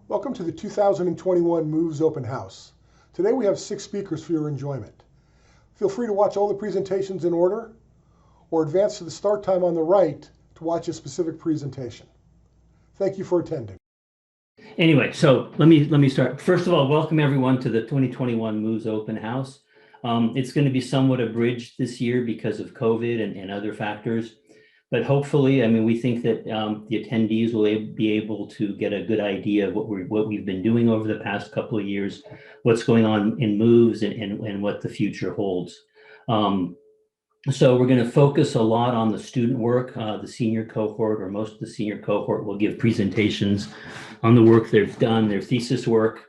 Welcome to the 2021 Moves Open House. Today we have 6 speakers for your enjoyment. Feel free to watch all the presentations in order or advance to the start time on the right to watch a specific presentation. Thank you for attending. Anyway, so let me start. First of all, welcome everyone to the 2021 Moves Open House. It's going to be somewhat abridged this year because of COVID and other factors. But hopefully, we think that the attendees will be able to get a good idea of what we've been doing over the past couple of years, what's going on in moves, and what the future holds. So we're going to focus a lot on the student work. The senior cohort, or most of the senior cohort, will give presentations on the work they've done, their thesis work.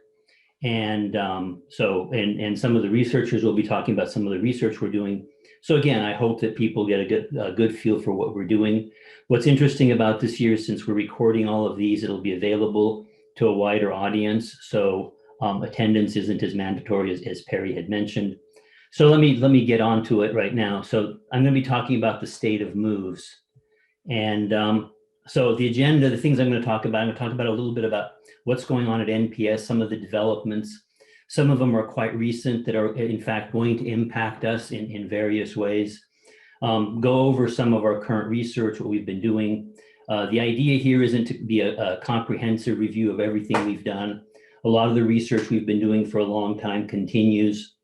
And some of the researchers will be talking about some of the research we're doing. So again, I hope that people get a good feel for what we're doing. What's interesting about this year, since we're recording all of these, it'll be available to a wider audience. So attendance isn't as mandatory as Perry had mentioned. So let me get on to it right now. So I'm going to be talking about the state of moves. And so the agenda, the things I'm going to talk about a little bit about what's going on at NPS, some of the developments. Some of them are quite recent that are in fact going to impact us in various ways. Go over some of our current research, what we've been doing. The idea here isn't to be a comprehensive review of everything we've done. A lot of the research we've been doing for a long time continues.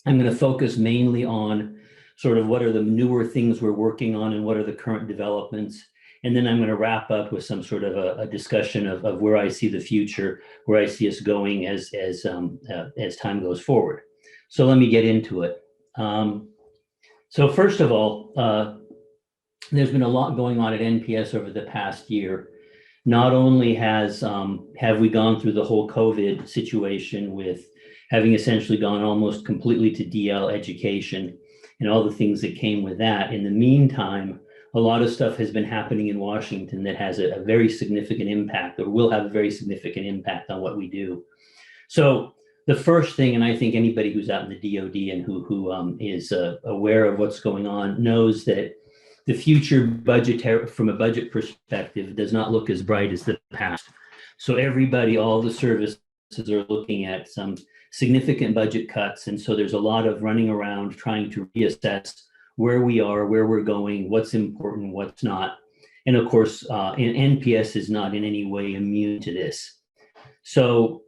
I'm going to focus mainly on sort of what are the newer things we're working on and what are the current developments. And then I'm going to wrap up with some sort of a discussion of where I see the future, where I see us going as time goes forward. So let me get into it. So first of all, there's been a lot going on at NPS over the past year. Not only have we gone through the whole COVID situation with having essentially gone almost completely to DL education and all the things that came with that. In the meantime, a lot of stuff has been happening in Washington that has a very significant impact, or will have a very significant impact on what we do. So the first thing, and I think anybody who's out in the DoD and who is aware of what's going on knows that the future budgetary, from a budget perspective, does not look as bright as the past. So everybody, all the services are looking at some significant budget cuts. And so there's a lot of running around trying to reassess where we are, where we're going, what's important, what's not. And of course, NPS is not in any way immune to this. So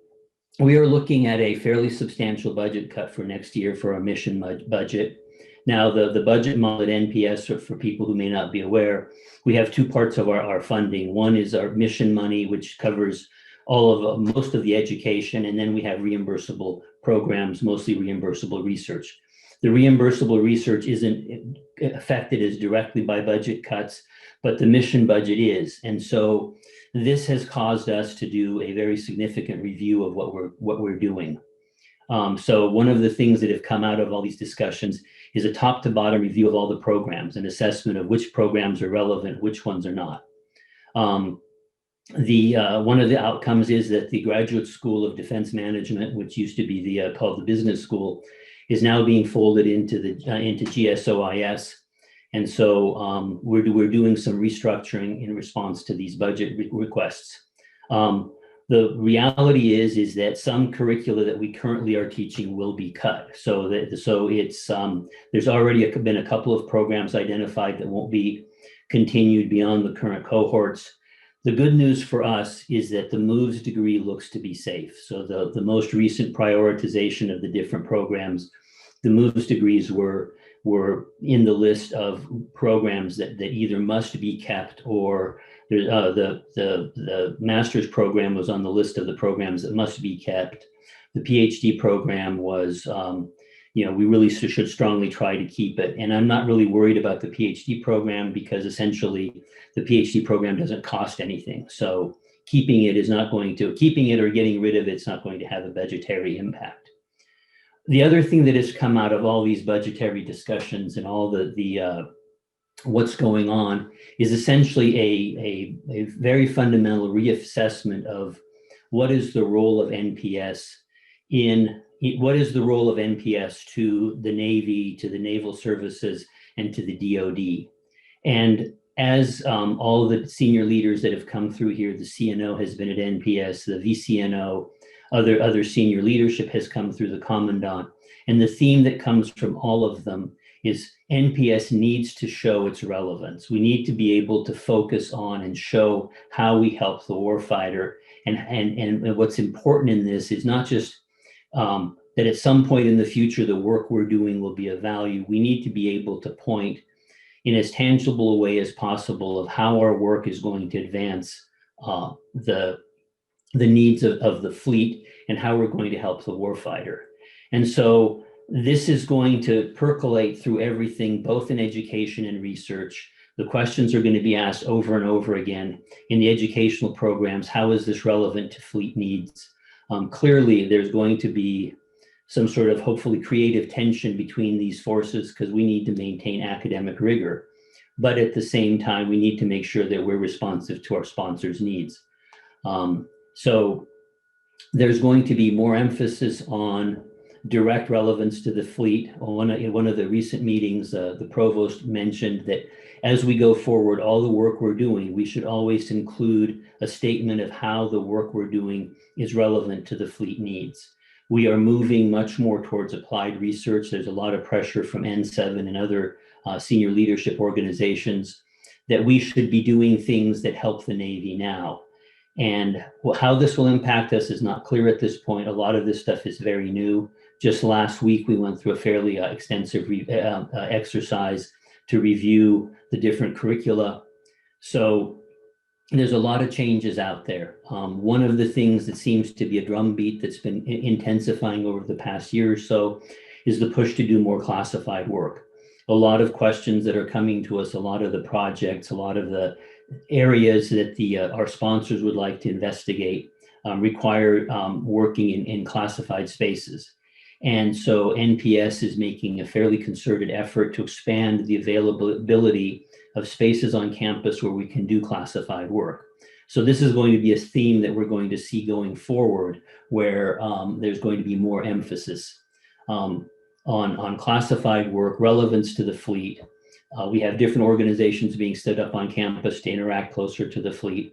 we are looking at a fairly substantial budget cut for next year for our mission budget. Now, the budget model at NPS, for people who may not be aware, we have two parts of our funding. One is our mission money, which covers most of the education, and then we have reimbursable programs, mostly reimbursable research. The reimbursable research isn't affected as directly by budget cuts, but the mission budget is. And so this has caused us to do a very significant review of what we're doing. So one of the things that have come out of all these discussions is a top to bottom review of all the programs, an assessment of which programs are relevant, which ones are not. One of the outcomes is that the Graduate School of Defense Management, which used to be called the Business School, is now being folded into GSOIS. And so we're doing some restructuring in response to these budget requests. The reality is that some curricula that we currently are teaching will be cut. So it's there's already been a couple of programs identified that won't be continued beyond the current cohorts. The good news for us is that the MOVES degree looks to be safe. So the most recent prioritization of the different programs, the MOVES degrees were in the list of programs that either must be kept, or the master's program was on the list of the programs that must be kept. The PhD program was, we really should strongly try to keep it. And I'm not really worried about the PhD program because essentially the PhD program doesn't cost anything. So keeping it or getting rid of it's not going to have a budgetary impact. The other thing that has come out of all these budgetary discussions and all the what's going on is essentially a very fundamental reassessment of what is the role of NPS to the Navy, to the naval services, and to the DoD. And as all of the senior leaders that have come through here, the CNO has been at NPS, the VCNO, other senior leadership has come through the commandant. And the theme that comes from all of them is NPS needs to show its relevance. We need to be able to focus on and show how we help the warfighter. And what's important in this is not just that at some point in the future, the work we're doing will be of value. We need to be able to point in as tangible a way as possible of how our work is going to advance the needs of the fleet and how we're going to help the warfighter. And so this is going to percolate through everything, both in education and research. The questions are going to be asked over and over again in the educational programs. How is this relevant to fleet needs? Clearly, there's going to be some sort of hopefully creative tension between these forces because we need to maintain academic rigor. But at the same time, we need to make sure that we're responsive to our sponsors' needs. So there's going to be more emphasis on direct relevance to the fleet. In one of the recent meetings, the provost mentioned that as we go forward, all the work we're doing, we should always include a statement of how the work we're doing is relevant to the fleet needs. We are moving much more towards applied research. There's a lot of pressure from N7 and other senior leadership organizations that we should be doing things that help the Navy now. And how this will impact us is not clear at this point. A lot of this stuff is very new. Just last week, we went through a fairly extensive exercise to review the different curricula. So there's a lot of changes out there. One of the things that seems to be a drumbeat that's been intensifying over the past year or so is the push to do more classified work. A lot of questions that are coming to us, a lot of the projects, a lot of the areas that our sponsors would like to investigate require working in classified spaces. And so NPS is making a fairly concerted effort to expand the availability of spaces on campus where we can do classified work. So this is going to be a theme that we're going to see going forward, where there's going to be more emphasis on classified work, relevance to the fleet. We have different organizations being stood up on campus to interact closer to the fleet.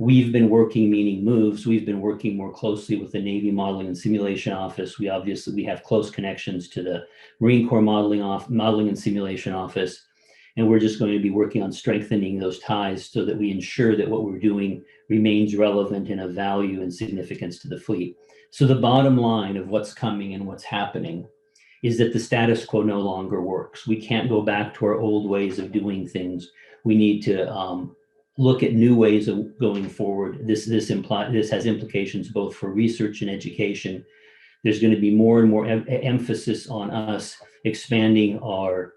We've been working, meaning moves, we've been working more closely with the Navy Modeling and Simulation Office. We have close connections to the Marine Corps Modeling and Simulation Office. And we're just going to be working on strengthening those ties so that we ensure that what we're doing remains relevant and of value and significance to the fleet. So the bottom line of what's coming and what's happening is that the status quo no longer works. We can't go back to our old ways of doing things. We need to look at new ways of going forward. This has implications both for research and education. There's going to be more and more emphasis on us expanding our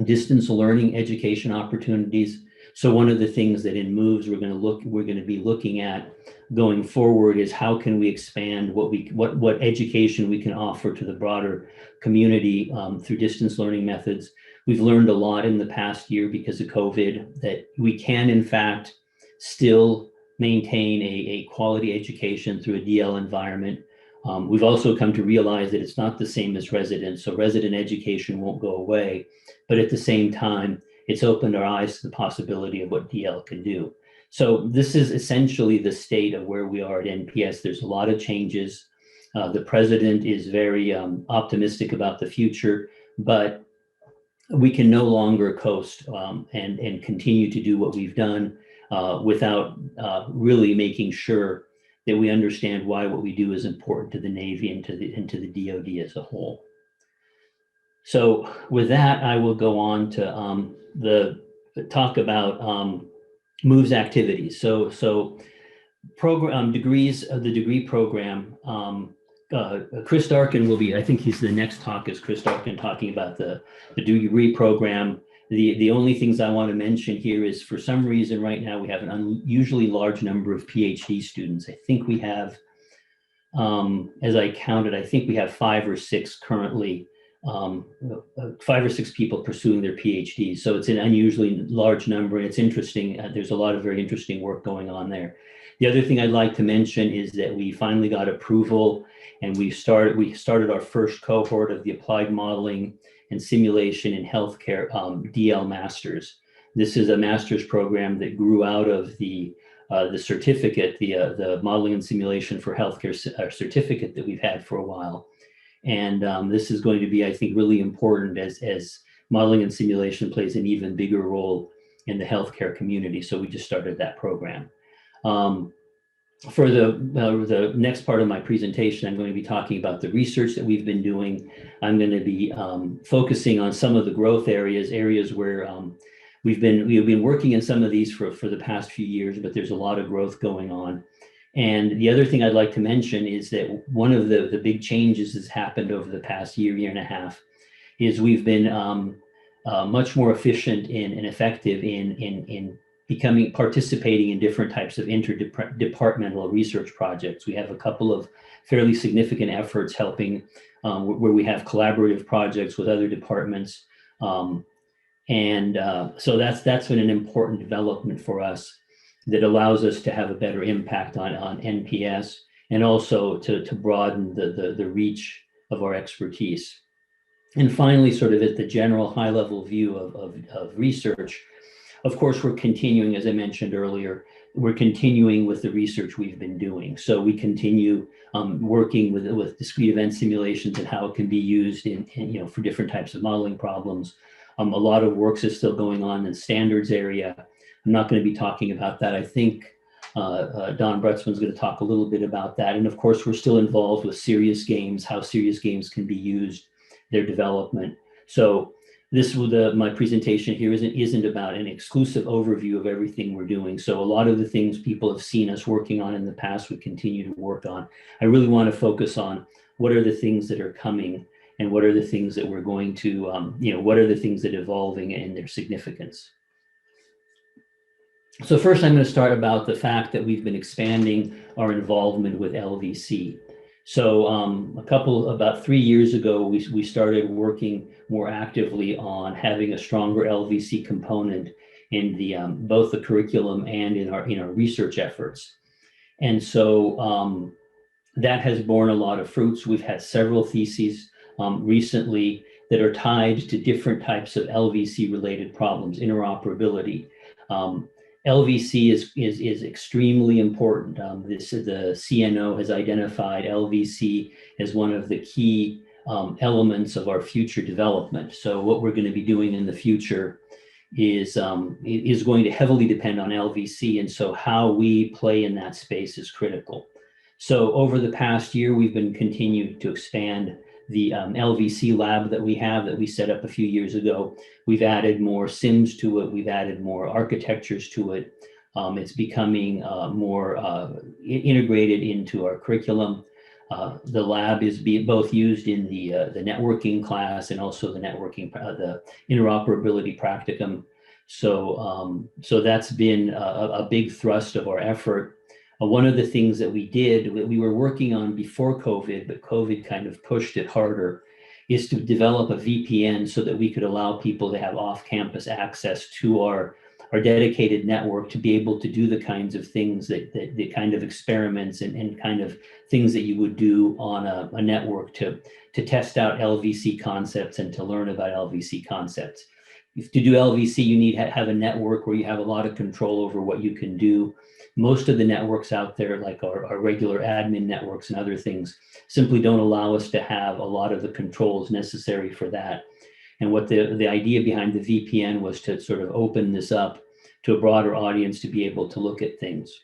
distance learning education opportunities. So one of the things that in moves we're going to be looking at going forward is how can we expand what education we can offer to the broader community through distance learning methods. We've learned a lot in the past year because of COVID that we can in fact still maintain a quality education through a DL environment. We've also come to realize that it's not the same as resident, so resident education won't go away, but at the same time, it's opened our eyes to the possibility of what DL can do. So this is essentially the state of where we are at NPS. There's a lot of changes. The president is very optimistic about the future, but we can no longer coast and continue to do what we've done without really making sure that we understand why what we do is important to the Navy and to the DoD as a whole. So with that, I will go on to the talk about moves activities. So program degrees of the degree program. Chris Darkin will be, I think he's the next talk is Chris Darkin talking about the degree program. The only things I want to mention here is for some reason right now we have an unusually large number of PhD students. I think we have, as I counted, I think we have 5 or 6 currently, 5 or 6 people pursuing their PhDs. So it's an unusually large number and it's interesting. There's a lot of very interesting work going on there. The other thing I'd like to mention is that we finally got approval and we started our first cohort of the applied modeling and simulation in healthcare DL masters. This is a master's program that grew out of the certificate, the Modeling and Simulation for Healthcare certificate that we've had for a while. And this is going to be, I think, really important as modeling and simulation plays an even bigger role in the healthcare community. So we just started that program. For the next part of my presentation, I'm going to be talking about the research that we've been doing. I'm going to be focusing on some of the growth areas where we've been working in some of these for the past few years, but there's a lot of growth going on. And the other thing I'd like to mention is that one of the big changes that's happened over the past year and a half is we've been much more efficient and effective in participating in different types of interdepartmental research projects. We have a couple of fairly significant efforts helping where we have collaborative projects with other departments. So that's been an important development for us that allows us to have a better impact on NPS and also to broaden the reach of our expertise. And finally, sort of at the general high level view of research, of course, we're continuing, as I mentioned earlier, we're continuing with the research we've been doing. So we continue working with discrete event simulations and how it can be used for different types of modeling problems. A lot of work is still going on in the standards area. I'm not going to be talking about that. I think Don Brutzman's going to talk a little bit about that. And of course, we're still involved with serious games, how serious games can be used, their development. So my presentation here isn't about an exclusive overview of everything we're doing. So a lot of the things people have seen us working on in the past, we continue to work on. I really want to focus on what are the things that are coming and what are the things that we're going to, what are the things that are evolving and their significance. So first, I'm going to start about the fact that we've been expanding our involvement with LVC. So about 3 years ago, we started working more actively on having a stronger LVC component in both the curriculum and in our research efforts. And so that has borne a lot of fruits. We've had several theses recently that are tied to different types of LVC related problems, interoperability. LVC is extremely important. The CNO has identified LVC as one of the key elements of our future development. So what we're going to be doing in the future is going to heavily depend on LVC, and so how we play in that space is critical. So over the past year, we've been continuing to expand the LVC lab that we set up a few years ago. We've added more sims to it. We've added more architectures to it. It's becoming more integrated into our curriculum. The lab is both used in the networking class and also the interoperability practicum. So that's been a big thrust of our effort. One of the things that we were working on before COVID, but COVID kind of pushed it harder, is to develop a VPN so that we could allow people to have off-campus access to our dedicated network to be able to do the kinds of things the kind of experiments and kind of things that you would do on a network to test out LVC concepts and to learn about LVC concepts. If to do LVC, you need to have a network where you have a lot of control over what you can do. Most of the networks out there, like our regular admin networks and other things, simply don't allow us to have a lot of the controls necessary for that. And what the idea behind the VPN was to sort of open this up to a broader audience to be able to look at things.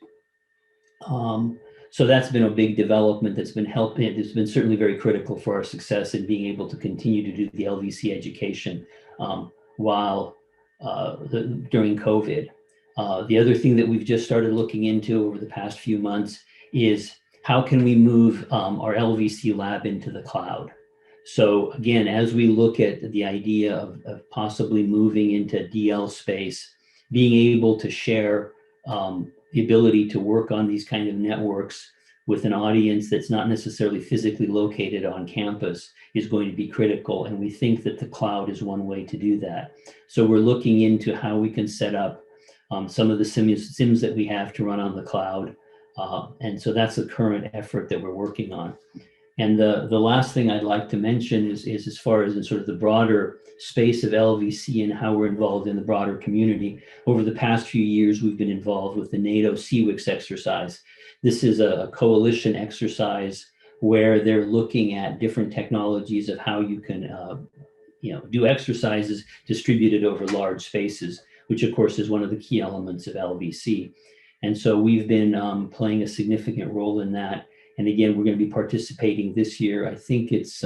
So that's been a big development that's been helping. It's been certainly very critical for our success in being able to continue to do the LVC education during COVID. The other thing that we've just started looking into over the past few months is how can we move our LVC lab into the cloud? So again, as we look at the idea of possibly moving into DL space, being able to share the ability to work on these kind of networks with an audience that's not necessarily physically located on campus is going to be critical. And we think that the cloud is one way to do that. So we're looking into how we can set up some of the sims that we have to run on the cloud. And so that's the current effort that we're working on. And the last thing I'd like to mention is as far as in sort of the broader space of LVC and how we're involved in the broader community. Over the past few years, we've been involved with the NATO CWIX exercise. This is a coalition exercise where they're looking at different technologies of how you can do exercises distributed over large spaces, which of course is one of the key elements of LVC. And so we've been playing a significant role in that. And again, we're going to be participating this year. I think it's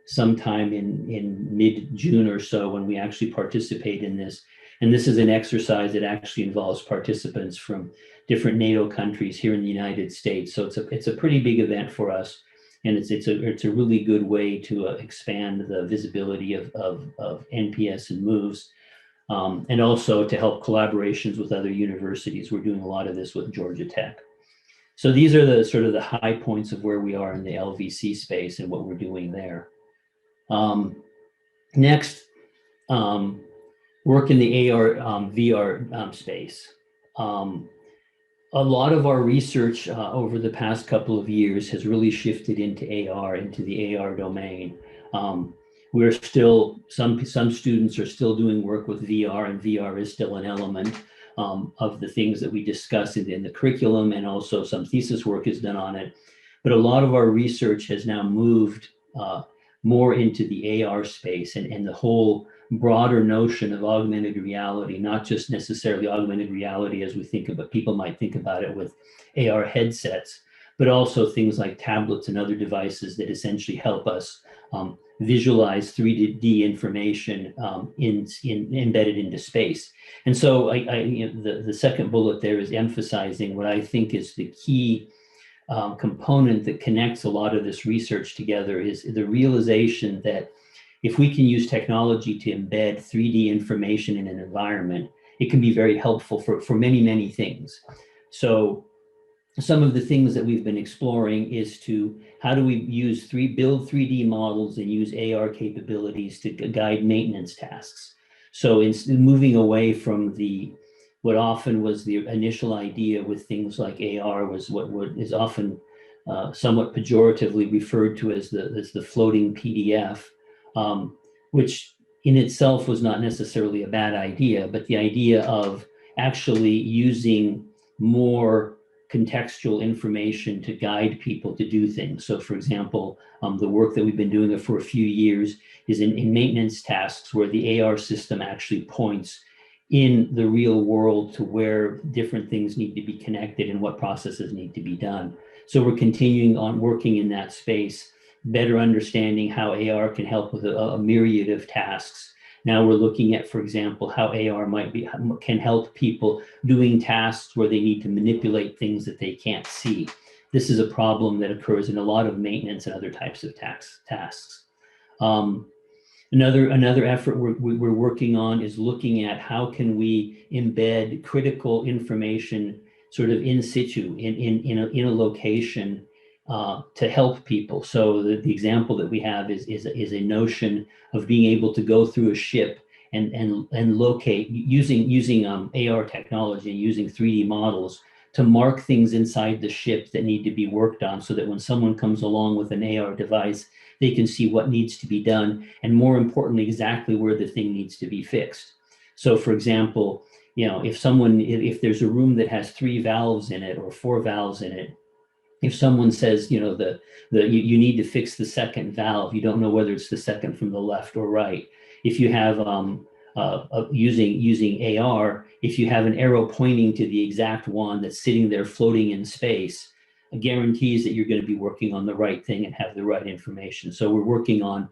sometime in mid-June or so when we actually participate in this. And this is an exercise that actually involves participants from different NATO countries here in the United States. So it's a pretty big event for us. And it's a really good way to expand the visibility of NPS and moves, and also to help collaborations with other universities. We're doing a lot of this with Georgia Tech. So these are the sort of the high points of where we are in the LVC space and what we're doing there. Next, work in the AR, VR space. A lot of our research over the past couple of years has really shifted into AR, into the AR domain. We're still, some students are still doing work with VR, and VR is still an element of the things that we discuss in the curriculum, and also some thesis work is done on it. But a lot of our research has now moved more into the AR space and the whole broader notion of augmented reality, not just necessarily augmented reality as we think about, people might think about it with AR headsets, but also things like tablets and other devices that essentially help us visualize 3D information embedded into space. And so the second bullet there is emphasizing what I think is the key component that connects a lot of this research together is the realization that if we can use technology to embed 3D information in an environment, it can be very helpful for many, many things. So some of the things that we've been exploring is to how do we build 3D models and use AR capabilities to guide maintenance tasks. So in moving away from what often was the initial idea with things like AR was what is often somewhat pejoratively referred to as the floating PDF, which in itself was not necessarily a bad idea, but the idea of actually using more contextual information to guide people to do things. So for example, the work that we've been doing for a few years is in maintenance tasks where the AR system actually points in the real world to where different things need to be connected and what processes need to be done. So we're continuing on working in that space, better understanding how AR can help with a myriad of tasks. Now we're looking at, for example, how AR can help people doing tasks where they need to manipulate things that they can't see. This is a problem that occurs in a lot of maintenance and other types of tasks. Another effort we're working on is looking at how can we embed critical information sort of in situ, in a location, to help people. So the example that we have is a notion of being able to go through a ship and locate using AR technology and using 3D models to mark things inside the ship that need to be worked on, so that when someone comes along with an AR device, they can see what needs to be done, and more importantly, exactly where the thing needs to be fixed. So for example, if there's a room that has 3 valves in it or 4 valves in it, if someone says, you need to fix the second valve, you don't know whether it's the second from the left or right. If you have using AR, if you have an arrow pointing to the exact one that's sitting there floating in space, it guarantees that you're going to be working on the right thing and have the right information. So we're working on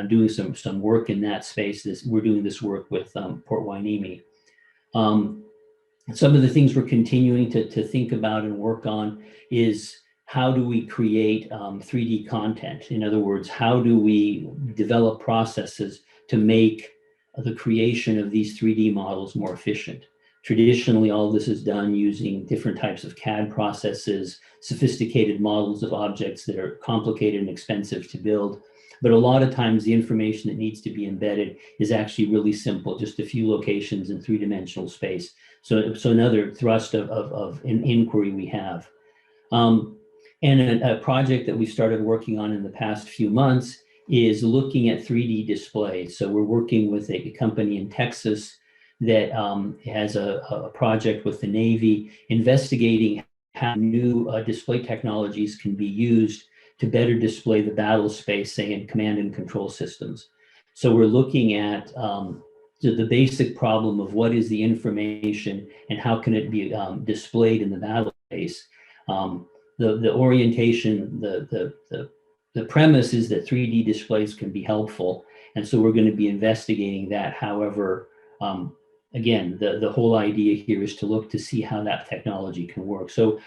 doing some work in that space. We're doing this work with Port Hueneme. Some of the things we're continuing to think about and work on is how do we create 3D content? In other words, how do we develop processes to make the creation of these 3D models more efficient? Traditionally, all this is done using different types of CAD processes, sophisticated models of objects that are complicated and expensive to build. But a lot of times the information that needs to be embedded is actually really simple, just a few locations in 3-dimensional space. So another thrust of an inquiry we have. And a project that we started working on in the past few months is looking at 3D displays. So we're working with a company in Texas that has a project with the Navy investigating how new display technologies can be used to better display the battle space, say in command and control systems. So we're looking at the basic problem of what is the information and how can it be displayed in the battle space. The orientation, the premise is that 3D displays can be helpful. And so we're going to be investigating that. However, again, the whole idea here is to look to see how that technology can work. So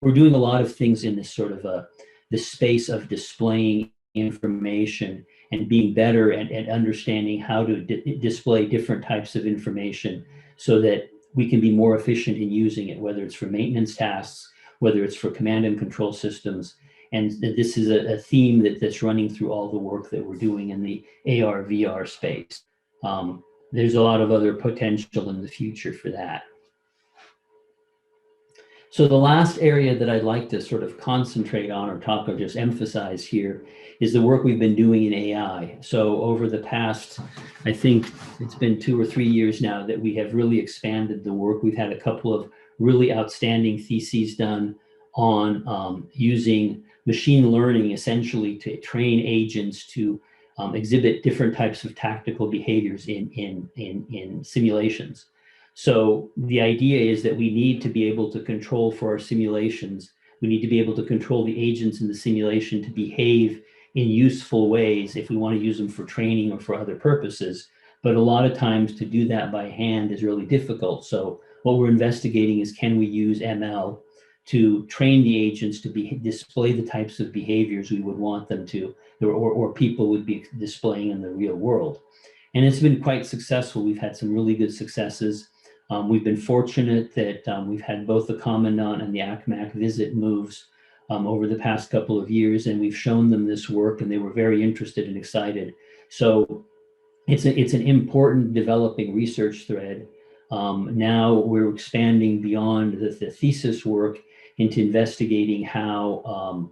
we're doing a lot of things in this sort of the space of displaying information and being better at understanding how to display different types of information so that we can be more efficient in using it, whether it's for maintenance tasks, whether it's for command and control systems. And this is a theme that's running through all the work that we're doing in the AR, VR space. There's a lot of other potential in the future for that. So the last area that I'd like to sort of concentrate on or talk or just emphasize here is the work we've been doing in AI. So over the past, I think it's been 2 or 3 years now that we have really expanded the work. We've had a couple of really outstanding theses done on using machine learning essentially to train agents to exhibit different types of tactical behaviors in simulations. So the idea is that we need to be able to control for our simulations. We need to be able to control the agents in the simulation to behave in useful ways if we want to use them for training or for other purposes. But a lot of times to do that by hand is really difficult. So what we're investigating is, can we use ML to train the agents to display the types of behaviors we would want them to, or people would be displaying in the real world. And it's been quite successful. We've had some really good successes. We've been fortunate that we've had both the Commandant and the ACMAC visit moves over the past couple of years, and we've shown them this work, and they were very interested and excited. So it's an important developing research thread. Now we're expanding beyond the thesis work into investigating how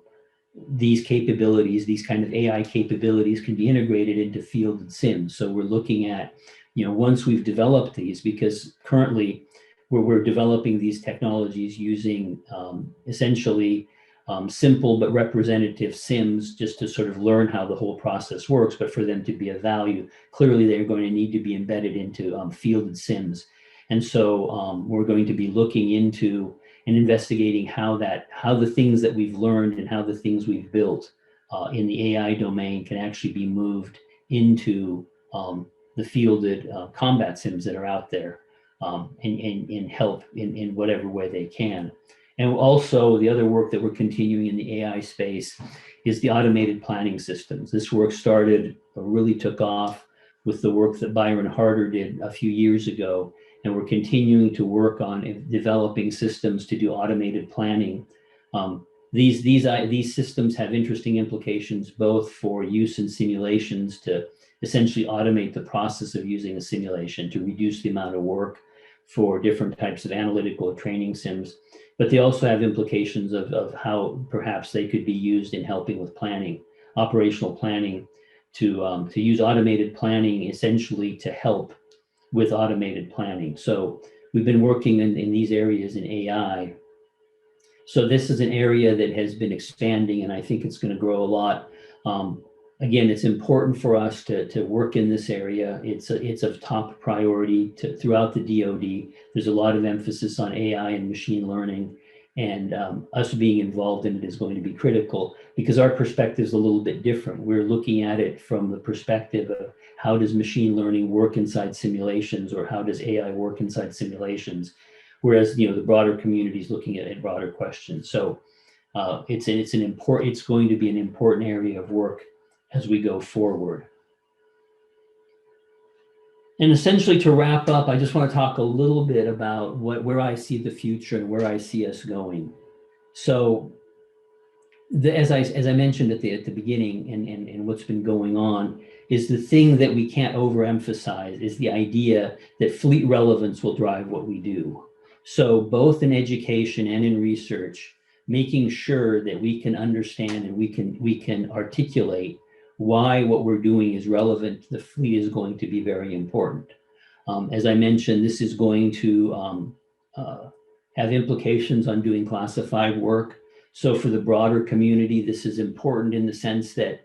these capabilities, these kind of AI capabilities, can be integrated into fielded sims. So we're looking at, once we've developed these, because currently we're developing these technologies using essentially simple but representative sims just to sort of learn how the whole process works, but for them to be of value, clearly they're going to need to be embedded into fielded sims. And so we're going to be looking into and investigating how the things that we've learned and how the things we've built in the AI domain can actually be moved into the fielded combat sims that are out there and help in whatever way they can. And also the other work that we're continuing in the AI space is the automated planning systems. This work started, really took off with the work that Byron Harder did a few years ago. And we're continuing to work on developing systems to do automated planning. These systems have interesting implications both for use in simulations to essentially automate the process of using a simulation to reduce the amount of work for different types of analytical or training sims. But they also have implications of how perhaps they could be used in helping with planning, operational planning, to use automated planning essentially to help with automated planning. So we've been working in these areas in AI. So this is an area that has been expanding, and I think it's going to grow a lot. Again, it's important for us to work in this area. It's of top priority throughout the DoD. There's a lot of emphasis on AI and machine learning, and us being involved in it is going to be critical because our perspective is a little bit different. We're looking at it from the perspective of how does machine learning work inside simulations, or how does AI work inside simulations, whereas the broader community is looking at broader questions. So it's going to be an important area of work as we go forward. And essentially, to wrap up, I just want to talk a little bit about where I see the future and where I see us going. So as I mentioned at the beginning, and what's been going on, is the thing that we can't overemphasize is the idea that fleet relevance will drive what we do. So both in education and in research, making sure that we can understand and we can articulate why what we're doing is relevant to the fleet is going to be very important. As I mentioned, this is going to have implications on doing classified work. So for the broader community, this is important in the sense that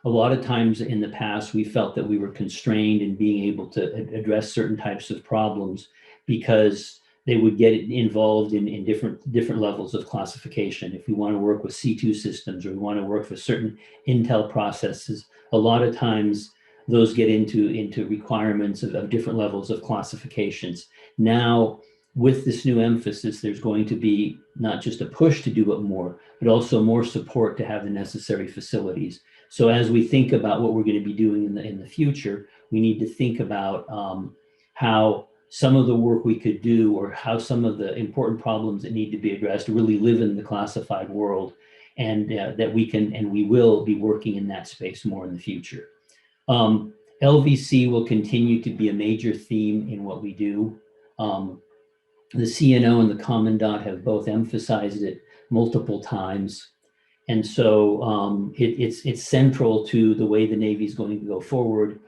a lot of times in the past, we felt that we were constrained in being able to address certain types of problems because they would get involved in different levels of classification. If we want to work with C2 systems or we want to work with certain Intel processes, a lot of times those get into requirements of different levels of classifications. Now, with this new emphasis, there's going to be not just a push to do it more, but also more support to have the necessary facilities. So as we think about what we're going to be doing in the future, we need to think about how some of the work we could do or how some of the important problems that need to be addressed really live in the classified world, and that we can and we will be working in that space more in the future. LVC will continue to be a major theme in what we do. The CNO and the Commandant have both emphasized it multiple times. And so it's central to the way the Navy is going to go forward.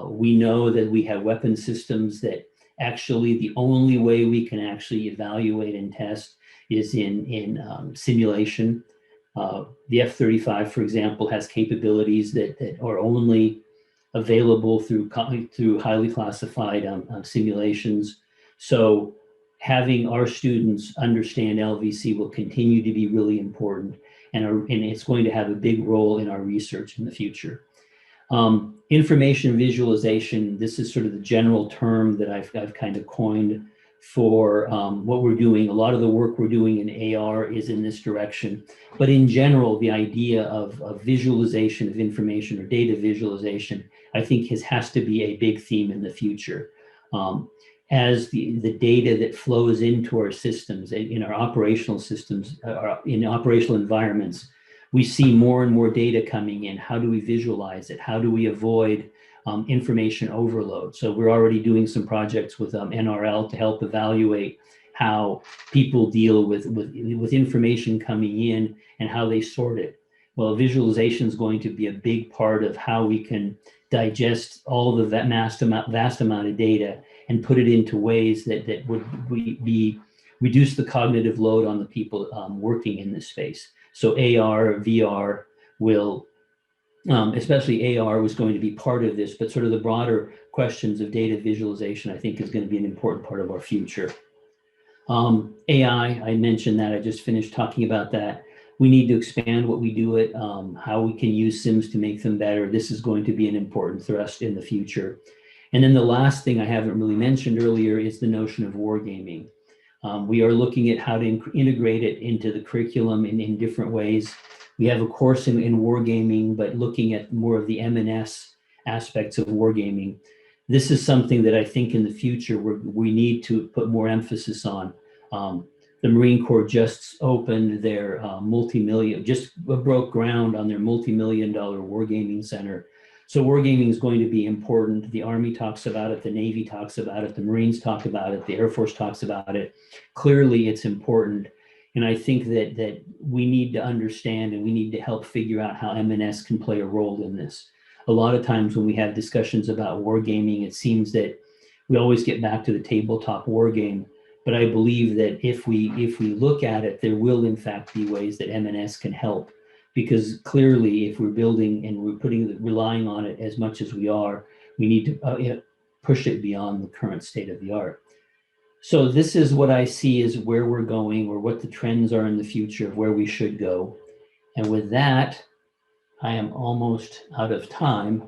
We know that we have weapon systems that actually the only way we can actually evaluate and test is in simulation. The F-35, for example, has capabilities that are only available through highly classified simulations. So having our students understand LVC will continue to be really important, and it's going to have a big role in our research in the future. Information visualization, this is sort of the general term that I've kind of coined for what we're doing. A lot of the work we're doing in AR is in this direction, but in general, the idea of visualization of information or data visualization, I think has to be a big theme in the future. As the data that flows into our systems, in our operational systems, in operational environments, we see more and more data coming in. How do we visualize it? How do we avoid information overload? So we're already doing some projects with NRL to help evaluate how people deal with information coming in and how they sort it. Well, visualization is going to be a big part of how we can digest all of that vast amount of data and put it into ways that would reduce the cognitive load on the people working in this space. So AR, VR will, especially AR was going to be part of this, but sort of the broader questions of data visualization, I think, is going to be an important part of our future. AI, I mentioned that, I just finished talking about that. We need to expand what we do at, how we can use sims to make them better. This is going to be an important thrust in the future. And then the last thing I haven't really mentioned earlier is the notion of wargaming. We are looking at how to integrate it into the curriculum in different ways. We have a course in wargaming, but looking at more of the M&S aspects of wargaming. This is something that I think in the future we need to put more emphasis on. The Marine Corps just opened their broke ground on their multi-million-dollar wargaming center. So wargaming is going to be important. The Army talks about it, the Navy talks about it, the Marines talk about it, the Air Force talks about it. Clearly, it's important. And I think that we need to understand and we need to help figure out how M&S can play a role in this. A lot of times when we have discussions about wargaming, it seems that we always get back to the tabletop wargame. But I believe that if we look at it, there will in fact be ways that M&S can help. Because clearly, if we're building and we're relying on it as much as we are, we need to push it beyond the current state of the art. So this is what I see as where we're going, or what the trends are in the future of where we should go. And with that, I am almost out of time.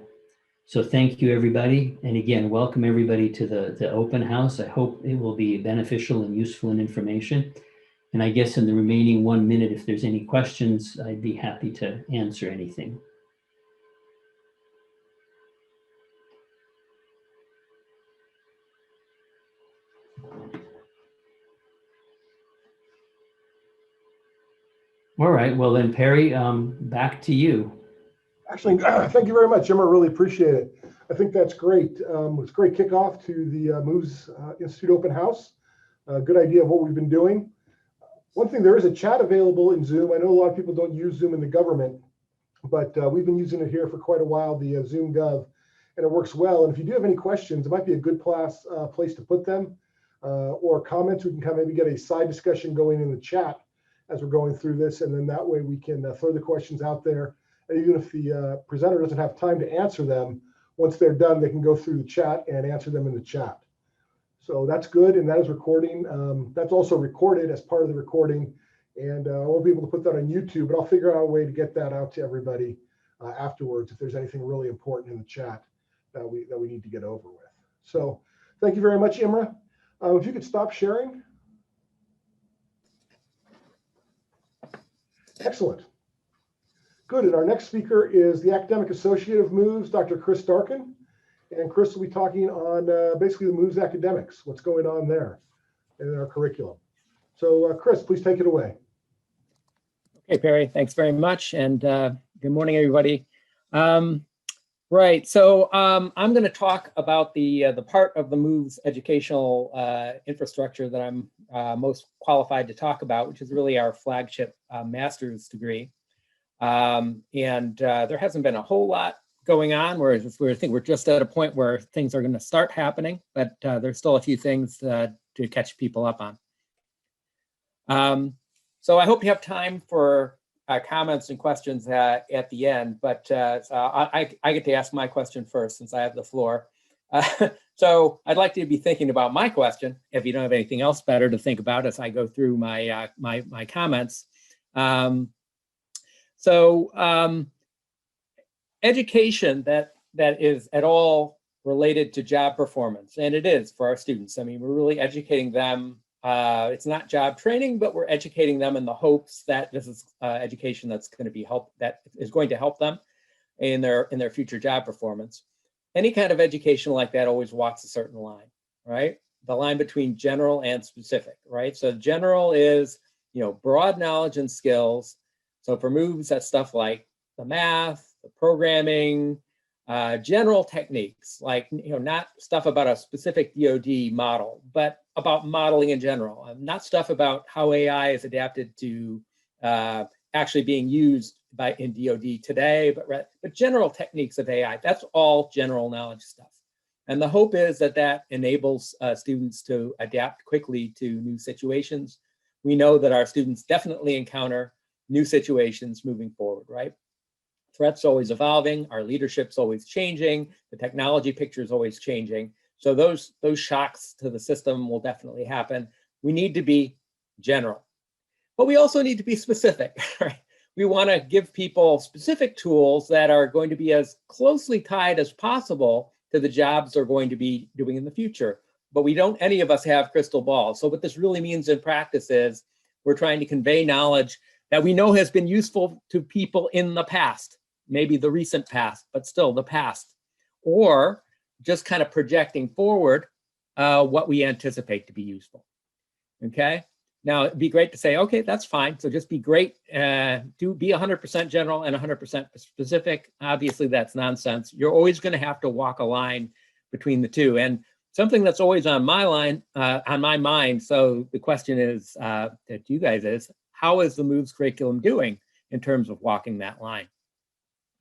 So thank you, everybody. And again, welcome everybody to the open house. I hope it will be beneficial and useful and information. And I guess in the remaining 1 minute, if there's any questions, I'd be happy to answer anything. All right, well then, Perry, back to you. Actually, thank you very much, Jim. I really appreciate it. I think that's great. It's a great kickoff to the Moves Institute Open House. Good idea of what we've been doing. One thing, there is a chat available in Zoom. I know a lot of people don't use Zoom in the government, but we've been using it here for quite a while, the Zoom Gov, and it works well. And if you do have any questions, it might be a good place to put them, or comments. We can kind of maybe get a side discussion going in the chat as we're going through this, and then that way we can throw the questions out there. And even if the presenter doesn't have time to answer them, once they're done, they can go through the chat and answer them in the chat. So that's good, and that is recording. That's also recorded as part of the recording, and I won't be able to put that on YouTube, but I'll figure out a way to get that out to everybody afterwards if there's anything really important in the chat that we need to get over with. So thank you very much, Imra. If you could stop sharing. Excellent. Good, and our next speaker is the Academic Associate of Moves, Dr. Chris Darkin. And Chris will be talking on basically the Moves academics, what's going on there in our curriculum. So Chris, please take it away. Okay, Perry, thanks very much. And good morning, everybody. Right, so I'm going to talk about the part of the Moves educational infrastructure that I'm most qualified to talk about, which is really our flagship master's degree. And there hasn't been a whole lot going on, whereas I think we're just at a point where things are going to start happening, but there's still a few things to catch people up on. So I hope you have time for comments and questions at the end, but I get to ask my question first since I have the floor. So I'd like to be thinking about my question, if you don't have anything else better to think about as I go through my my comments. Education that is at all related to job performance, and it is for our students. I mean, we're really educating them. It's not job training, but we're educating them in the hopes that this is education that's going to help them in their future job performance. Any kind of education like that always walks a certain line, right? The line between general and specific, right? So general is, broad knowledge and skills. So for moves, that's stuff like the math, the programming, general techniques, like, not stuff about a specific DoD model, but about modeling in general, not stuff about how AI is adapted to actually being used in DoD today, but general techniques of AI. That's all general knowledge stuff. And the hope is that enables students to adapt quickly to new situations. We know that our students definitely encounter new situations moving forward, right? Threats always evolving, our leadership's always changing, the technology picture is always changing. So those shocks to the system will definitely happen. We need to be general, but we also need to be specific, right? We want to give people specific tools that are going to be as closely tied as possible to the jobs they're going to be doing in the future. But any of us have crystal balls. So what this really means in practice is we're trying to convey knowledge that we know has been useful to people in the past, maybe the recent past, but still the past, or just kind of projecting forward what we anticipate to be useful, okay? Now, it'd be great to say, okay, that's fine. So just be great, be 100% general and 100% specific. Obviously, that's nonsense. You're always going to have to walk a line between the two. And something that's always on my mind. So the question is to you guys is, how is the Moves curriculum doing in terms of walking that line?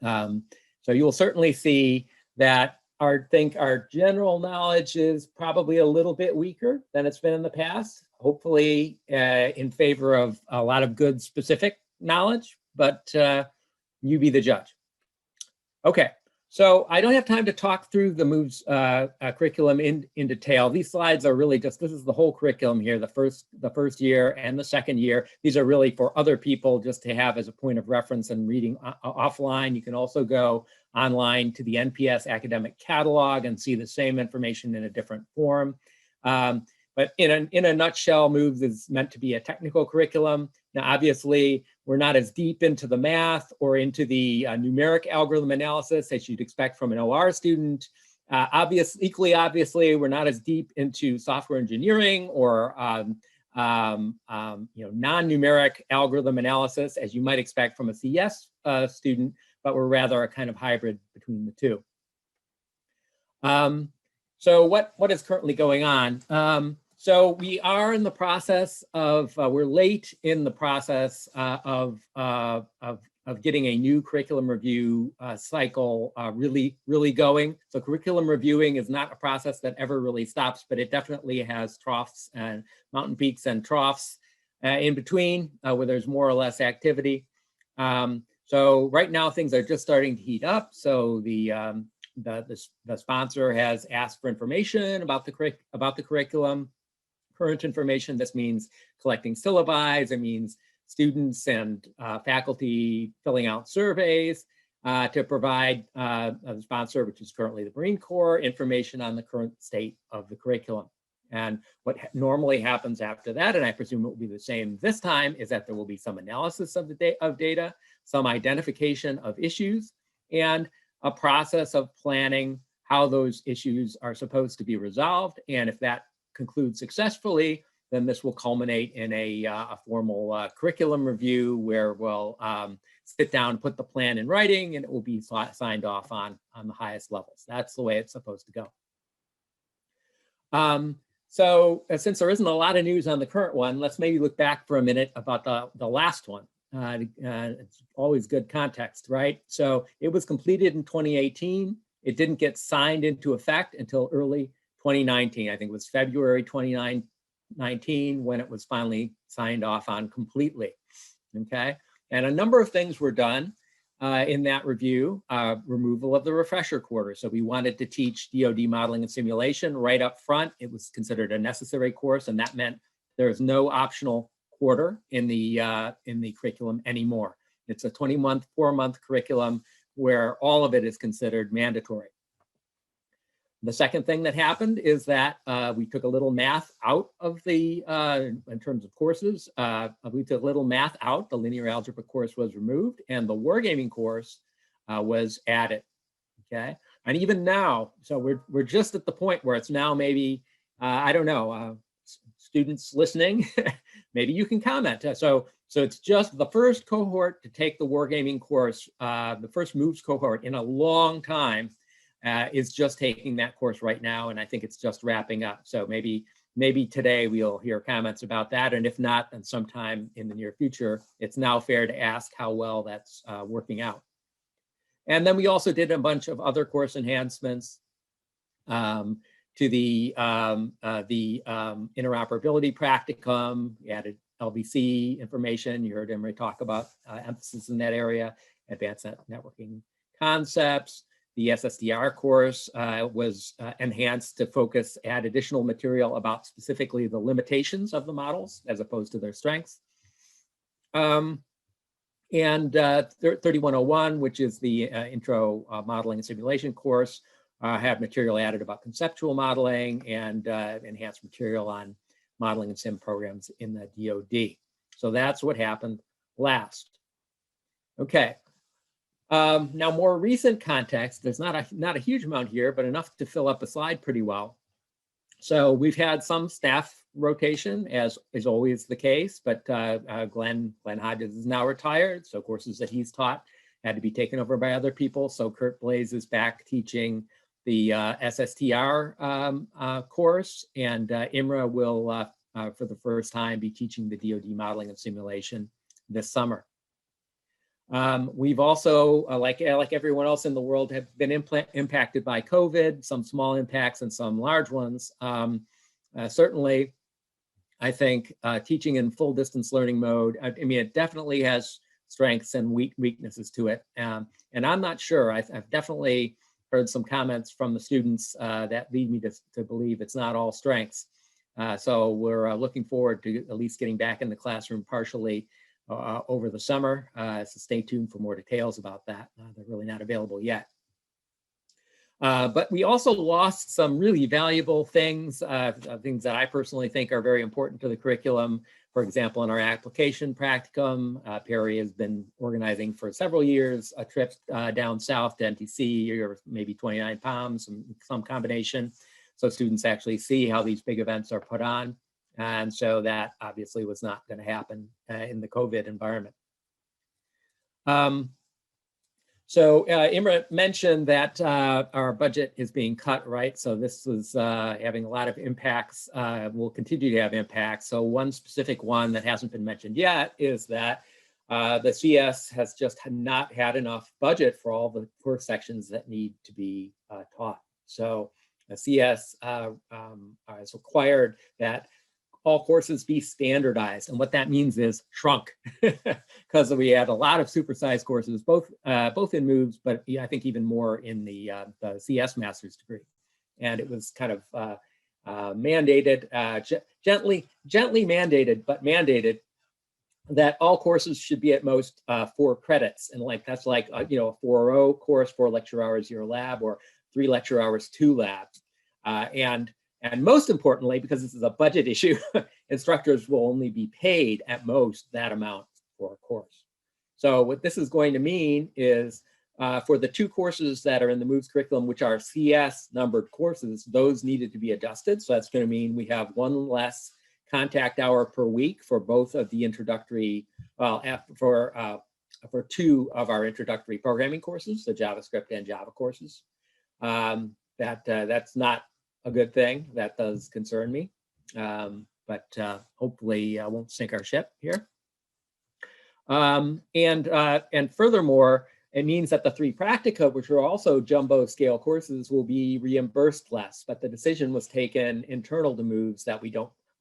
So you will certainly see that our general knowledge is probably a little bit weaker than it's been in the past, hopefully in favor of a lot of good specific knowledge, but you be the judge. Okay, so I don't have time to talk through the Moves curriculum in detail. These slides are really this is the whole curriculum here, the first year and the second year. These are really for other people just to have as a point of reference and reading offline. You can also go online to the NPS academic catalog and see the same information in a different form. But in a nutshell, Moves is meant to be a technical curriculum. Now, obviously, we're not as deep into the math or into the numeric algorithm analysis as you'd expect from an OR student. Equally obviously, we're not as deep into software engineering or non-numeric algorithm analysis as you might expect from a CS student, but we're rather a kind of hybrid between the two. So what is currently going on? So we are in the process of, we're late in the process of getting a new curriculum review cycle really going. So curriculum reviewing is not a process that ever really stops, but it definitely has troughs and mountain peaks and troughs in between where there's more or less activity. So right now things are just starting to heat up. So the sponsor has asked for information about the curriculum. Current information. This means collecting syllabi. It means students and faculty filling out surveys to provide the sponsor, which is currently the Marine Corps, information on the current state of the curriculum. And what normally happens after that, and I presume it will be the same this time, is that there will be some analysis of the data, some identification of issues, and a process of planning how those issues are supposed to be resolved. And if that concludes successfully, then this will culminate in a formal curriculum review where we'll sit down, put the plan in writing, and it will be signed off on the highest levels. That's the way it's supposed to go. So since there isn't a lot of news on the current one, let's maybe look back for a minute about the last one. It's always good context, right? So it was completed in 2018. It didn't get signed into effect until early 2019. I think it was February 2019 when it was finally signed off on completely, okay? And a number of things were done in that review. Removal of the refresher quarter. So we wanted to teach DoD modeling and simulation right up front. It was considered a necessary course, and that meant there's no optional quarter in the curriculum anymore. It's a 20-month, 4-month curriculum where all of it is considered mandatory. The second thing that happened is that we took a little math out of the, in terms of courses, we took a little math out. The linear algebra course was removed and the wargaming course was added, okay? And even now, so we're just at the point where it's now maybe, I don't know, students listening, maybe you can comment. So it's just the first cohort to take the wargaming course, the first moves cohort in a long time. Is just taking that course right now, and I think it's just wrapping up. So maybe today we'll hear comments about that, and if not, then sometime in the near future, it's now fair to ask how well that's working out. And then we also did a bunch of other course enhancements to the interoperability practicum. We added LVC information. You heard Emery talk about emphasis in that area, advanced networking concepts. The SSDR course was enhanced to add additional material about specifically the limitations of the models as opposed to their strengths. And 3101, which is the intro modeling and simulation course, had material added about conceptual modeling and enhanced material on modeling and sim programs in the DoD. So that's what happened last. Okay. Now, more recent context, there's not a huge amount here, but enough to fill up a slide pretty well. So we've had some staff rotation, as is always the case, but Glenn Hodges is now retired, so courses that he's taught had to be taken over by other people. So Kurt Blaze is back teaching the SSTR course, and Imra will, for the first time, be teaching the DoD modeling and simulation this summer. We've also, like everyone else in the world, have been impacted by COVID, some small impacts and some large ones. Certainly, I think teaching in full distance learning mode, I mean, it definitely has strengths and weaknesses to it. And I'm not sure, I've definitely heard some comments from the students that lead me to believe it's not all strengths. So we're looking forward to at least getting back in the classroom partially over the summer. So stay tuned for more details about that. They're really not available yet. But we also lost some really valuable things, things that I personally think are very important to the curriculum. For example, in our application practicum, Perry has been organizing for several years a trip down south to NTC, or maybe 29 Palms, some combination. So students actually see how these big events are put on. And so that obviously was not going to happen in the COVID environment. So Imre mentioned that our budget is being cut, right? So this is having a lot of impacts, will continue to have impacts. So one specific one that hasn't been mentioned yet is that the CS has just not had enough budget for all the course sections that need to be taught. So the CS has required that all courses be standardized. And what that means is shrunk, because we had a lot of supersized courses, both in MOVES, but I think even more in the CS master's degree. And it was kind of mandated, gently mandated, but mandated that all courses should be at most 4 credits. And like, that's like, a 4.0 course, 4 lecture hours, 0 lab, or 3 lecture hours, 2 labs. And most importantly, because this is a budget issue, instructors will only be paid at most that amount for a course. So what this is going to mean is for the 2 courses that are in the MOVES curriculum, which are CS numbered courses, those needed to be adjusted. So that's going to mean we have 1 less contact hour per week for both of the introductory, for 2 of our introductory programming courses, the JavaScript and Java courses. That's not a good thing. That does concern me, but hopefully won't sink our ship here. And furthermore, it means that the 3 practica, which are also jumbo scale courses, will be reimbursed less. But the decision was taken internal to MOVES that we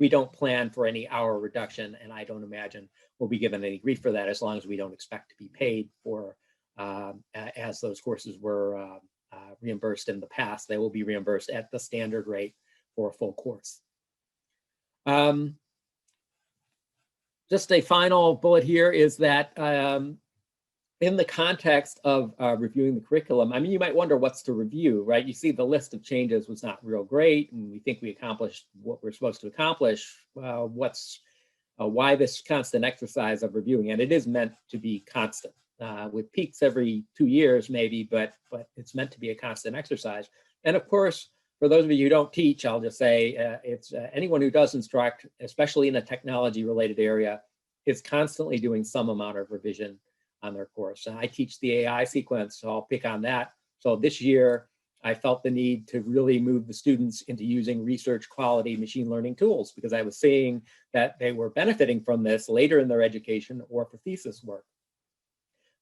don't plan for any hour reduction, and I don't imagine we'll be given any grief for that as long as we don't expect to be paid for as those courses were reimbursed in the past. They will be reimbursed at the standard rate for a full course. Just a final bullet here is that in the context of reviewing the curriculum, I mean, you might wonder what's to review, right? You see the list of changes was not real great, and we think we accomplished what we're supposed to accomplish. Why this constant exercise of reviewing? And it is meant to be constant. With peaks every 2 years, maybe, but it's meant to be a constant exercise. And of course, for those of you who don't teach, I'll just say it's anyone who does instruct, especially in a technology-related area, is constantly doing some amount of revision on their course. And I teach the AI sequence, so I'll pick on that. So this year, I felt the need to really move the students into using research quality machine learning tools, because I was seeing that they were benefiting from this later in their education or for thesis work.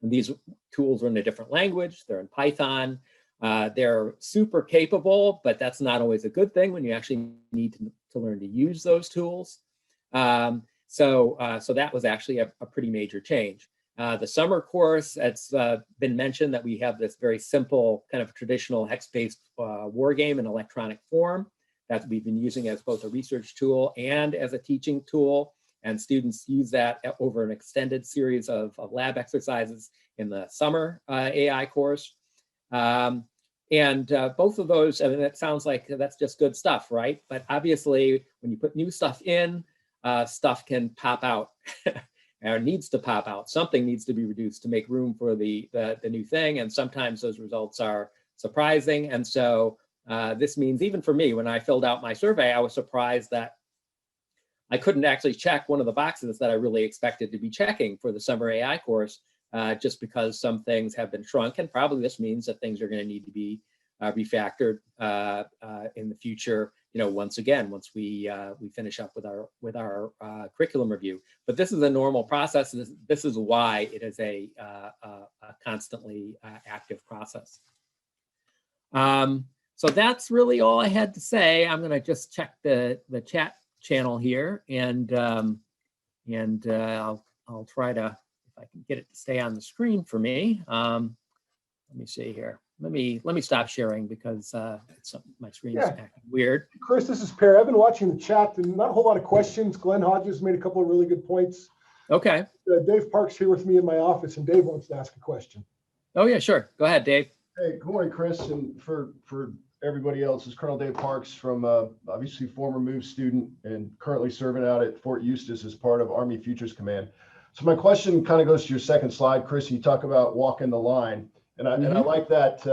And these tools are in a different language. They're in Python. They're super capable, but that's not always a good thing when you actually need to learn to use those tools. So that was actually a pretty major change. The summer course, it's been mentioned that we have this very simple kind of traditional hex-based war game in electronic form that we've been using as both a research tool and as a teaching tool. And students use that over an extended series of lab exercises in the summer AI course. And both of those, I mean, it sounds like that's just good stuff, right? But obviously, when you put new stuff in, stuff can pop out or needs to pop out. Something needs to be reduced to make room for the new thing. And sometimes those results are surprising. And so this means, even for me, when I filled out my survey, I was surprised that I couldn't actually check one of the boxes that I really expected to be checking for the summer AI course, just because some things have been shrunk. And probably this means that things are going to need to be refactored in the future, once we finish up with our curriculum review. But this is a normal process. And this is why it is a constantly active process. So that's really all I had to say. I'm going to just check the chat channel here, and I'll try to, if I can get it to stay on the screen for me. Let me see here. Let me stop sharing because my screen is acting weird. Chris, this is Perry. I've been watching the chat and not a whole lot of questions. Glenn Hodges made a couple of really good points. Okay. Dave Park's here with me in my office, and Dave wants to ask a question. Oh yeah, sure. Go ahead, Dave. Hey, good morning, Chris, and for everybody else, is Colonel Dave Parks from obviously former MOVE student and currently serving out at Fort Eustis as part of Army Futures Command. So my question kind of goes to your second slide, Chris. You talk about walking the line, and I like that.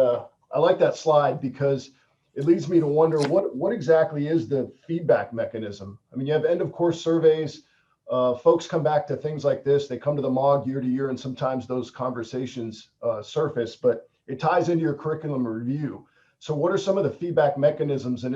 I like that slide because it leads me to wonder what exactly is the feedback mechanism. I mean, you have end of course surveys. Folks come back to things like this. They come to the MOG year to year, and sometimes those conversations surface, but it ties into your curriculum review. So what are some of the feedback mechanisms, and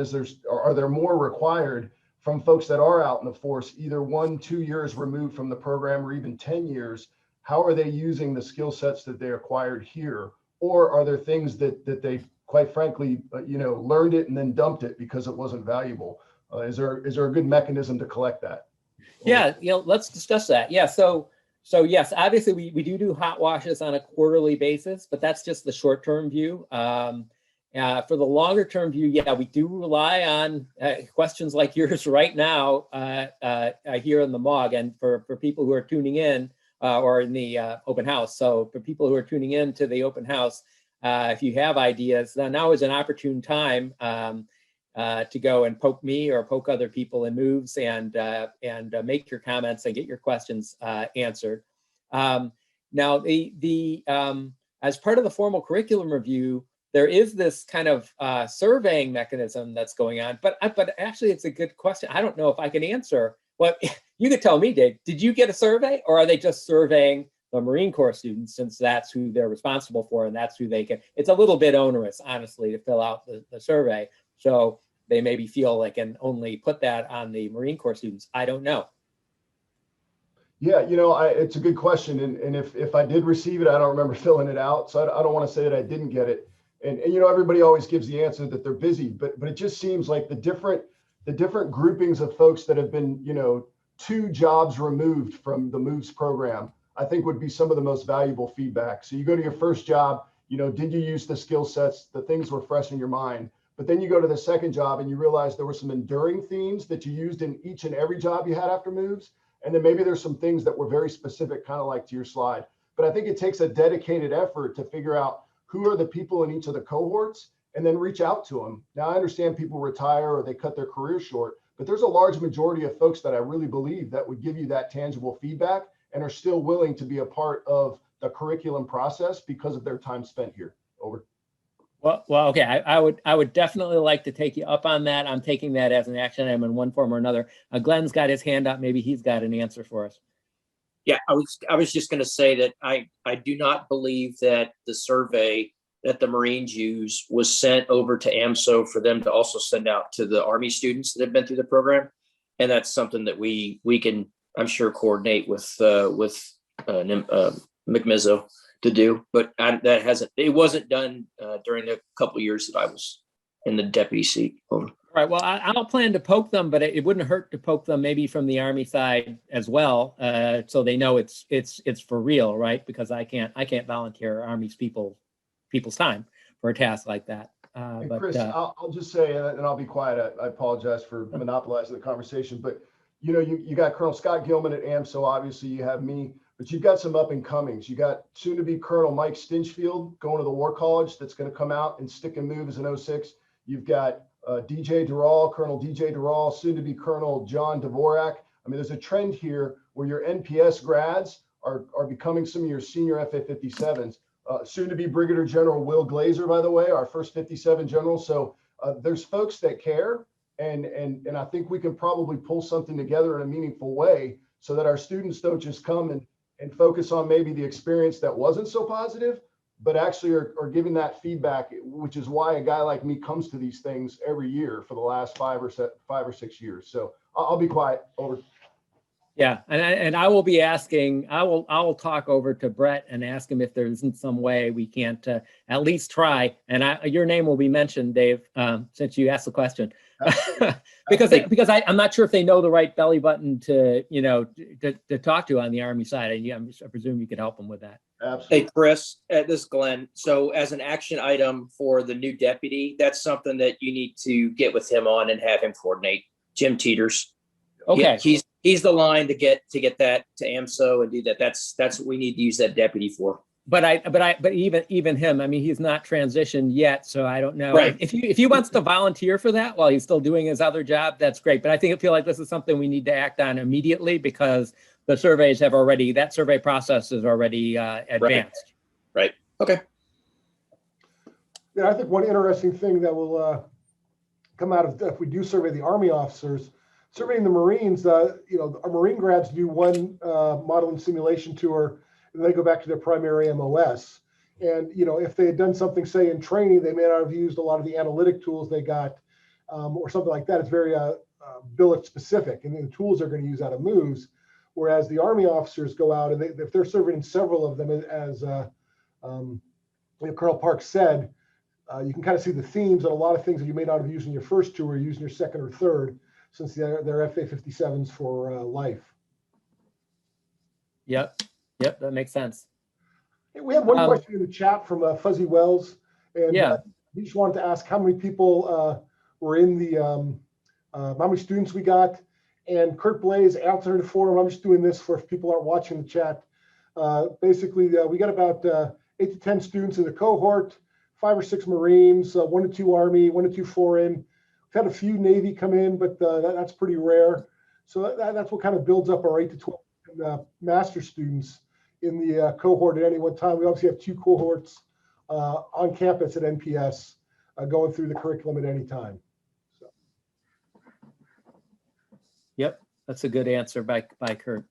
are there more required from folks that are out in the force, either 1, 2 years removed from the program or even 10 years? How are they using the skill sets that they acquired here? Or are there things that they, quite frankly, learned it and then dumped it because it wasn't valuable? Is there a good mechanism to collect that? Yeah, let's discuss that. Yeah, so yes, obviously we do hot washes on a quarterly basis, but that's just the short-term view. For the longer-term view, yeah, we do rely on questions like yours right now here in the MOG, and for people who are tuning in or in the open house. So for people who are tuning in to the open house, if you have ideas, now is an opportune time to go and poke me or poke other people in moves and make your comments and get your questions answered. Now, as part of the formal curriculum review, there is this kind of surveying mechanism that's going on, but actually it's a good question. I don't know if I can answer. Well, you could tell me, Dave, did you get a survey, or are they just surveying the Marine Corps students, since that's who they're responsible for and that's who they can? It's a little bit onerous, honestly, to fill out the survey. So they maybe feel they can only put that on the Marine Corps students. I don't know. Yeah, it's a good question. And if I did receive it, I don't remember filling it out. So I don't want to say that I didn't get it. And everybody always gives the answer that they're busy, but it just seems like the different groupings of folks that have been, 2 jobs removed from the MOVES program, I think would be some of the most valuable feedback. So you go to your first job, did you use the skill sets? The things were fresh in your mind. But then you go to the second job and you realize there were some enduring themes that you used in each and every job you had after MOVES. And then maybe there's some things that were very specific, kind of like to your slide. But I think it takes a dedicated effort to figure out who are the people in each of the cohorts and then reach out to them. Now, I understand people retire or they cut their career short, but there's a large majority of folks that I really believe that would give you that tangible feedback and are still willing to be a part of the curriculum process because of their time spent here. Over. Well, okay. I would definitely like to take you up on that. I'm taking that as an action item in one form or another. Glenn's got his hand up. Maybe he's got an answer for us. Yeah, I was just going to say that I do not believe that the survey that the Marines use was sent over to AMSO for them to also send out to the Army students that have been through the program, and that's something that we can, I'm sure, coordinate with McMizzo to do. But it wasn't done during the couple of years that I was in the deputy seat. Over. Right. Well, I'll plan to poke them, but it wouldn't hurt to poke them maybe from the Army side as well, so they know it's for real, right? Because I can't volunteer Army's people's time for a task like that. But Chris, I'll just say, and I'll be quiet. I apologize for monopolizing the conversation, but you got Colonel Scott Gilman at AMSO. Obviously, you have me, but you've got some up and comings. You got soon to be Colonel Mike Stinchfield going to the War College. That's going to come out and stick and move as an 06. You've got DJ Durall, Colonel DJ Durall, soon to be Colonel John Dvorak. I mean, there's a trend here where your NPS grads are becoming some of your senior FA-57s. Soon to be Brigadier General Will Glazer, by the way, our first 57 general. So there's folks that care, and I think we can probably pull something together in a meaningful way so that our students don't just come and focus on maybe the experience that wasn't so positive, but actually are giving that feedback, which is why a guy like me comes to these things every year for the last 5 or 6 years. So I'll be quiet. Over. Yeah, and I will be asking. I will talk over to Brett and ask him if there isn't some way we can't at least try. And your name will be mentioned, Dave, since you asked the question, because I'm not sure if they know the right belly button to talk to on the Army side. I presume you could help them with that. Absolutely. Hey, Chris, this is Glenn. So as an action item for the new deputy, that's something that you need to get with him on and have him coordinate. Jim Teeters. Okay. He's the line to get that to AMSO and do that. That's what we need to use that deputy for. But even him, I mean, he's not transitioned yet, so I don't know. Right. If he wants to volunteer for that while he's still doing his other job, that's great. But I feel like this is something we need to act on immediately because the surveys that survey process is already advanced. Right. Okay. Yeah, I think one interesting thing that will come out of if we do survey the Army officers, surveying the Marines, our Marine grads do one modeling simulation tour, and they go back to their primary MOS. And if they had done something, say in training, they may not have used a lot of the analytic tools they got, or something like that. It's very billet specific, and the tools they're going to use out of moves. Whereas the Army officers go out, and if they're serving in several of them, as Colonel Parks said, you can kind of see the themes, and a lot of things that you may not have used in your first tour, you use in your second or third, since they're FA-57s for life. Yep, that makes sense. Hey, we have one question in the chat from Fuzzy Wells, and he just wanted to ask how many people were in the, how many students we got. And Kurt Blaze, Alternative Forum, I'm just doing this for if people aren't watching the chat. Basically, we got about 8 to 10 students in the cohort, 5 or 6 Marines, 1 to 2 Army, 1 to 2 foreign. We've had a few Navy come in, but that's pretty rare. So that's what kind of builds up our 8 to 12 master students in the cohort at any one time. We obviously have 2 cohorts on campus at NPS going through the curriculum at any time. So. Yep, that's a good answer by Kurt.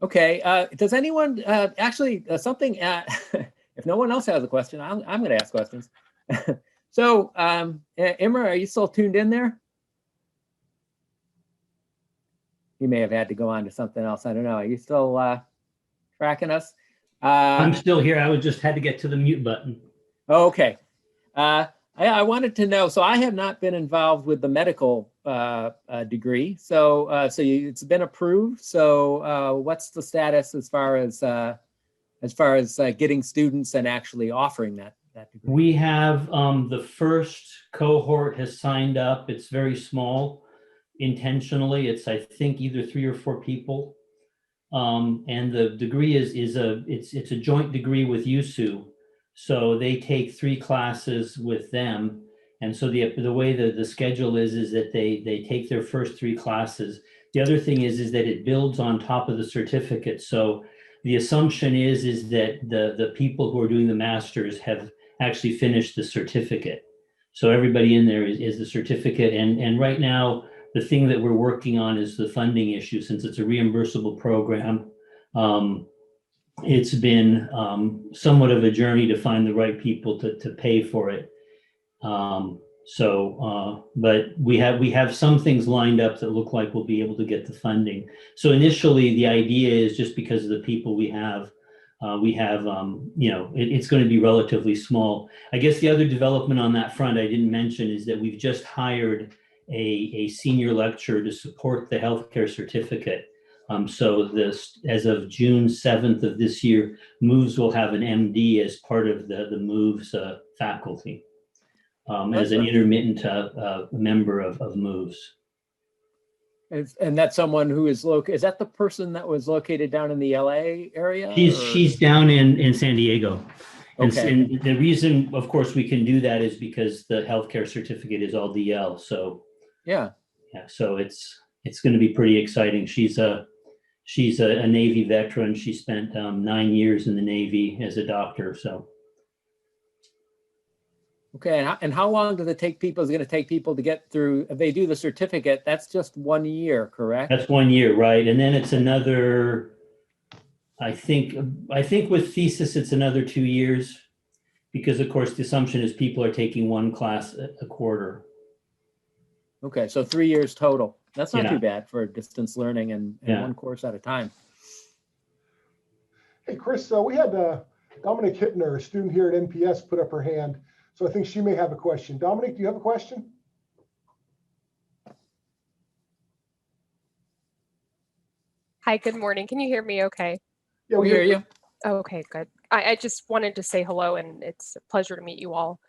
Okay, does anyone actually something? If no one else has a question, I'm going to ask questions. So, Imra, are you still tuned in there? You may have had to go on to something else. I don't know. Are you still tracking us? I'm still here. I just had to get to the mute button. Okay. I wanted to know. So I have not been involved with the medical degree. So it's been approved. So what's the status as far as getting students and actually offering that degree? We have the first cohort has signed up. It's very small. Intentionally, it's I think either 3 or 4 people, and the degree is a joint degree with USU, so they take 3 classes with them, and so the way the schedule is that they take their first 3 classes. The other thing is that it builds on top of the certificate. So the assumption is that the people who are doing the masters have actually finished the certificate. So everybody in there is the certificate, and right now. The thing that we're working on is the funding issue. Since it's a reimbursable program, it's been somewhat of a journey to find the right people to pay for it. But we have some things lined up that look like we'll be able to get the funding. So initially, the idea is just because of the people we have, it's going to be relatively small. I guess the other development on that front I didn't mention is that we've just hired a senior lecturer to support the healthcare certificate. So as of June 7th of this year, MOVES will have an MD as part of the MOVES faculty, as an intermittent member of MOVES. And that's someone who is located. Is that the person that was located down in the LA area? She's down in San Diego. Okay. And the reason, of course, we can do that is because the healthcare certificate is all DL. So yeah. So it's going to be pretty exciting. She's a Navy veteran. She spent 9 years in the Navy as a doctor. So. Okay, and how long does it take people? Is it going to take people to get through? If they do the certificate, that's just 1 year, correct? That's 1 year, right? And then it's another. I think with thesis it's another 2 years, because of course the assumption is people are taking 1 class a quarter. Okay, so 3 years total. That's not too bad for distance learning and 1 course at a time. Hey, Chris, we had Dominic Hittner, a student here at NPS, put up her hand. So I think she may have a question. Dominic, do you have a question? Hi, good morning. Can you hear me okay? Yeah, we hear you. Okay, good. I just wanted to say hello, and it's a pleasure to meet you all.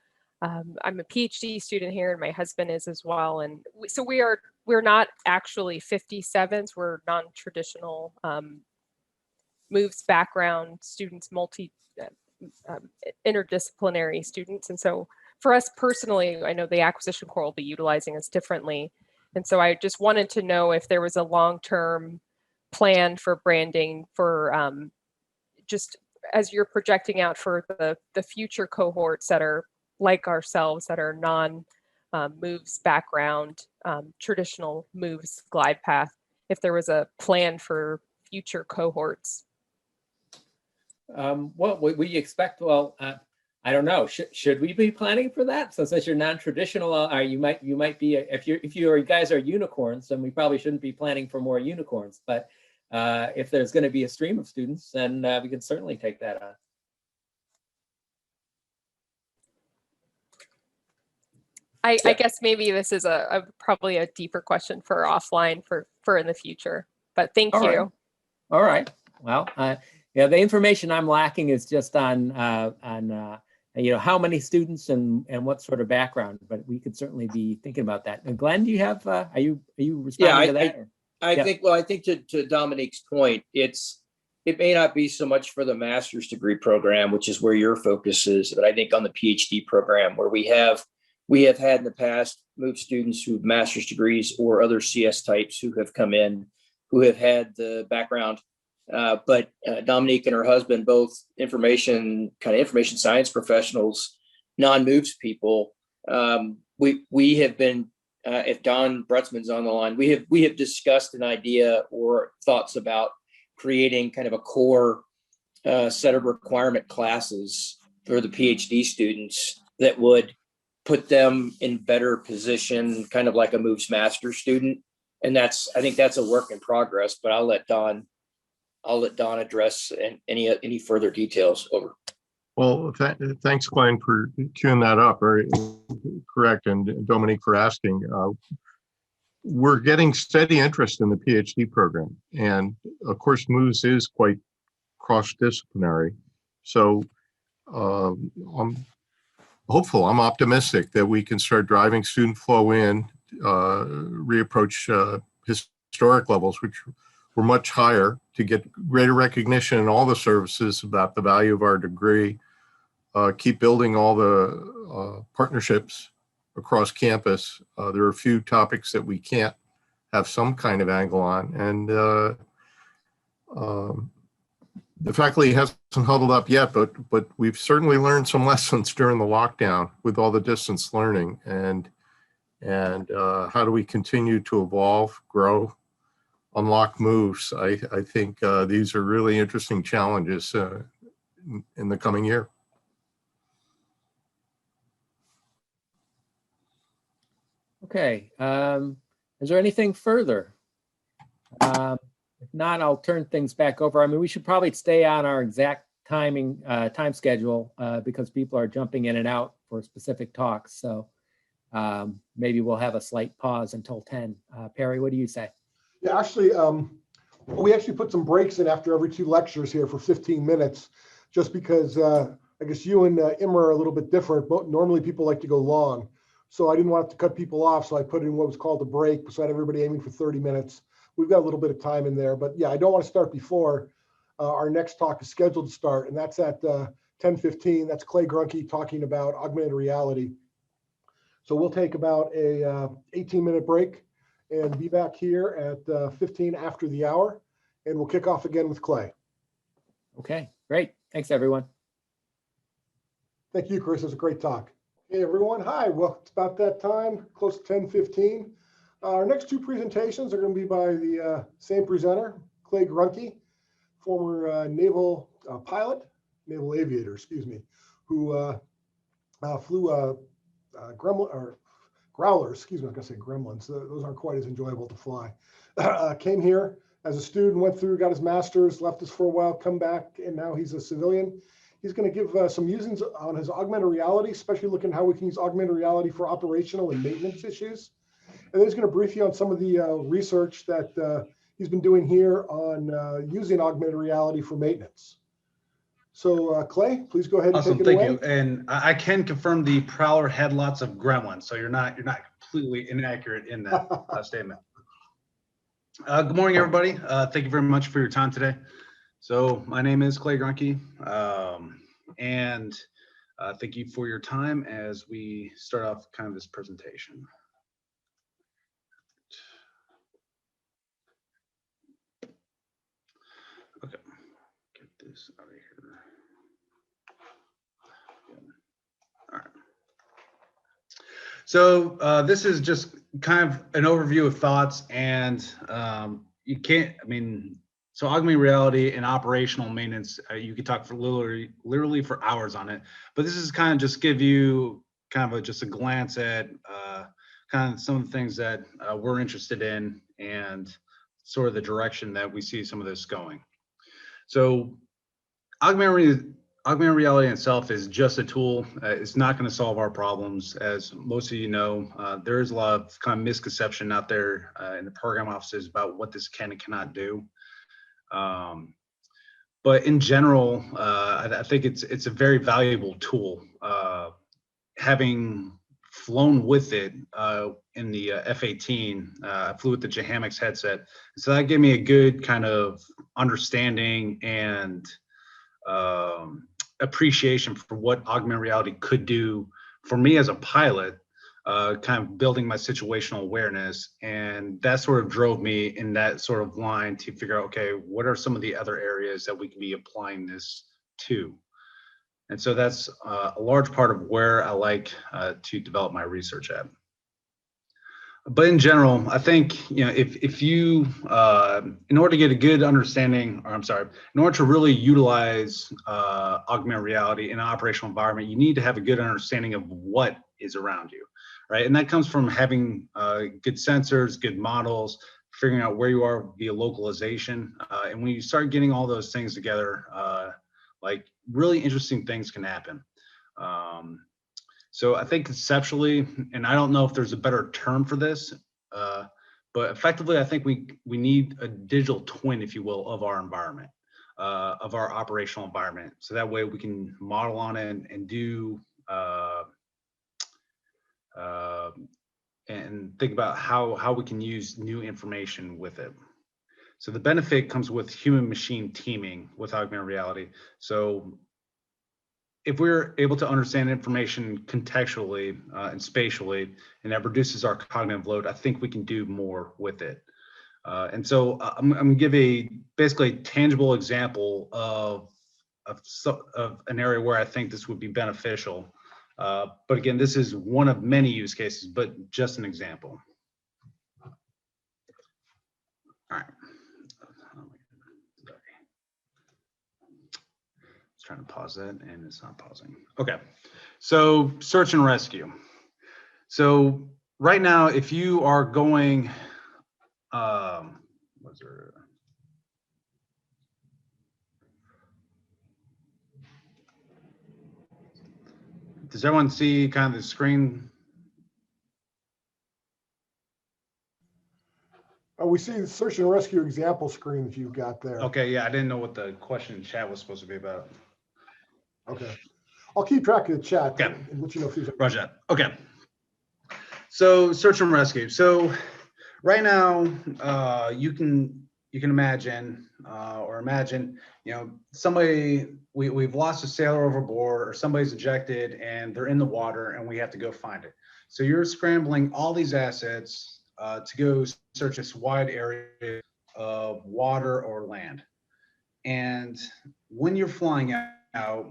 I'm a PhD student here, and my husband is as well. And so we're not actually 57s. We're non-traditional MOVES background students, interdisciplinary students. And so for us personally, I know the acquisition corps will be utilizing us differently. And so I just wanted to know if there was a long-term plan for branding for just as you're projecting out for the future cohorts that are like ourselves, that are non-MOVES background, traditional moves glide path, if there was a plan for future cohorts. What we expect, well, I don't know. Should we be planning for that? So since you're non-traditional, you might be, if you guys are unicorns, then we probably shouldn't be planning for more unicorns. But if there's going to be a stream of students, then we can certainly take that on. I guess maybe this is probably a deeper question for offline for in the future, but thank All you. right. All right. Well, yeah, the information I'm lacking is just on how many students and what sort of background, but we could certainly be thinking about that. And Glenn, do you have, are you responding to that? I think to Dominique's point, it may not be so much for the master's degree program, which is where your focus is, but I think on the PhD program, where we have had in the past moved students who have master's degrees or other CS types who have come in, who have had the background. But Dominique and her husband, both information science professionals, non-moves people. We have been, if Don Brutzman's on the line, we have discussed an idea or thoughts about creating kind of a core set of requirement classes for the PhD students that would put them in better position, kind of like a moves master student. And I think that's a work in progress, but I'll let Don address any further details. Over. Well, thanks, Glenn, for queuing that up. Very correct, and Dominique for asking. We're getting steady interest in the PhD program, and of course, MOVES is quite cross-disciplinary. So I'm hopeful, I'm optimistic that we can start driving student flow in, reapproach historic levels, which were much higher, to get greater recognition in all the services about the value of our degree, keep building all the partnerships across campus. There are a few topics that we can't have some kind of angle on, and the faculty hasn't huddled up yet, but we've certainly learned some lessons during the lockdown with all the distance learning, and how do we continue to evolve, grow, unlock moves. I think these are really interesting challenges in the coming year. Okay. Is there anything further? If not, I'll turn things back over. I mean, we should probably stay on our exact time schedule because people are jumping in and out for specific talks. So maybe we'll have a slight pause until 10. Perry, what do you say? Yeah, actually, we actually put some breaks in after every 2 lectures here for 15 minutes, just because I guess you and Imre are a little bit different. But normally people like to go long. So I didn't want to cut people off. So I put in what was called a break. So I had everybody aiming for 30 minutes. We've got a little bit of time in there. But yeah, I don't want to start before our next talk is scheduled to start. And that's at 10:15. That's Clay Grunke talking about augmented reality. So we'll take about a 18-minute break and be back here at 15 after the hour. And we'll kick off again with Clay. Okay, great. Thanks, everyone. Thank you, Chris. It was a great talk. Hey, everyone. Hi. Well, it's about that time, close to 10:15. Our next 2 presentations are going to be by the same presenter, Clay Grunke, former naval pilot, naval aviator, excuse me, who flew growlers, excuse me, I was going to say gremlins. Those aren't quite as enjoyable to fly. Came here as a student, went through, got his master's, left us for a while, come back, and now he's a civilian. He's going to give some musings on his augmented reality, especially looking at how we can use augmented reality for operational and maintenance issues. And then he's going to brief you on some of the research that he's been doing here on using augmented reality for maintenance. So Clay, please go ahead and Awesome, take it away. thank you. And I can confirm the Prowler had lots of gremlins, so you're not completely inaccurate in that statement. Good morning, everybody. Thank you very much for your time today. So my name is Clay Grunke, and thank you for your time as we start off kind of this presentation. Okay, get this out of here. All right. So this is just kind of an overview of thoughts, and you can't, so augmented reality and operational maintenance, you could talk for literally for hours on it, but this is kind of just give you kind of just a glance at kind of some of the things that we're interested in and sort of the direction that we see some of this going. So augmented reality in itself is just a tool. It's not going to solve our problems. As most of you know, there is a lot of kind of misconception out there in the program offices about what this can and cannot do. But in general, I think it's a very valuable tool. Having flown with it in the F-18, I flew with the JHAMX headset. So that gave me a good kind of understanding and appreciation for what augmented reality could do for me as a pilot, kind of building my situational awareness. And that sort of drove me in that sort of line to figure out, okay, what are some of the other areas that we can be applying this to? And so that's a large part of where I like to develop my research at. But in general, I think, you know, if you, in order to get a good understanding, or I'm sorry, in order to really utilize augmented reality in an operational environment, you need to have a good understanding of what is around you, right? And that comes from having good sensors, good models, figuring out where you are via localization. And when you start getting all those things together, like really interesting things can happen. So I think conceptually, and I don't know if there's a better term for this, but effectively, I think we need a digital twin, if you will, of our environment, of our operational environment. So that way we can model on it and do, and think about how we can use new information with it. So the benefit comes with human machine teaming with augmented reality. So if we're able to understand information contextually and spatially, and that reduces our cognitive load, I think we can do more with it. And so I'm going to give a basically tangible example of an area where I think this would be beneficial. But again, this is one of many use cases, but just an example. All right. Trying to pause that and it's not pausing. Okay, so search and rescue. So right now, if you are going, does everyone see kind of the screen? We see the search and rescue example screen that you've got there. Okay, yeah, I didn't know what the question in chat was supposed to be about. Okay, I'll keep track of the chat. Okay. And let you know if there's. Roger that. Okay. So search and rescue. So right now, you can imagine, you know, somebody we've lost a sailor overboard, or somebody's ejected and they're in the water, and we have to go find it. So you're scrambling all these assets to go search this wide area of water or land. And when you're flying out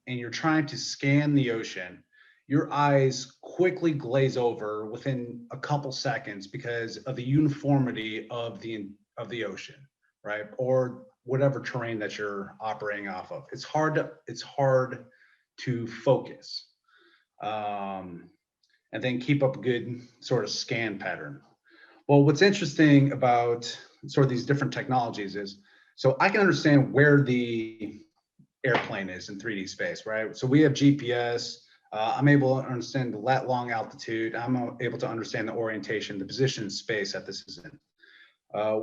and you're trying to scan the ocean, your eyes quickly glaze over within a couple seconds because of the uniformity of the ocean, right? Or whatever terrain that you're operating off of. It's hard to focus and then keep up a good sort of scan pattern. Well, what's interesting about sort of these different technologies is, so I can understand where the airplane is in 3D space, right? So we have GPS. I'm able to understand the long altitude. I'm able to understand the orientation, the position in space that this is in.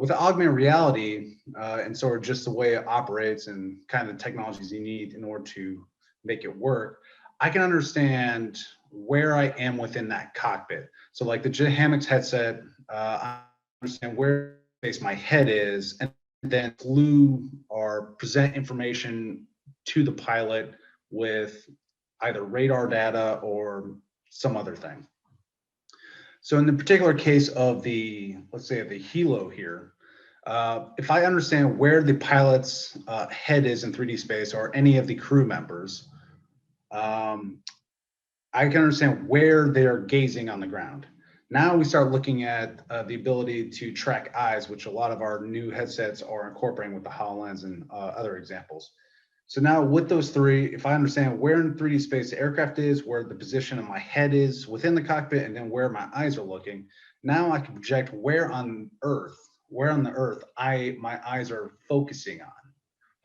With augmented reality and sort of just the way it operates and kind of the technologies you need in order to make it work, I can understand where I am within that cockpit. So like the JHAMX headset, I understand where my head is, and then glue or present information to the pilot with either radar data or some other thing. So in the particular case of the, let's say of the helo here, if I understand where the pilot's head is in 3D space, or any of the crew members, I can understand where they're gazing on the ground. Now we start looking at the ability to track eyes, which a lot of our new headsets are incorporating with the HoloLens and other examples. So now with those three, if I understand where in 3D space the aircraft is, where the position of my head is within the cockpit, and then where my eyes are looking, now I can project where on the earth my eyes are focusing on,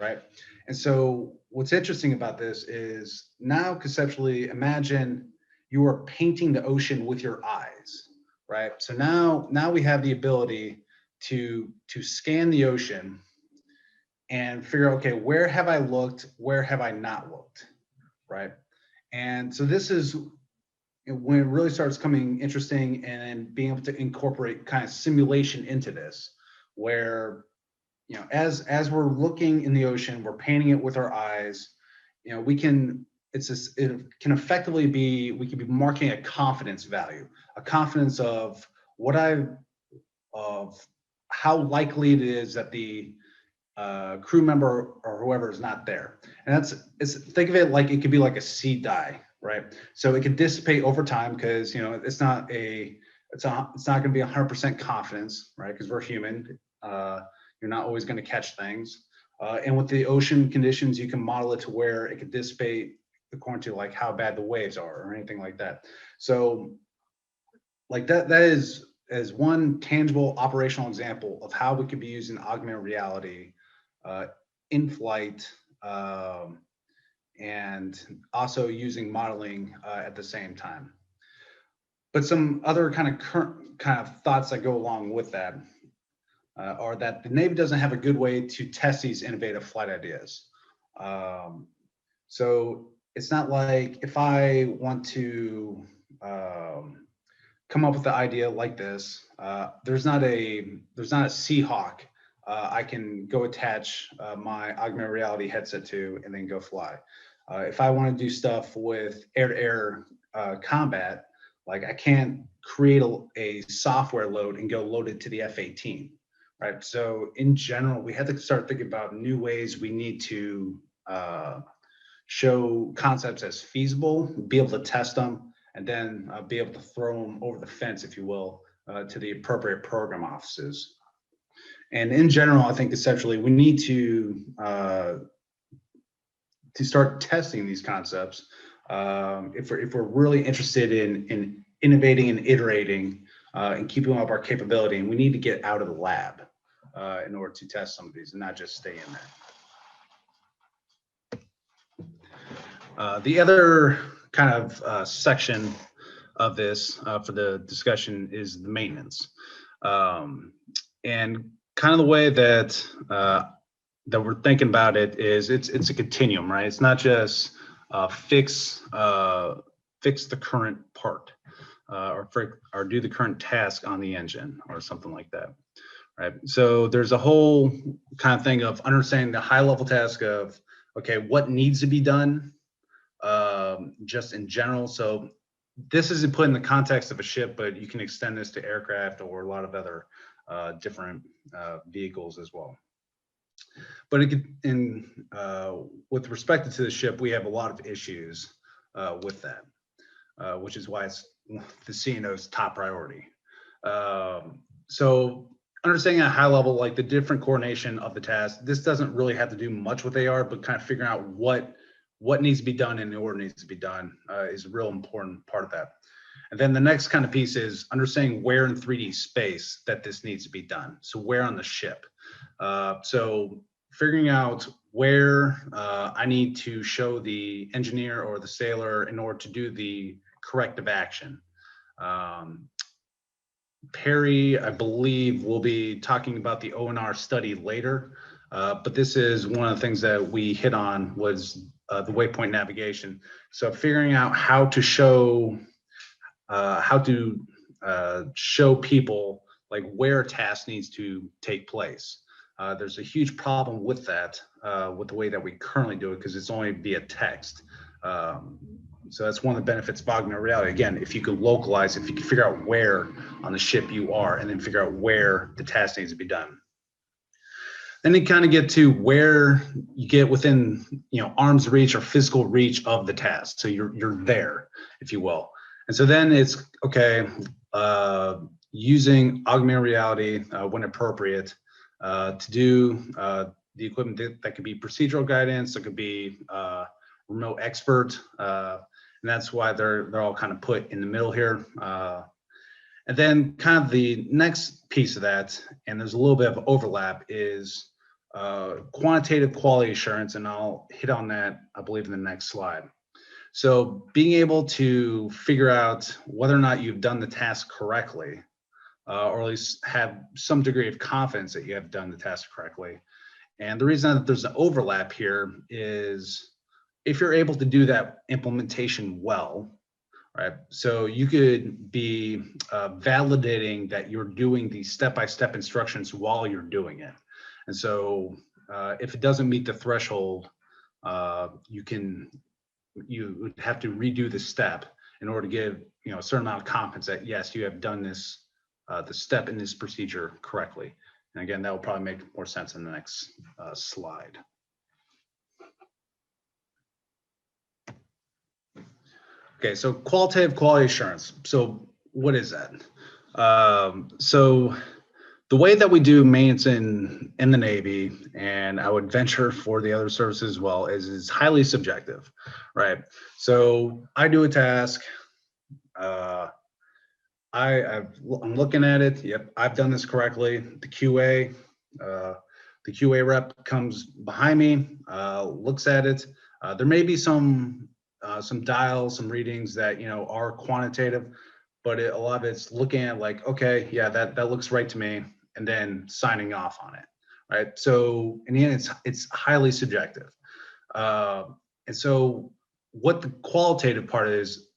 right? And so what's interesting about this is now conceptually imagine you are painting the ocean with your eyes, right? So now we have the ability to scan the ocean and figure out, okay, where have I looked? Where have I not looked, right? And so this is when it really starts coming interesting, and being able to incorporate kind of simulation into this, where, you know, as we're looking in the ocean, we're painting it with our eyes, you know, it can effectively be, we can be marking a confidence value, a confidence of how likely it is that the crew member or whoever is not there. And think of it like it could be like a seed die, right? So it can dissipate over time, because, you know, it's not going to be 100% confidence, right? Because we're human. You're not always going to catch things. And with the ocean conditions, you can model it to where it could dissipate according to like how bad the waves are or anything like that. So like that is one tangible operational example of how we could be using augmented reality in flight, and also using modeling at the same time. But some other kind of thoughts that go along with that are that the Navy doesn't have a good way to test these innovative flight ideas. So it's not like if I want to come up with the idea like this, there's not a Seahawk I can go attach my augmented reality headset to and then go fly. If I want to do stuff with air-to-air combat, like I can't create a software load and go load it to the F-18, right? So in general, we have to start thinking about new ways we need to show concepts as feasible, be able to test them, and then be able to throw them over the fence, if you will, to the appropriate program offices. And in general, I think conceptually, we need to start testing these concepts if we're really interested in innovating and iterating and keeping up our capability. And we need to get out of the lab in order to test some of these and not just stay in there. The other kind of section of this for the discussion is the maintenance. And kind of the way that that we're thinking about it is it's a continuum, right? It's not just fix the current part or do the current task on the engine or something like that, right? So there's a whole kind of thing of understanding the high level task of, okay, what needs to be done just in general. So this isn't put in the context of a ship, but you can extend this to aircraft or a lot of other different vehicles as well. But it could, with respect to the ship, we have a lot of issues with that, which is why it's the CNO's top priority. So understanding at a high level, like the different coordination of the task, this doesn't really have to do much with AR, but kind of figuring out what needs to be done and the order needs to be done is a real important part of that. And then the next kind of piece is understanding where in 3D space that this needs to be done. So where on the ship? So figuring out where I need to show the engineer or the sailor in order to do the corrective action. Perry, I believe, will be talking about the ONR study later, but this is one of the things that we hit on was the waypoint navigation. So figuring out how to show people like where a task needs to take place. There's a huge problem with that, with the way that we currently do it, because it's only via text. So that's one of the benefits of augmented reality. Again, if you could localize, if you could figure out where on the ship you are, and then figure out where the task needs to be done. Then you kind of get to where you get within, arm's reach or physical reach of the task. So you're there, if you will. And so then it's, okay, using augmented reality when appropriate to do the equipment that could be procedural guidance, it could be remote expert, and that's why they're all kind of put in the middle here. And then kind of the next piece of that, and there's a little bit of overlap, is quantitative quality assurance, and I'll hit on that, I believe, in the next slide. So being able to figure out whether or not you've done the task correctly, or at least have some degree of confidence that you have done the task correctly. And the reason that there's an overlap here is if you're able to do that implementation well, right? So you could be validating that you're doing the step-by-step instructions while you're doing it. And so if it doesn't meet the threshold, you would have to redo the step in order to give a certain amount of confidence that yes, you have done this the step in this procedure correctly. And again, that will probably make more sense in the next slide. Okay, so qualitative quality assurance. So what is that? So the way that we do maintenance in the Navy, and I would venture for the other services as well, is highly subjective, right? So I do a task. I'm looking at it. Yep, I've done this correctly. The QA rep comes behind me, looks at it. There may be some dials, some readings that are quantitative, but a lot of it's looking at like, okay, yeah, that looks right to me, and then signing off on it, right? So in the end, it's highly subjective. And so what the qualitative part is,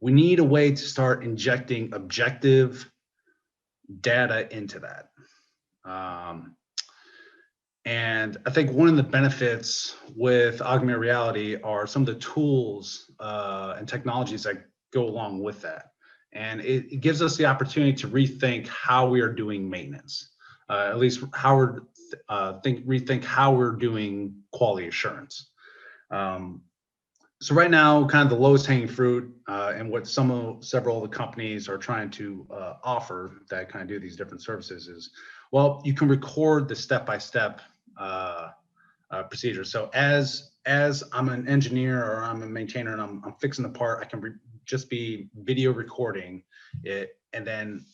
we need a way to start injecting objective data into that. And I think one of the benefits with augmented reality are some of the tools and technologies that go along with that. And it gives us the opportunity to rethink how we are doing maintenance, at least rethink how we're doing quality assurance. So right now, kind of the lowest hanging fruit and what several of the companies are trying to offer that kind of do these different services is, well, you can record the step-by-step procedure. So as I'm an engineer or I'm a maintainer and I'm fixing the part, I can just be video recording it, and then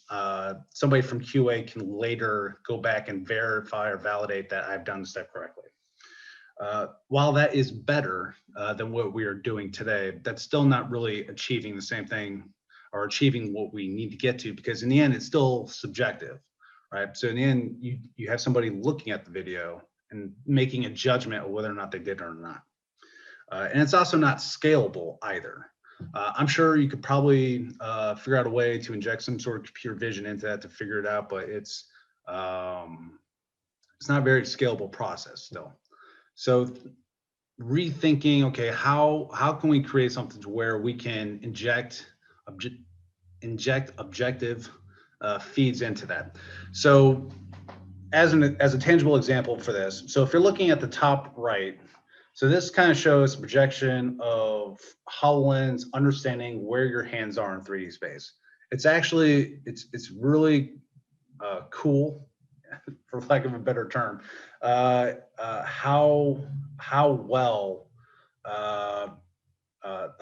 somebody from QA can later go back and verify or validate that I've done the step correctly. While that is better than what we are doing today, that's still not really achieving the same thing or achieving what we need to get to, because in the end, it's still subjective, right? So in the end, you have somebody looking at the video and making a judgment of whether or not they did it or not. And it's also not scalable either. I'm sure you could probably figure out a way to inject some sort of computer vision into that to figure it out, but it's not a very scalable process still. So rethinking, okay, how can we create something to where we can inject objective feeds into that? So as a tangible example for this, so if you're looking at the top right, so this kind of shows a projection of HoloLens understanding where your hands are in 3D space. It's actually, it's really cool, for lack of a better term, how well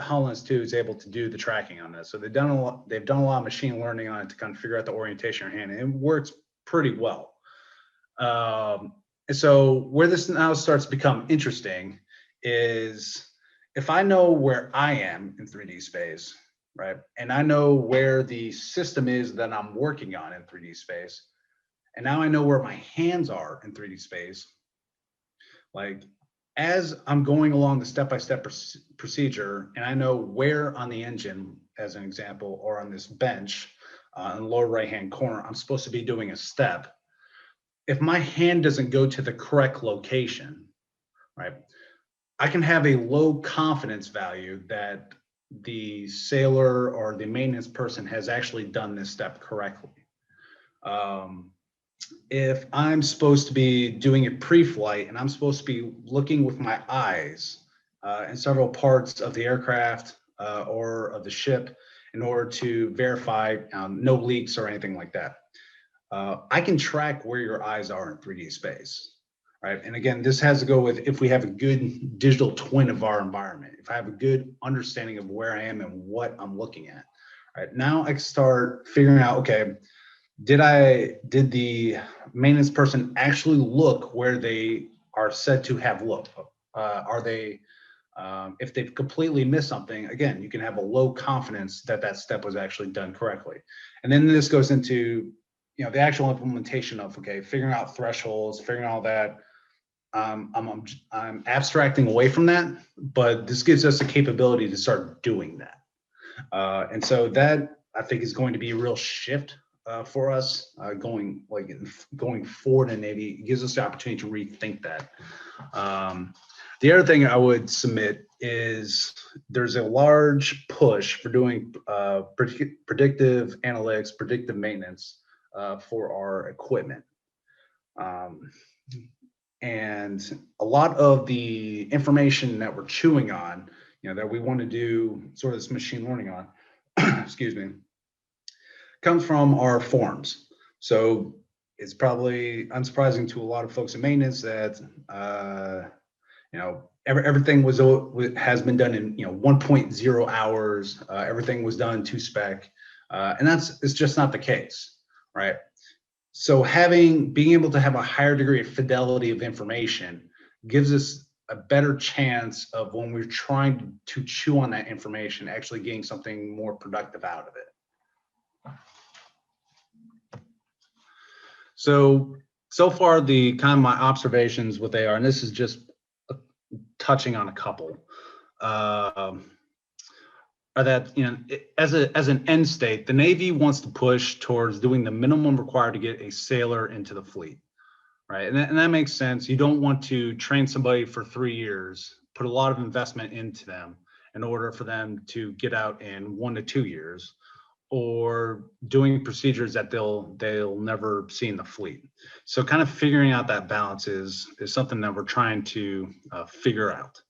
HoloLens 2 is able to do the tracking on this. So they've done a lot of machine learning on it to kind of figure out the orientation of your hand, and it works pretty well. And so where this now starts to become interesting is if I know where I am in 3D space, right, and I know where the system is that I'm working on in 3D space, and now I know where my hands are in 3D space, like as I'm going along the step-by-step procedure, and I know where on the engine, as an example, or on this bench in the lower right-hand corner, I'm supposed to be doing a step. If my hand doesn't go to the correct location, right, I can have a low confidence value that the sailor or the maintenance person has actually done this step correctly. If I'm supposed to be doing it pre-flight and I'm supposed to be looking with my eyes in several parts of the aircraft or of the ship in order to verify no leaks or anything like that. I can track where your eyes are in 3D space, right? And again, this has to go with if we have a good digital twin of our environment, if I have a good understanding of where I am and what I'm looking at, right? Now I can start figuring out, okay, did the maintenance person actually look where they are said to have looked? Are they, if they've completely missed something, again, you can have a low confidence that that step was actually done correctly. And then this goes into, the actual implementation of, okay, figuring out thresholds, figuring out all that. I'm abstracting away from that, but this gives us the capability to start doing that. And so that I think is going to be a real shift for us going forward in Navy. It gives us the opportunity to rethink that. The other thing I would submit is there's a large push for doing predictive analytics, predictive maintenance for our equipment. And a lot of the information that we're chewing on, that we want to do sort of this machine learning on, excuse me, comes from our forms. So it's probably unsurprising to a lot of folks in maintenance that everything has been done in 1.0 hours. Everything was done to spec, and it's just not the case, right? So being able to have a higher degree of fidelity of information gives us a better chance of, when we're trying to chew on that information, actually getting something more productive out of it. So far, the kind of my observations with AR, and this is just touching on a couple, are that as an end state, the Navy wants to push towards doing the minimum required to get a sailor into the fleet, right? And that makes sense. You don't want to train somebody for 3 years, put a lot of investment into them in order for them to get out in 1 to 2 years, or doing procedures that they'll never see in the fleet. So kind of figuring out that balance is something that we're trying to figure out.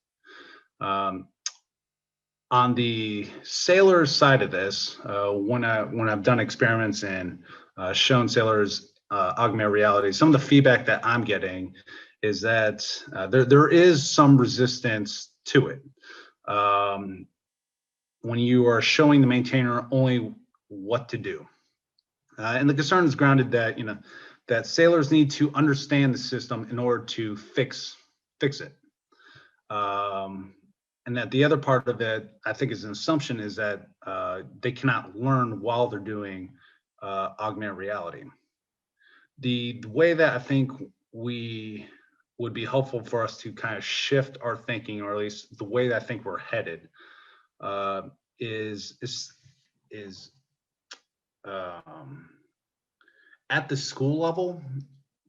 On the sailor side of this, when I've done experiments and shown sailors augmented reality, some of the feedback that I'm getting is that there is some resistance to it. When you are showing the maintainer only what to do, and the concern is grounded that that sailors need to understand the system in order to fix it. And that the other part of it, I think, is an assumption, is that they cannot learn while they're doing augmented reality. The way that I think we would be helpful for us to kind of shift our thinking, or at least the way that I think we're headed, is at the school level,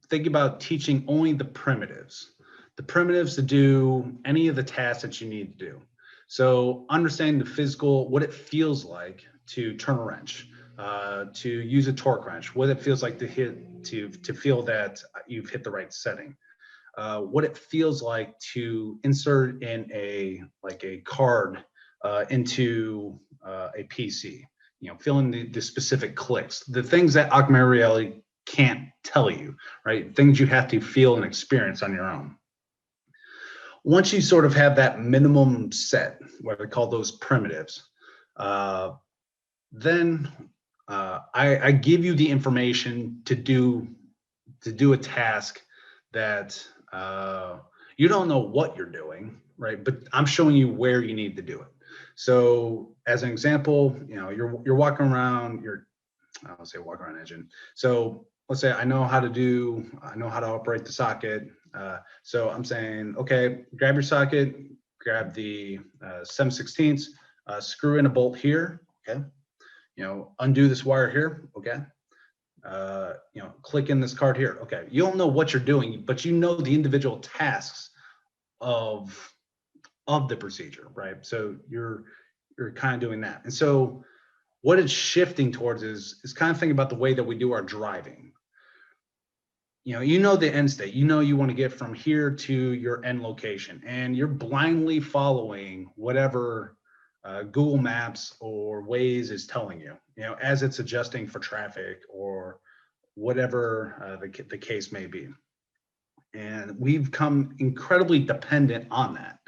think about teaching only the primitives to do any of the tasks that you need to do. So understanding the physical, what it feels like to turn a wrench, to use a torque wrench, what it feels like to feel that you've hit the right setting, what it feels like to insert in a card into a PC, feeling the specific clicks, the things that augmented reality can't tell you, right? Things you have to feel and experience on your own. Once you sort of have that minimum set, what I call those primitives, then I give you the information to do a task that you don't know what you're doing, right? But I'm showing you where you need to do it. So as an example, you're walking around, I don't say walk around engine. So let's say I know how to operate the socket. So I'm saying, okay, grab your socket, grab the 7/16, screw in a bolt here, okay? Undo this wire here, okay? Click in this card here, okay? You don't know what you're doing, but you know the individual tasks of the procedure, right? So you're kind of doing that. And so what it's shifting towards is kind of thinking about the way that we do our driving. You know the end state, you want to get from here to your end location, and you're blindly following whatever Google Maps or Waze is telling you, as it's adjusting for traffic or whatever the case may be. And we've come incredibly dependent on that.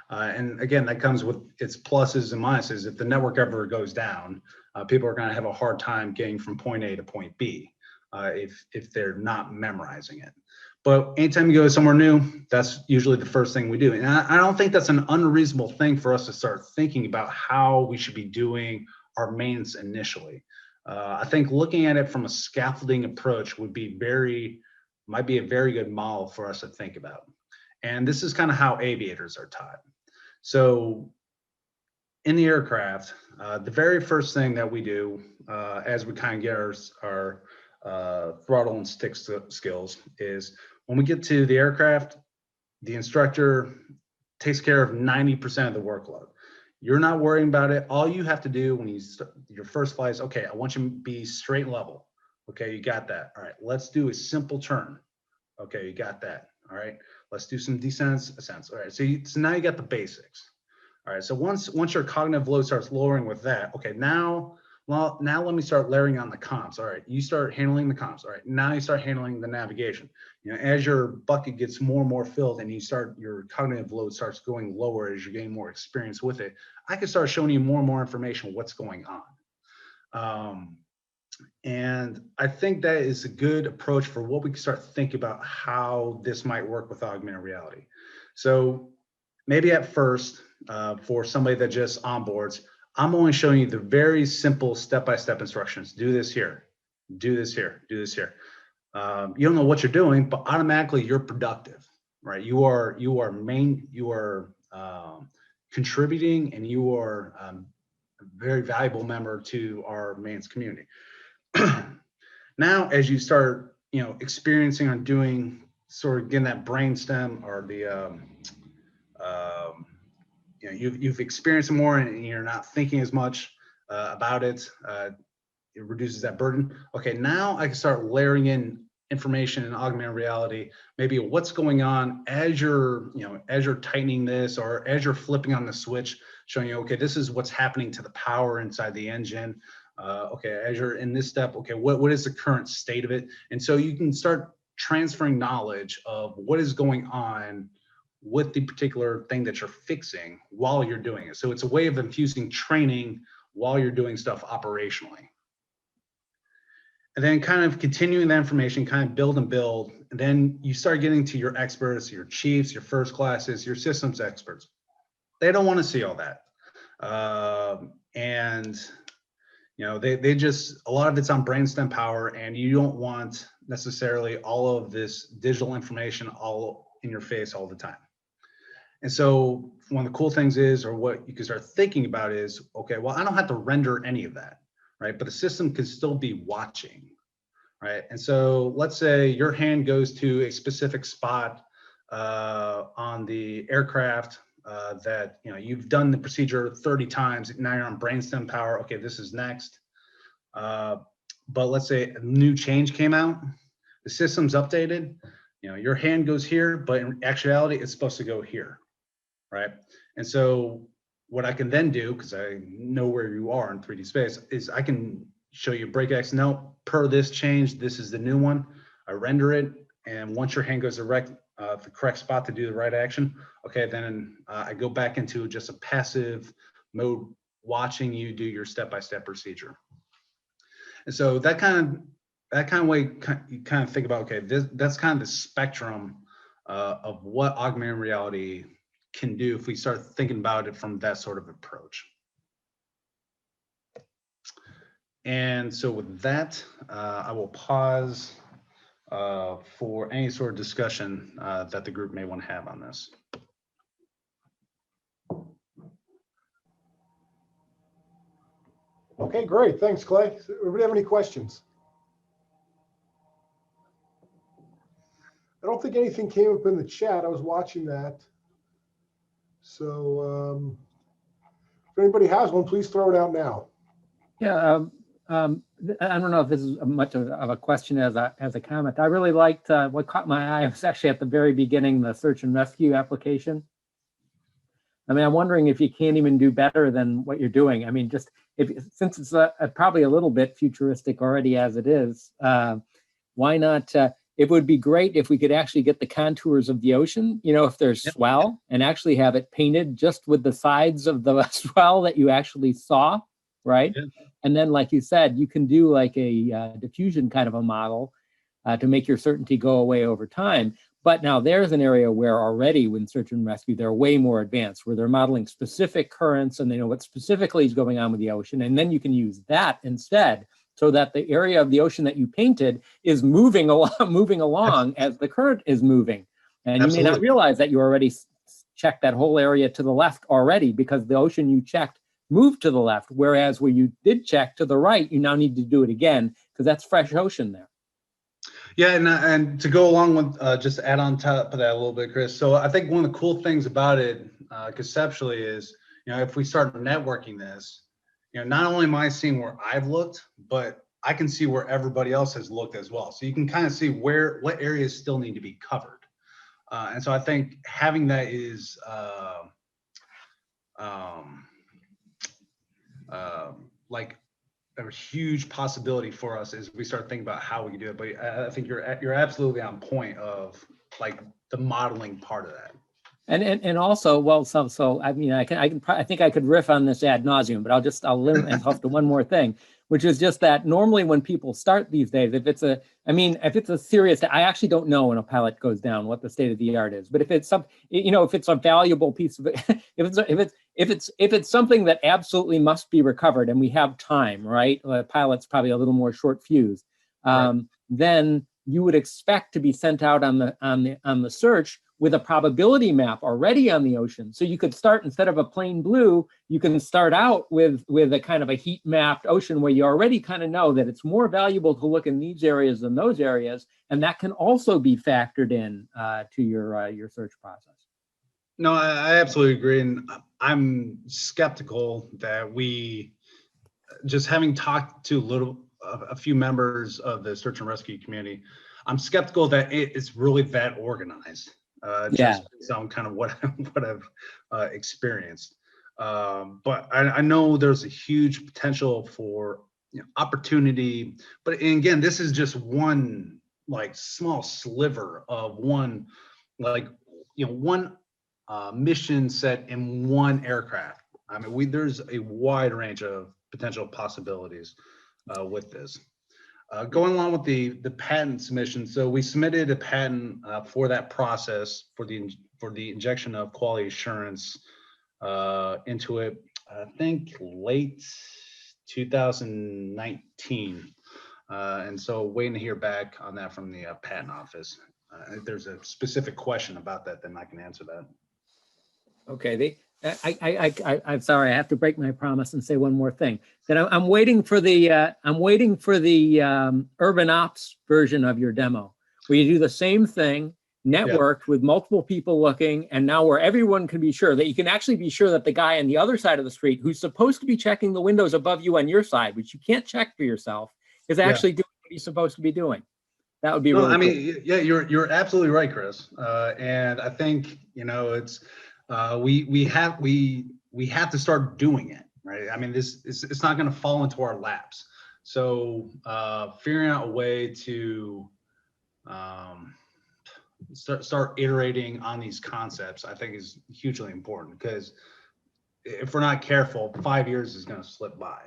And again, that comes with its pluses and minuses. If the network ever goes down, people are going to have a hard time getting from point A to point B if they're not memorizing it. But anytime you go somewhere new, that's usually the first thing we do. And I don't think that's an unreasonable thing for us to start thinking about how we should be doing our maintenance initially. I think looking at it from a scaffolding approach might be a very good model for us to think about. And this is kind of how aviators are taught. So in the aircraft, the very first thing that we do as we kind of get our throttle and stick skills is when we get to the aircraft, the instructor takes care of 90% of the workload. You're not worrying about it. All you have to do when your first flight is, okay, I want you to be straight and level. Okay, you got that. All right, let's do a simple turn. Okay, you got that. All right, let's do some descents, ascents. All right, so now you got the basics. All right, so once your cognitive load starts lowering with that, okay, now let me start layering on the comms. All right, you start handling the comms. All right, now you start handling the navigation. As your bucket gets more and more filled and your cognitive load starts going lower as you're getting more experience with it, I can start showing you more and more information of what's going on. And I think that is a good approach for what we can start thinking about how this might work with augmented reality. So maybe at first, for somebody that just onboards, I'm only showing you the very simple step-by-step instructions. Do this here, do this here, do this here. You don't know what you're doing, but automatically you're productive, right? You are contributing, and you are a very valuable member to our maintenance community. Now, as you start, experiencing or doing, sort of getting that brainstem or the, you've experienced more and you're not thinking as much about it. It reduces that burden. Okay, now I can start layering in information in augmented reality, maybe what's going on as you're tightening this, or as you're flipping on the switch, showing you, okay, this is what's happening to the power inside the engine. Okay, as you're in this step, okay, what is the current state of it? And so you can start transferring knowledge of what is going on with the particular thing that you're fixing while you're doing it. So it's a way of infusing training while you're doing stuff operationally. And then kind of continuing that information, kind of build and build. And then you start getting to your experts, your chiefs, your first classes, your systems experts. They don't want to see all that. They just, a lot of it's on brainstem power, and you don't want necessarily all of this digital information all in your face all the time. And so one of the cool things is, or what you can start thinking about is, okay, well, I don't have to render any of that, right? But the system can still be watching, right? And so let's say your hand goes to a specific spot on the aircraft that you've done the procedure 30 times. Now you're on brainstem power. Okay, this is next. But let's say a new change came out, the system's updated. Your hand goes here, but in actuality, it's supposed to go here, right? And so what I can then do, because I know where you are in 3D space, is I can show you break X. No, per this change, this is the new one. I render it, and once your hand goes the correct spot to do the right action, okay, then I go back into just a passive mode, watching you do your step-by-step procedure. And so that kind of way, you kind of think about, okay, that's kind of the spectrum of what augmented reality can do if we start thinking about it from that sort of approach. And so with that, I will pause for any sort of discussion that the group may want to have on this. Okay, great. Thanks, Clay. Does anybody have any questions? I don't think anything came up in the chat. I was watching that. So if anybody has one, please throw it out now. Yeah, I don't know if this is much of a question as a comment. I really liked what caught my eye was actually at the very beginning, the search and rescue application. I mean, I'm wondering if you can't even do better than what you're doing. I mean, just since it's probably a little bit futuristic already as it is, why not? It would be great if we could actually get the contours of the ocean, if there's swell, and actually have it painted just with the sides of the swell that you actually saw, right? Yeah. And then, like you said, you can do like a diffusion kind of a model to make your certainty go away over time. But now there's an area where already when search and rescue, they're way more advanced, where they're modeling specific currents and they know what specifically is going on with the ocean. And then you can use that instead, so that the area of the ocean that you painted is moving along as the current is moving. And you may not realize that you already checked that whole area to the left already, because the ocean you checked moved to the left, whereas where you did check to the right, you now need to do it again, because that's fresh ocean there. Yeah, and to go along with, just to add on top of that a little bit, Chris. So I think one of the cool things about it conceptually is, if we start networking this, not only am I seeing where I've looked, but I can see where everybody else has looked as well. So you can kind of see what areas still need to be covered. And so I think having that is like a huge possibility for us as we start thinking about how we can do it. But I think you're absolutely on point of like the modeling part of that. And also, well, so I mean, I think I could riff on this ad nauseum, but I'll limit myself to one more thing, which is just that normally when people start these days, if it's a serious, I actually don't know when a pilot goes down what the state of the art is, but if it's if it's a valuable piece of it, if it's something that absolutely must be recovered and we have time, right? The pilot's probably a little more short fuse, right. Then you would expect to be sent out on the search with a probability map already on the ocean. So you could start, instead of a plain blue, you can start out with a kind of a heat mapped ocean where you already kind of know that it's more valuable to look in these areas than those areas. And that can also be factored in to your search process. No, I absolutely agree. And I'm skeptical that we, just having talked to a few members of the search and rescue community, I'm skeptical that it's really that organized. Just based on kind of what I've experienced. But I know there's a huge potential for opportunity. But again, this is just one like small sliver of one mission set in one aircraft. I mean, there's a wide range of potential possibilities with this. Going along with the patent submission, so we submitted a patent for that process for the injection of quality assurance into it. I think late 2019, and so waiting to hear back on that from the patent office. If there's a specific question about that, then I can answer that. Okay. I'm sorry, I have to break my promise and say one more thing. That I'm waiting for the urban ops version of your demo, where you do the same thing, networked with multiple people looking, and now where everyone can be sure that you can actually be sure that the guy on the other side of the street, who's supposed to be checking the windows above you on your side, which you can't check for yourself, is actually doing what he's supposed to be doing. That would be really cool. Yeah, you're absolutely right, Chris. And I think it's. We have to start doing it, right? I mean, it's not going to fall into our laps. So figuring out a way to start iterating on these concepts, I think, is hugely important, because if we're not careful, 5 years is going to slip by.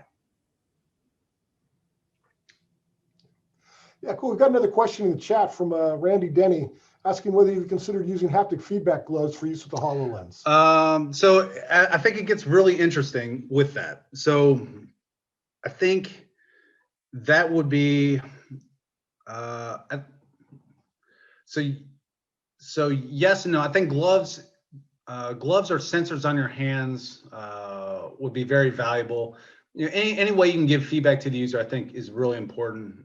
Yeah, cool. We've got another question in the chat from Randy Denny, asking whether you've considered using haptic feedback gloves for use with the HoloLens. So I think it gets really interesting with that. So I think that would be, so yes and no. I think gloves or sensors on your hands would be very valuable. Any way you can give feedback to the user, I think, is really important.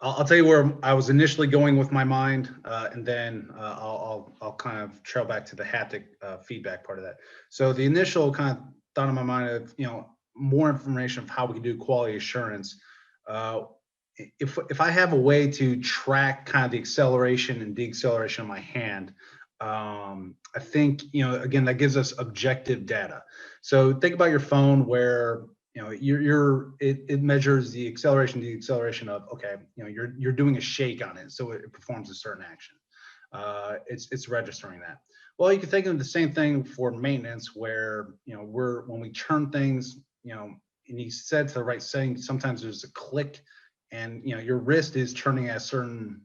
I'll tell you where I was initially going with my mind, and then I'll kind of trail back to the haptic feedback part of that. So the initial kind of thought in my mind of more information of how we can do quality assurance. If I have a way to track kind of the acceleration and deceleration of my hand, I think, again, that gives us objective data. So think about your phone where, it measures the acceleration of, okay, you're doing a shake on it, so it performs a certain action. It's registering that. Well, you can think of the same thing for maintenance, where when we turn things, and you set to the right setting, sometimes there's a click, and your wrist is turning at a certain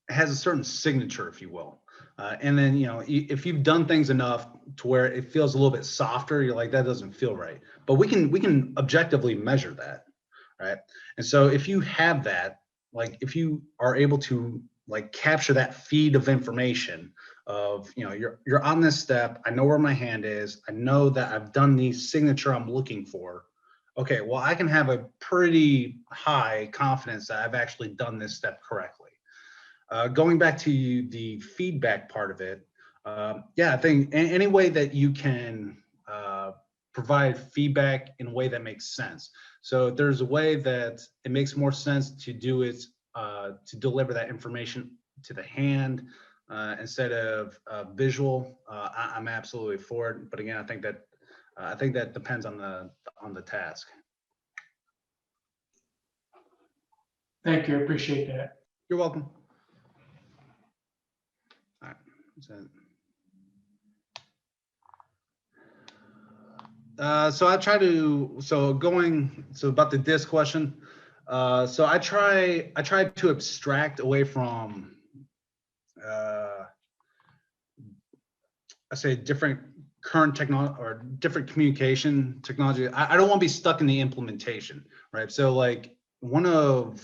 has a certain signature, if you will. And then, if you've done things enough to where it feels a little bit softer, you're like, that doesn't feel right. But we can objectively measure that, right? And so if you have that, like if you are able to like capture that feed of information of, you're on this step, I know where my hand is, I know that I've done the signature I'm looking for. Okay, well, I can have a pretty high confidence that I've actually done this step correctly. Going back to the feedback part of it, yeah, I think any way that you can provide feedback in a way that makes sense. So if there's a way that it makes more sense to do it, to deliver that information to the hand instead of visual, I'm absolutely for it. But again, I think that depends on the task. Thank you. I appreciate that. You're welcome. All right. So I try to, so about the DISC question. So I try to abstract away from, I say different current technology or different communication technology. I don't want to be stuck in the implementation, right? So like one of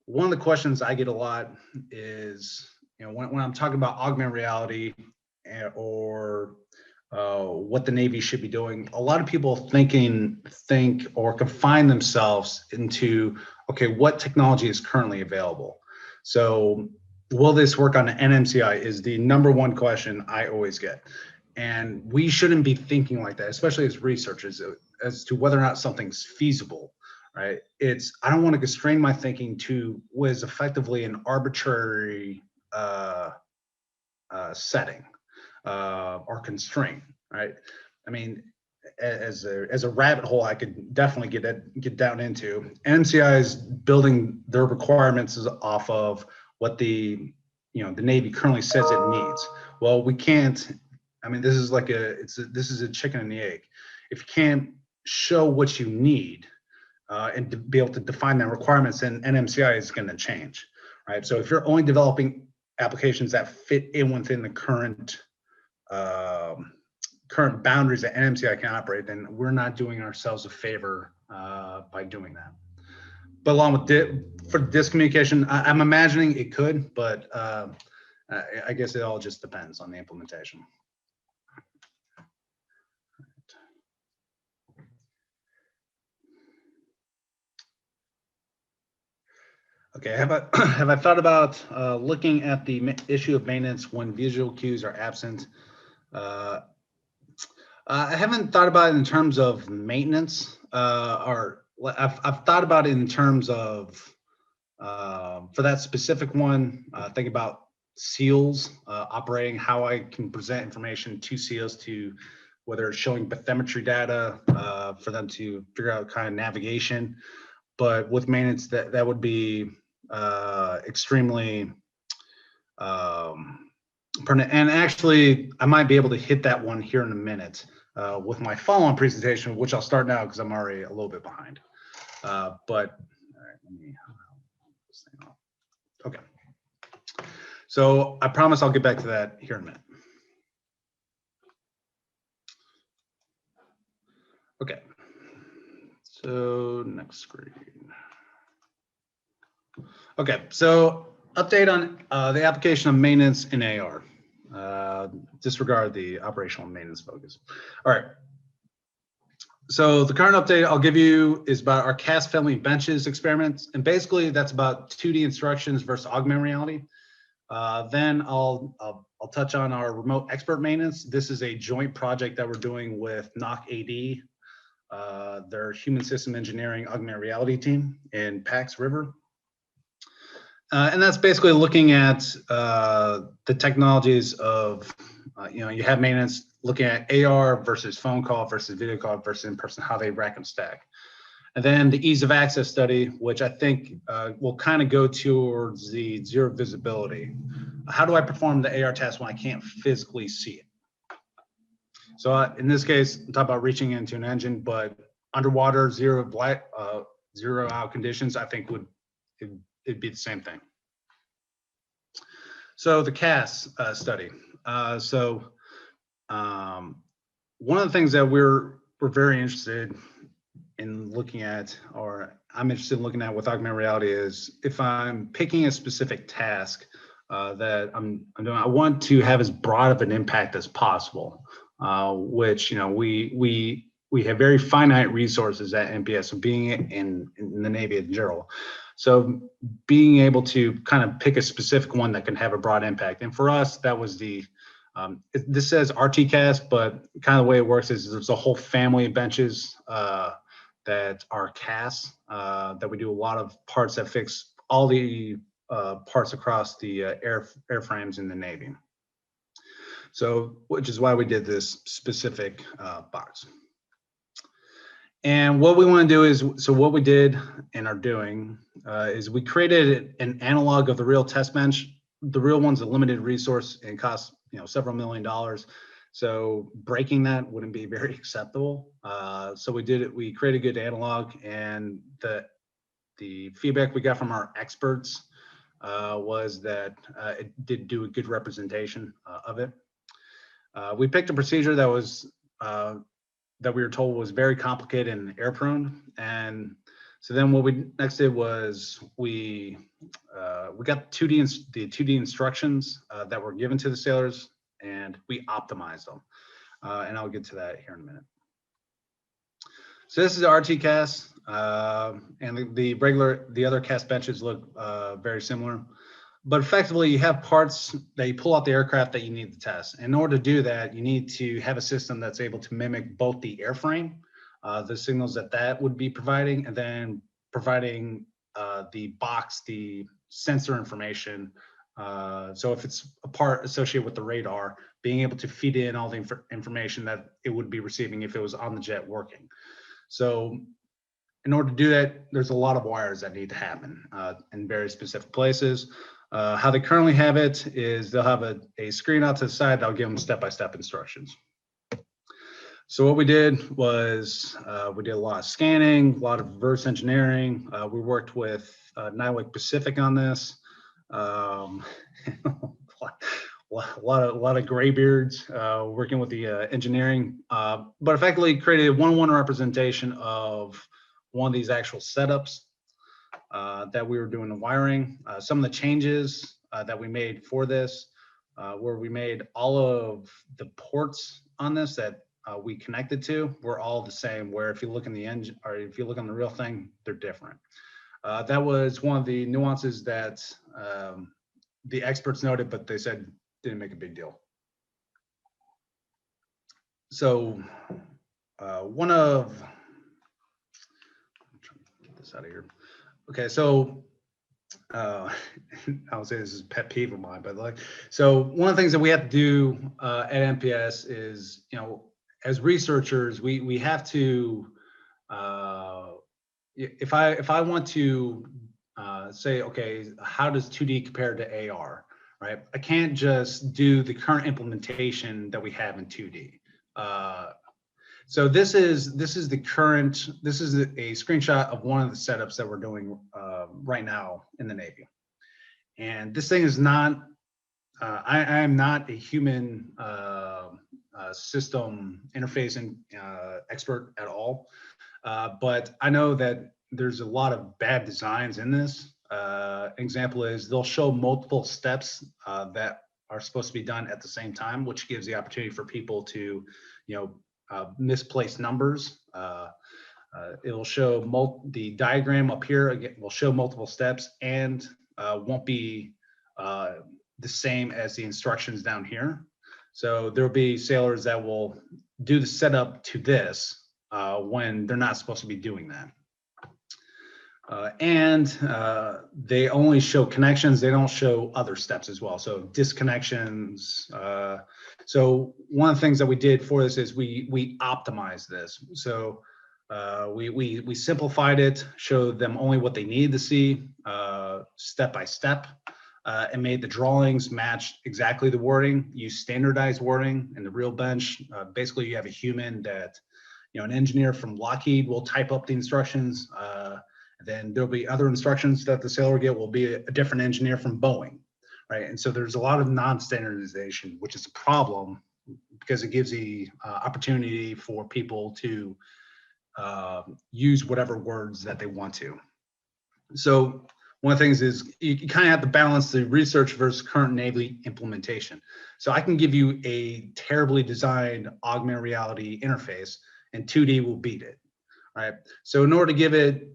the questions I get a lot is, when I'm talking about augmented reality or what the Navy should be doing, a lot of people think or confine themselves into, okay, what technology is currently available? So will this work on an NMCI is the number one question I always get. And we shouldn't be thinking like that, especially as researchers, as to whether or not something's feasible, right? I don't want to constrain my thinking to what is effectively an arbitrary setting or constraint, right? I mean, as a rabbit hole, I could definitely get down into. NMCI is building their requirements off of what the Navy currently says it needs. Well, we can't. I mean, this is like this is a chicken and the egg. If you can't show what you need and to be able to define that requirements, then NMCI is going to change, right? So if you're only developing applications that fit in within the current boundaries that NMCI can operate, then we're not doing ourselves a favor by doing that. But along with for DISC communication, I'm imagining it could, but I guess it all just depends on the implementation. Okay, have I thought about looking at the issue of maintenance when visual cues are absent? I haven't thought about it in terms of maintenance, or I've thought about it in terms of for that specific one. Think about SEALs operating, how I can present information to SEALs to whether it's showing bathymetry data for them to figure out kind of navigation. But with maintenance, that would be extremely pertinent. And actually, I might be able to hit that one here in a minute with my follow-on presentation, which I'll start now because I'm already a little bit behind. But all right, let me this thing off. Okay. So I promise I'll get back to that here in a minute. Okay. So next screen. Okay, so update on the application of maintenance in AR. Disregard the operational maintenance focus. All right. So the current update I'll give you is about our cast family benches experiments. And basically that's about 2D instructions versus augmented reality. Then I'll touch on our remote expert maintenance. This is a joint project that we're doing with NOC AD, their human system engineering augmented reality team in Pax River. And that's basically looking at the technologies of, you have maintenance looking at AR versus phone call versus video call versus in person, how they rack and stack. And then the ease of access study, which I think will kind of go towards the zero visibility. How do I perform the AR test when I can't physically see it? So in this case, I'm talking about reaching into an engine, but underwater, zero out conditions, I think it'd be the same thing. So the CAS study. One of the things that we're very interested in looking at, or I'm interested in looking at with augmented reality, is if I'm picking a specific task that I'm doing, I want to have as broad of an impact as possible. Which we have very finite resources at NPS, so being in the Navy in general. So being able to kind of pick a specific one that can have a broad impact. And for us, that was this says RTCAS, but kind of the way it works is there's a whole family of benches that are CAS, that we do a lot of parts that fix all the parts across the airframes in the Navy. So, which is why we did this specific box. And what we want to do is, so what we did and are doing is we created an analog of the real test bench. The real one's a limited resource and costs several $1 million. So breaking that wouldn't be very acceptable. So we created a good analog, and the feedback we got from our experts was that it did do a good representation of it. We picked a procedure that was that we were told was very complicated and air prone, and so then what we next did was we got the 2D instructions that were given to the sailors, and we optimized them, and I'll get to that here in a minute. So this is RTCAS, and the other CAS benches look very similar. But effectively, you have parts that you pull out the aircraft that you need to test. In order to do that, you need to have a system that's able to mimic both the airframe, the signals that would be providing, and then providing the box, the sensor information. So if it's a part associated with the radar, being able to feed in all the information that it would be receiving if it was on the jet working. So in order to do that, there's a lot of wires that need to happen in very specific places. How they currently have it is they'll have a screen out to the side that'll give them step-by-step instructions. So what we did was we did a lot of scanning, a lot of reverse engineering. We worked with Naval Pacific on this. A lot of graybeards working with the engineering, but effectively created a one-on-one representation of one of these actual setups that we were doing the wiring. Some of the changes that we made for this, where we made all of the ports on this that we connected to were all the same, where if you look in the engine, or if you look on the real thing, they're different. That was one of the nuances that the experts noted, but they said didn't make a big deal. So one of, I'm trying to get this out of here. Okay, so I would say this is a pet peeve of mine, but so one of the things that we have to do at NPS is, as researchers, we have to, if I want to say, okay, how does 2D compare to AR, right? I can't just do the current implementation that we have in 2D. So this is a screenshot of one of the setups that we're doing right now in the Navy. And this thing is not, I am not a human system interfacing expert at all. But I know that there's a lot of bad designs in this. Example is they'll show multiple steps that are supposed to be done at the same time, which gives the opportunity for people to, misplace numbers. It will show the diagram up here again will show multiple steps and won't be the same as the instructions down here. So there'll be sailors that will do the setup to this when they're not supposed to be doing that. They only show connections. They don't show other steps as well. So disconnections. So one of the things that we did for this is we optimized this. So we simplified it, showed them only what they needed to see step by step, and made the drawings match exactly the wording. Use standardized wording in the real bench. Basically, you have a human that, an engineer from Lockheed will type up the instructions. Then there'll be other instructions that the sailor get will be a different engineer from Boeing, right? And so there's a lot of non-standardization, which is a problem because it gives the opportunity for people to use whatever words that they want to. So one of the things is you kind of have to balance the research versus current Navy implementation. So I can give you a terribly designed augmented reality interface and 2D will beat it, right? So in order to give it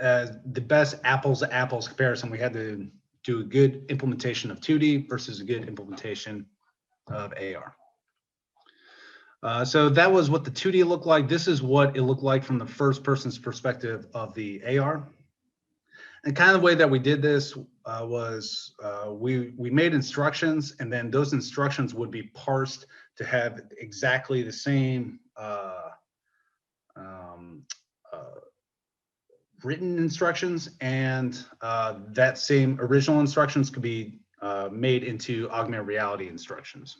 the best apples to apples comparison, we had to do a good implementation of 2D versus a good implementation of AR. So that was what the 2D looked like. This is what it looked like from the first person's perspective of the AR. And kind of the way that we did this was we made instructions, and then those instructions would be parsed to have exactly the same written instructions, and that same original instructions could be made into augmented reality instructions.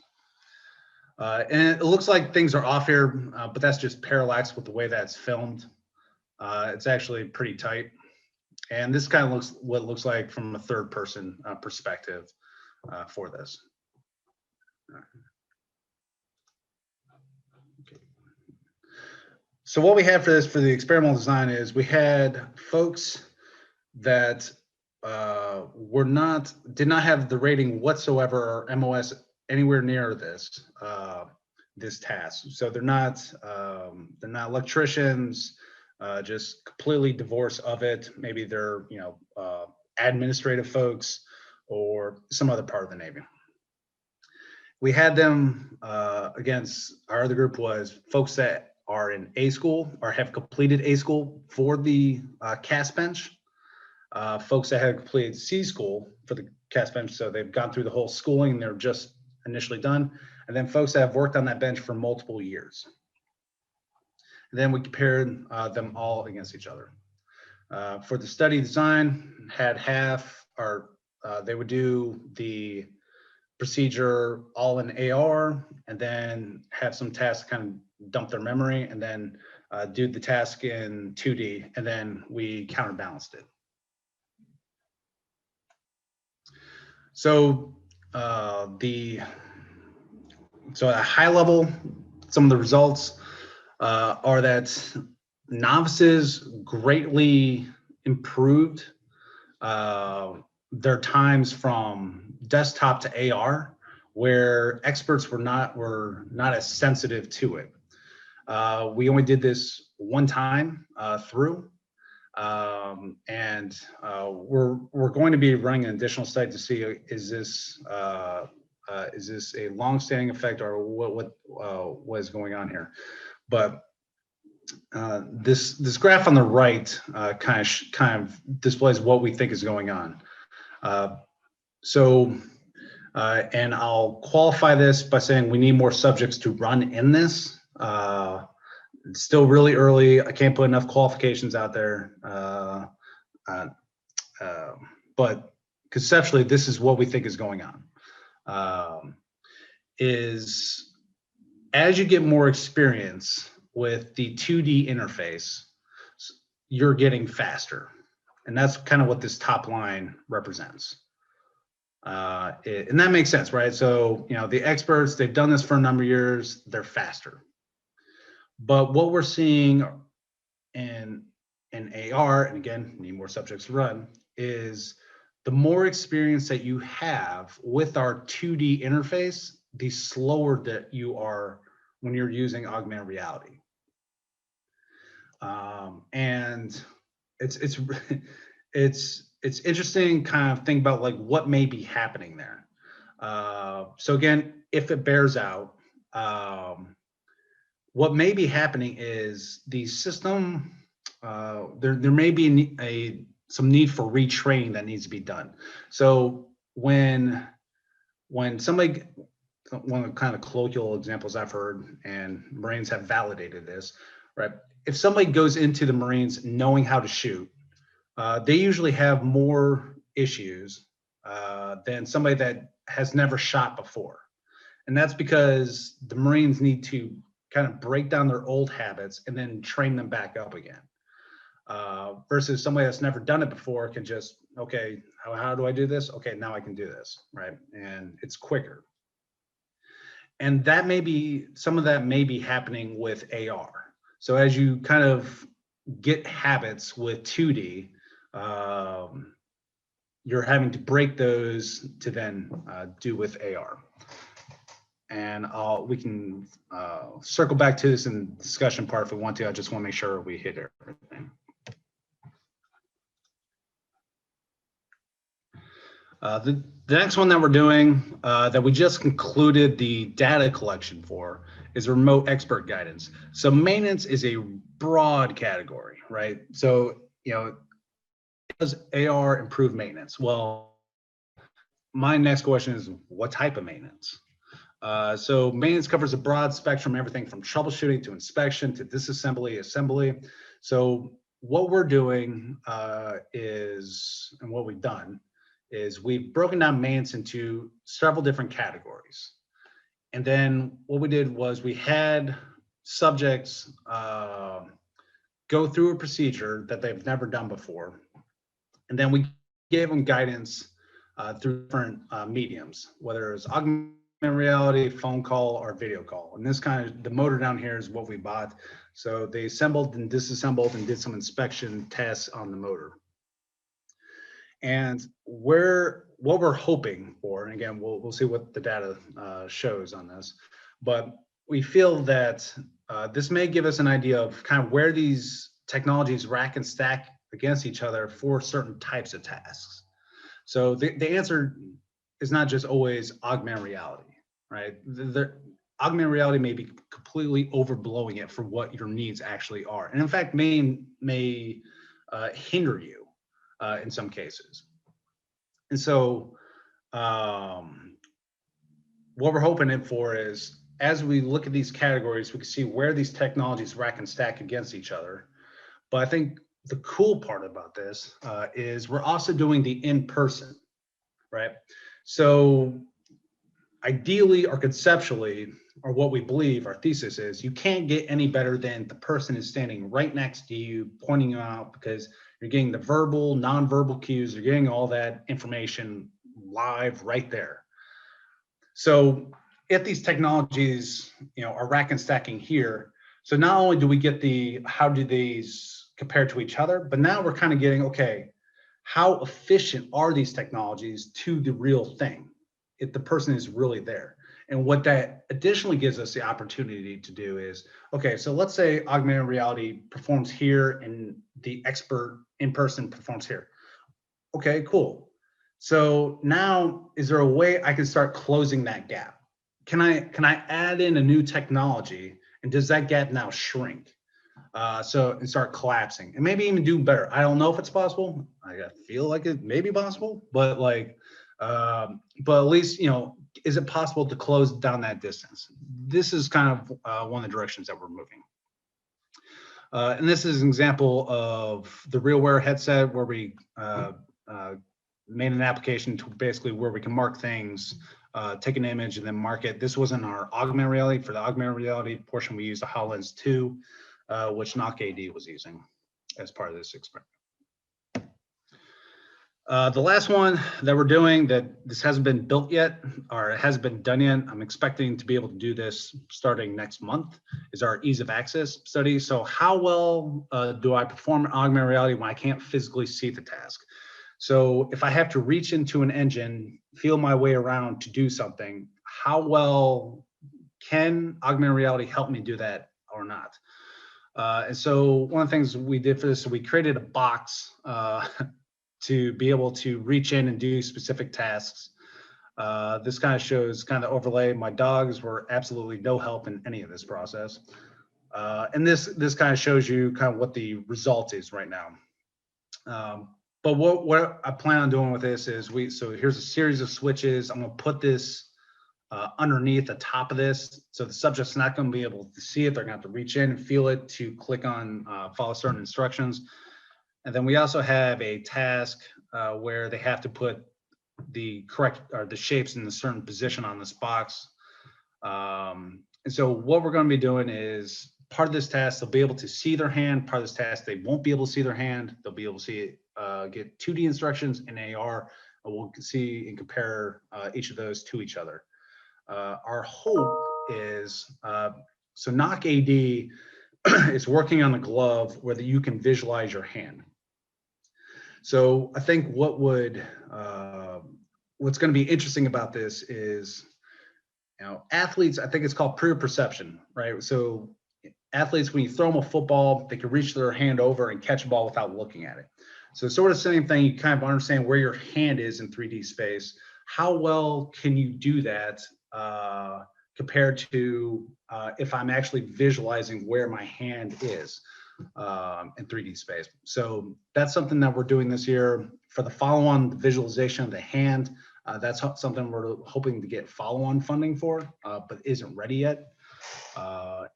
And it looks like things are off here, but that's just parallax with the way that's filmed. It's actually pretty tight. And this kind of looks what it looks like from a third person perspective for this. Okay. So what we had for this, for the experimental design, is we had folks that did not have the rating whatsoever or MOS anywhere near this this task. So they're not electricians, just completely divorced of it. Maybe they're administrative folks or some other part of the Navy. We had them against our other group was folks that are in A school or have completed A school for the cast bench. Folks that have completed C school for the cast bench, so they've gone through the whole schooling and they're just initially done. And then folks that have worked on that bench for multiple years. And then we compared them all against each other. For the study design, had half, or they would do the procedure all in AR, and then have some tasks kind of dump their memory, and then do the task in 2D, and then we counterbalanced it. So at a high level, some of the results are that novices greatly improved their times from desktop to AR, where experts were not as sensitive to it. We only did this one time through, and we're going to be running an additional study to see is this a long-standing effect or what is going on here. But this graph on the right kind of displays what we think is going on. And I'll qualify this by saying we need more subjects to run in this. It's still really early. I can't put enough qualifications out there. But conceptually, this is what we think is going on. Is as you get more experience with the 2D interface, you're getting faster. And that's kind of what this top line represents. And that makes sense, right? So, the experts, they've done this for a number of years, they're faster. But what we're seeing in AR, and again, need more subjects to run, is the more experience that you have with our 2D interface, the slower that you are when you're using augmented reality. And it's interesting kind of think about like what may be happening there. So again, if it bears out, what may be happening is the system there may be some need for retraining that needs to be done. So when somebody, one of the kind of colloquial examples I've heard, and Marines have validated this, right? If somebody goes into the Marines knowing how to shoot, they usually have more issues than somebody that has never shot before. And that's because the Marines need to kind of break down their old habits and then train them back up again. Versus somebody that's never done it before can just, okay, how do I do this? Okay, now I can do this, right? And it's quicker. And that may be, some of that may be happening with AR. So as you kind of get habits with 2D, you're having to break those to then do with AR. And we can circle back to this in the discussion part if we want to. I just want to make sure we hit everything. The next one that we're doing, that we just concluded the data collection for, is remote expert guidance. So maintenance is a broad category, right? So, you know, does AR improve maintenance? Well, my next question is, what type of maintenance? So maintenance covers a broad spectrum, everything from troubleshooting to inspection to disassembly, assembly. So what we're doing is, and what we've done, is we've broken down maintenance into several different categories. And then what we did was we had subjects go through a procedure that they've never done before. And then we gave them guidance through different mediums, whether it's augmented reality, phone call, or video call. And this kind of, the motor down here is what we bought. So they assembled and disassembled and did some inspection tests on the motor. And what we're hoping for, and again, we'll see what the data shows on this, but we feel that this may give us an idea of kind of where these technologies rack and stack against each other for certain types of tasks. So the answer is not just always augmented reality, right? Augmented reality may be completely overblowing it for what your needs actually are, and in fact may hinder you in some cases. And so what we're hoping it for is, as we look at these categories, we can see where these technologies rack and stack against each other. But I think the cool part about this is we're also doing the in-person, right? So ideally or conceptually, or what we believe our thesis is, you can't get any better than the person is standing right next to you, pointing you out, because you're getting the verbal, non-verbal cues, you're getting all that information live right there. So if these technologies, you know, are rack and stacking here, so not only do we get the, how do these compare to each other, but now we're kind of getting, okay, how efficient are these technologies to the real thing if the person is really there? And what that additionally gives us the opportunity to do is, okay, so let's say augmented reality performs here and the expert in person performs here. Okay, cool. So now, is there a way I can start closing that gap? Can I add in a new technology, and does that gap now shrink? And start collapsing, and maybe even do better. I don't know if it's possible. I feel like it may be possible, but like, but at least, you know, is it possible to close down that distance? This is kind of one of the directions that we're moving. And this is an example of the RealWear headset, where we made an application to basically where we can mark things, take an image and then mark it. This wasn't our augmented reality. For the augmented reality portion, we used a HoloLens 2, which Knock AD was using as part of this experiment. The last one that we're doing, that this hasn't been built yet, or it hasn't been done yet, I'm expecting to be able to do this starting next month, is our ease of access study. So how well do I perform in augmented reality when I can't physically see the task? So if I have to reach into an engine, feel my way around to do something, how well can augmented reality help me do that or not? And so one of the things we did for this, so we created a box to be able to reach in and do specific tasks. This kind of shows kind of overlay. My dogs were absolutely no help in any of this process. And this kind of shows you kind of what the result is right now. But what I plan on doing with this is so here's a series of switches. I'm going to put this underneath the top of this. So the subject's not going to be able to see it. They're going to have to reach in and feel it to click on follow certain instructions. And then we also have a task where they have to put the correct or the shapes in a certain position on this box. And so what we're going to be doing is part of this task, they'll be able to see their hand. Part of this task, they won't be able to see their hand. They'll be able to see it, get 2D instructions in AR. And we'll see and compare each of those to each other. Our hope is, so Knock AD is working on the glove where you can visualize your hand. So I think what's going to be interesting about this is, athletes, I think it's called perception, right? So athletes, when you throw them a football, they can reach their hand over and catch a ball without looking at it. So sort of the same thing, you kind of understand where your hand is in 3D space. How well can you do that compared to if I'm actually visualizing where my hand is in 3D space? So that's something that we're doing this year. For the follow-on visualization of the hand, that's something we're hoping to get follow-on funding for, but isn't ready yet.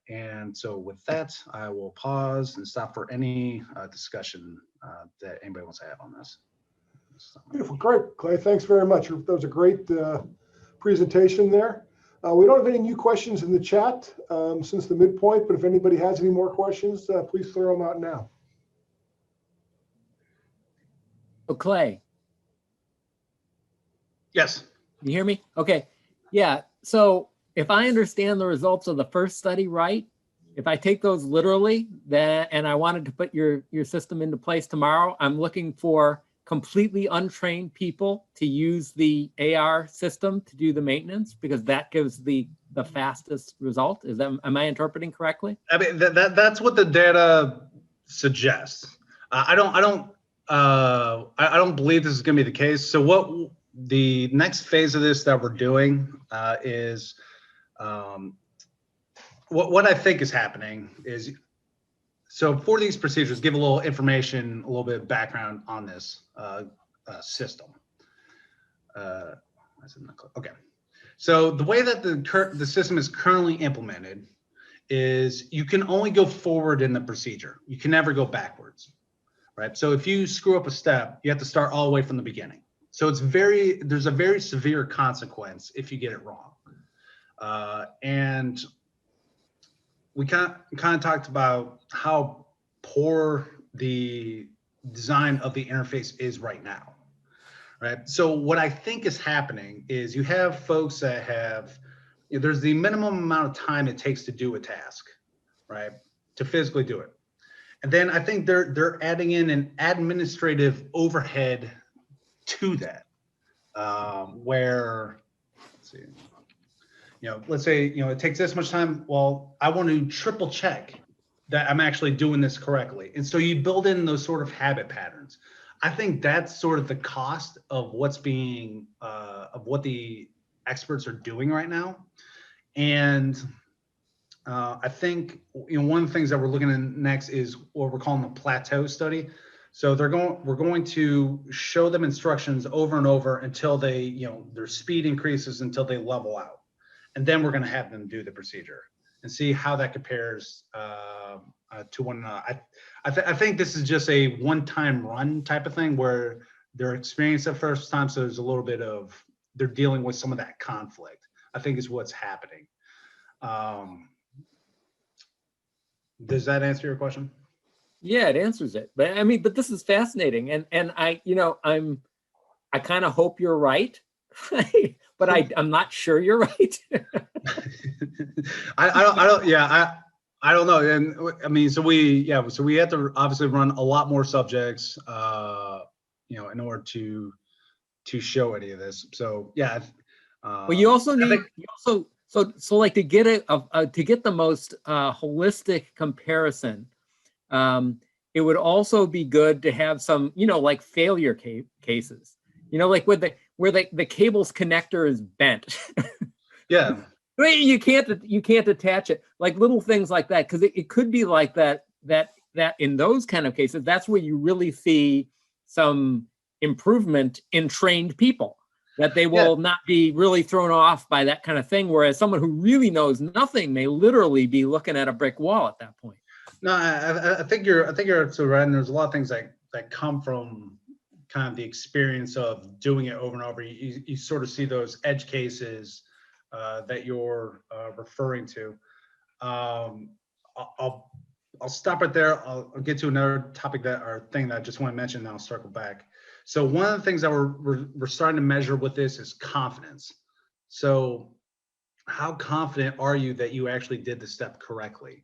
And so with that, I will pause and stop for any discussion that anybody wants to have on this. Beautiful, great, Clay. Thanks very much. That was a great presentation there. We don't have any new questions in the chat since the midpoint, but if anybody has any more questions, please throw them out now. Oh, Clay. Yes. You hear me? Okay. Yeah. So if I understand the results of the first study right, if I take those literally, and I wanted to put your system into place tomorrow, I'm looking for completely untrained people to use the AR system to do the maintenance, because that gives the fastest result. Am I interpreting correctly? I mean, that's what the data suggests. I don't believe this is going to be the case. So what the next phase of this that we're doing is what I think is happening is, so for these procedures, give a little information, a little bit of background on this system. Okay, so the way that the system is currently implemented is you can only go forward in the procedure. You can never go backwards, right? So if you screw up a step, you have to start all the way from the beginning. So there's a very severe consequence if you get it wrong. And we kind of talked about how poor the design of the interface is right now, right? So what I think is happening is you have folks that have, there's the minimum amount of time it takes to do a task, right? To physically do it. And then I think they're adding in an administrative overhead to that, where, let's see, let's say, it takes this much time. Well, I want to triple check that I'm actually doing this correctly. And so you build in those sort of habit patterns. I think that's sort of the cost of what's being, of what the experts are doing right now. And I think, one of the things that we're looking at next is what we're calling the plateau study. So we're going to show them instructions over and over until they, their speed increases until they level out. And then we're going to have them do the procedure and see how that compares to one another. I think this is just a one-time run type of thing where they're experienced the first time. So there's a little bit of, they're dealing with some of that conflict, I think is what's happening. Does that answer your question? Yeah, it answers it. But I mean, but this is fascinating. And I kind of hope you're right. But I'm not sure you're right. I don't know. And I mean, so we have to obviously run a lot more subjects, in order to show any of this. So yeah. Well, you also need, so like to get the most holistic comparison, it would also be good to have some, like failure cases, like where the cable's connector is bent. Yeah. Right, you can't attach it, like little things like that, because it could be like that in those kind of cases, that's where you really see some improvement in trained people, that they will not be really thrown off by that kind of thing, whereas someone who really knows nothing may literally be looking at a brick wall at that point. No, I think you're absolutely right. And there's a lot of things that come from kind of the experience of doing it over and over. You sort of see those edge cases that you're referring to. I'll stop right there. I'll get to another topic or thing that I just want to mention, and then I'll circle back. So one of the things that we're starting to measure with this is confidence. So how confident are you that you actually did the step correctly?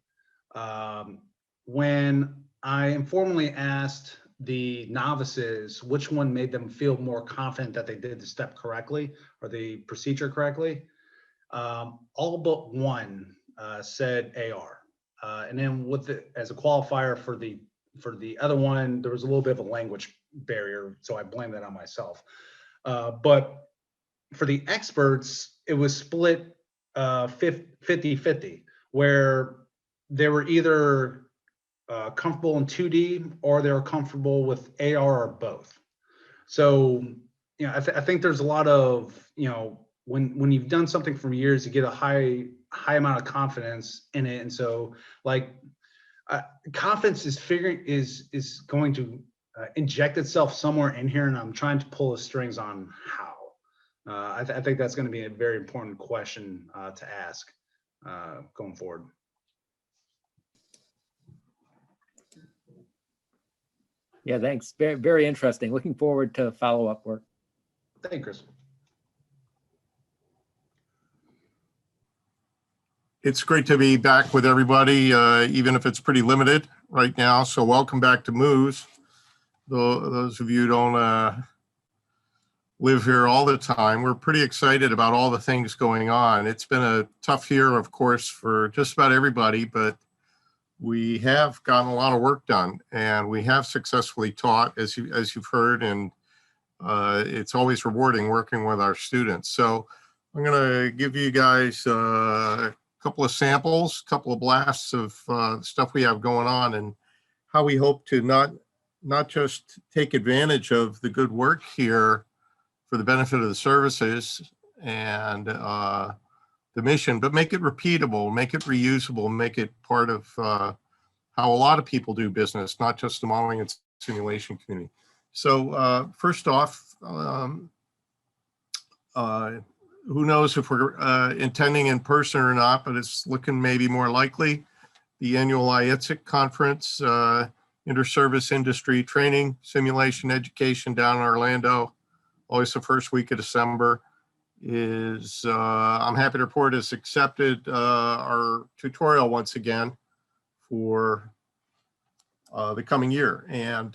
When I informally asked the novices which one made them feel more confident that they did the step correctly or the procedure correctly, all but one said AR. And then as a qualifier for the other one, there was a little bit of a language barrier, so I blame that on myself. But for the experts, it was split 50-50, where they were either comfortable in 2D or they were comfortable with AR or both. So, I think there's a lot of, when you've done something for years, you get a high amount of confidence in it. And so confidence is going to inject itself somewhere in here, and I'm trying to pull the strings on how. I think that's going to be a very important question to ask going forward. Yeah, thanks. Very, very interesting. Looking forward to follow-up work. Thank you, Chris. It's great to be back with everybody, even if it's pretty limited right now. So welcome back to Moves. Those of you who don't live here all the time, we're pretty excited about all the things going on. It's been a tough year, of course, for just about everybody, but we have gotten a lot of work done, and we have successfully taught, as you've heard, and it's always rewarding working with our students. So I'm going to give you guys a couple of samples, a couple of blasts of stuff we have going on, and how we hope to not just take advantage of the good work here for the benefit of the services and the mission, but make it repeatable, make it reusable, make it part of how a lot of people do business, not just the modeling and simulation community. So first off, who knows if we're intending in person or not, but it's looking maybe more likely. The annual IETSIC conference, Inter-Service Industry Training, Simulation Education down in Orlando, always the first week of December, is, I'm happy to report, has accepted our tutorial once again for the coming year. And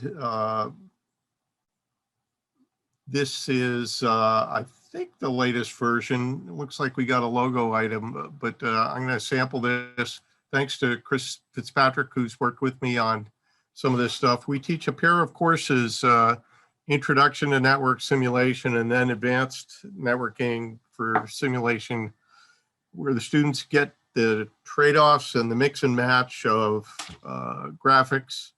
this is, I think, the latest version. It looks like we got a logo item, but I'm going to sample this. Thanks to Chris Fitzpatrick, who's worked with me on some of this stuff. We teach a pair of courses, Introduction to Network Simulation and then Advanced Networking for Simulation, where the students get the trade-offs and the mix and match of graphics,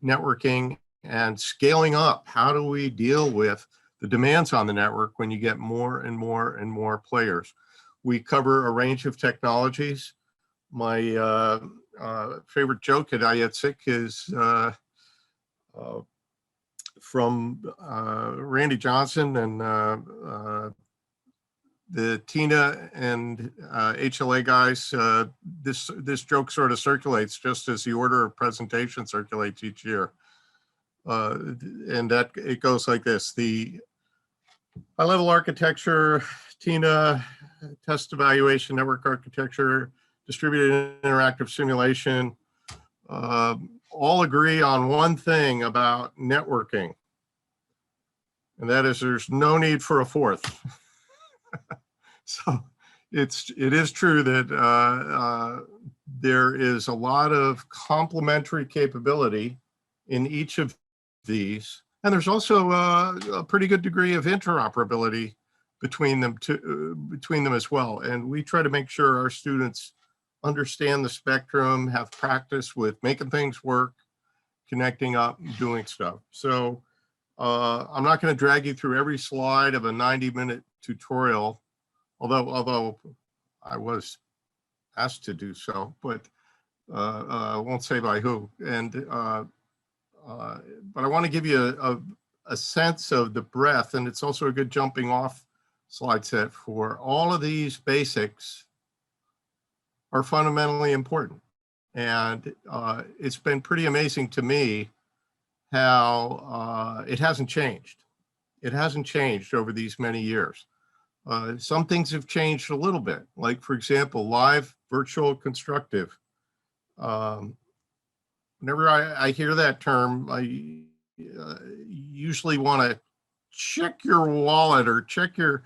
networking, and scaling up. How do we deal with the demands on the network when you get more and more and more players? We cover a range of technologies. My favorite joke at IETSIC is from Randy Johnson and the TINA and HLA guys. This joke sort of circulates just as the order of presentation circulates each year. And that it goes like this: the high-level architecture, TINA, test evaluation, network architecture, distributed interactive simulation, all agree on one thing about networking, and that is there's no need for a fourth. So it is true that there is a lot of complementary capability in each of these, and there's also a pretty good degree of interoperability between them as well. And we try to make sure our students understand the spectrum, have practice with making things work, connecting up, and doing stuff. So I'm not going to drag you through every slide of a 90-minute tutorial, although I was asked to do so, but I won't say by who. And but I want to give you a sense of the breadth, and it's also a good jumping off slide set for all of these basics are fundamentally important. And it's been pretty amazing to me how it hasn't changed. It hasn't changed over these many years. Some things have changed a little bit, like, for example, live, virtual, constructive. Whenever I hear that term, I usually want to check your wallet or check your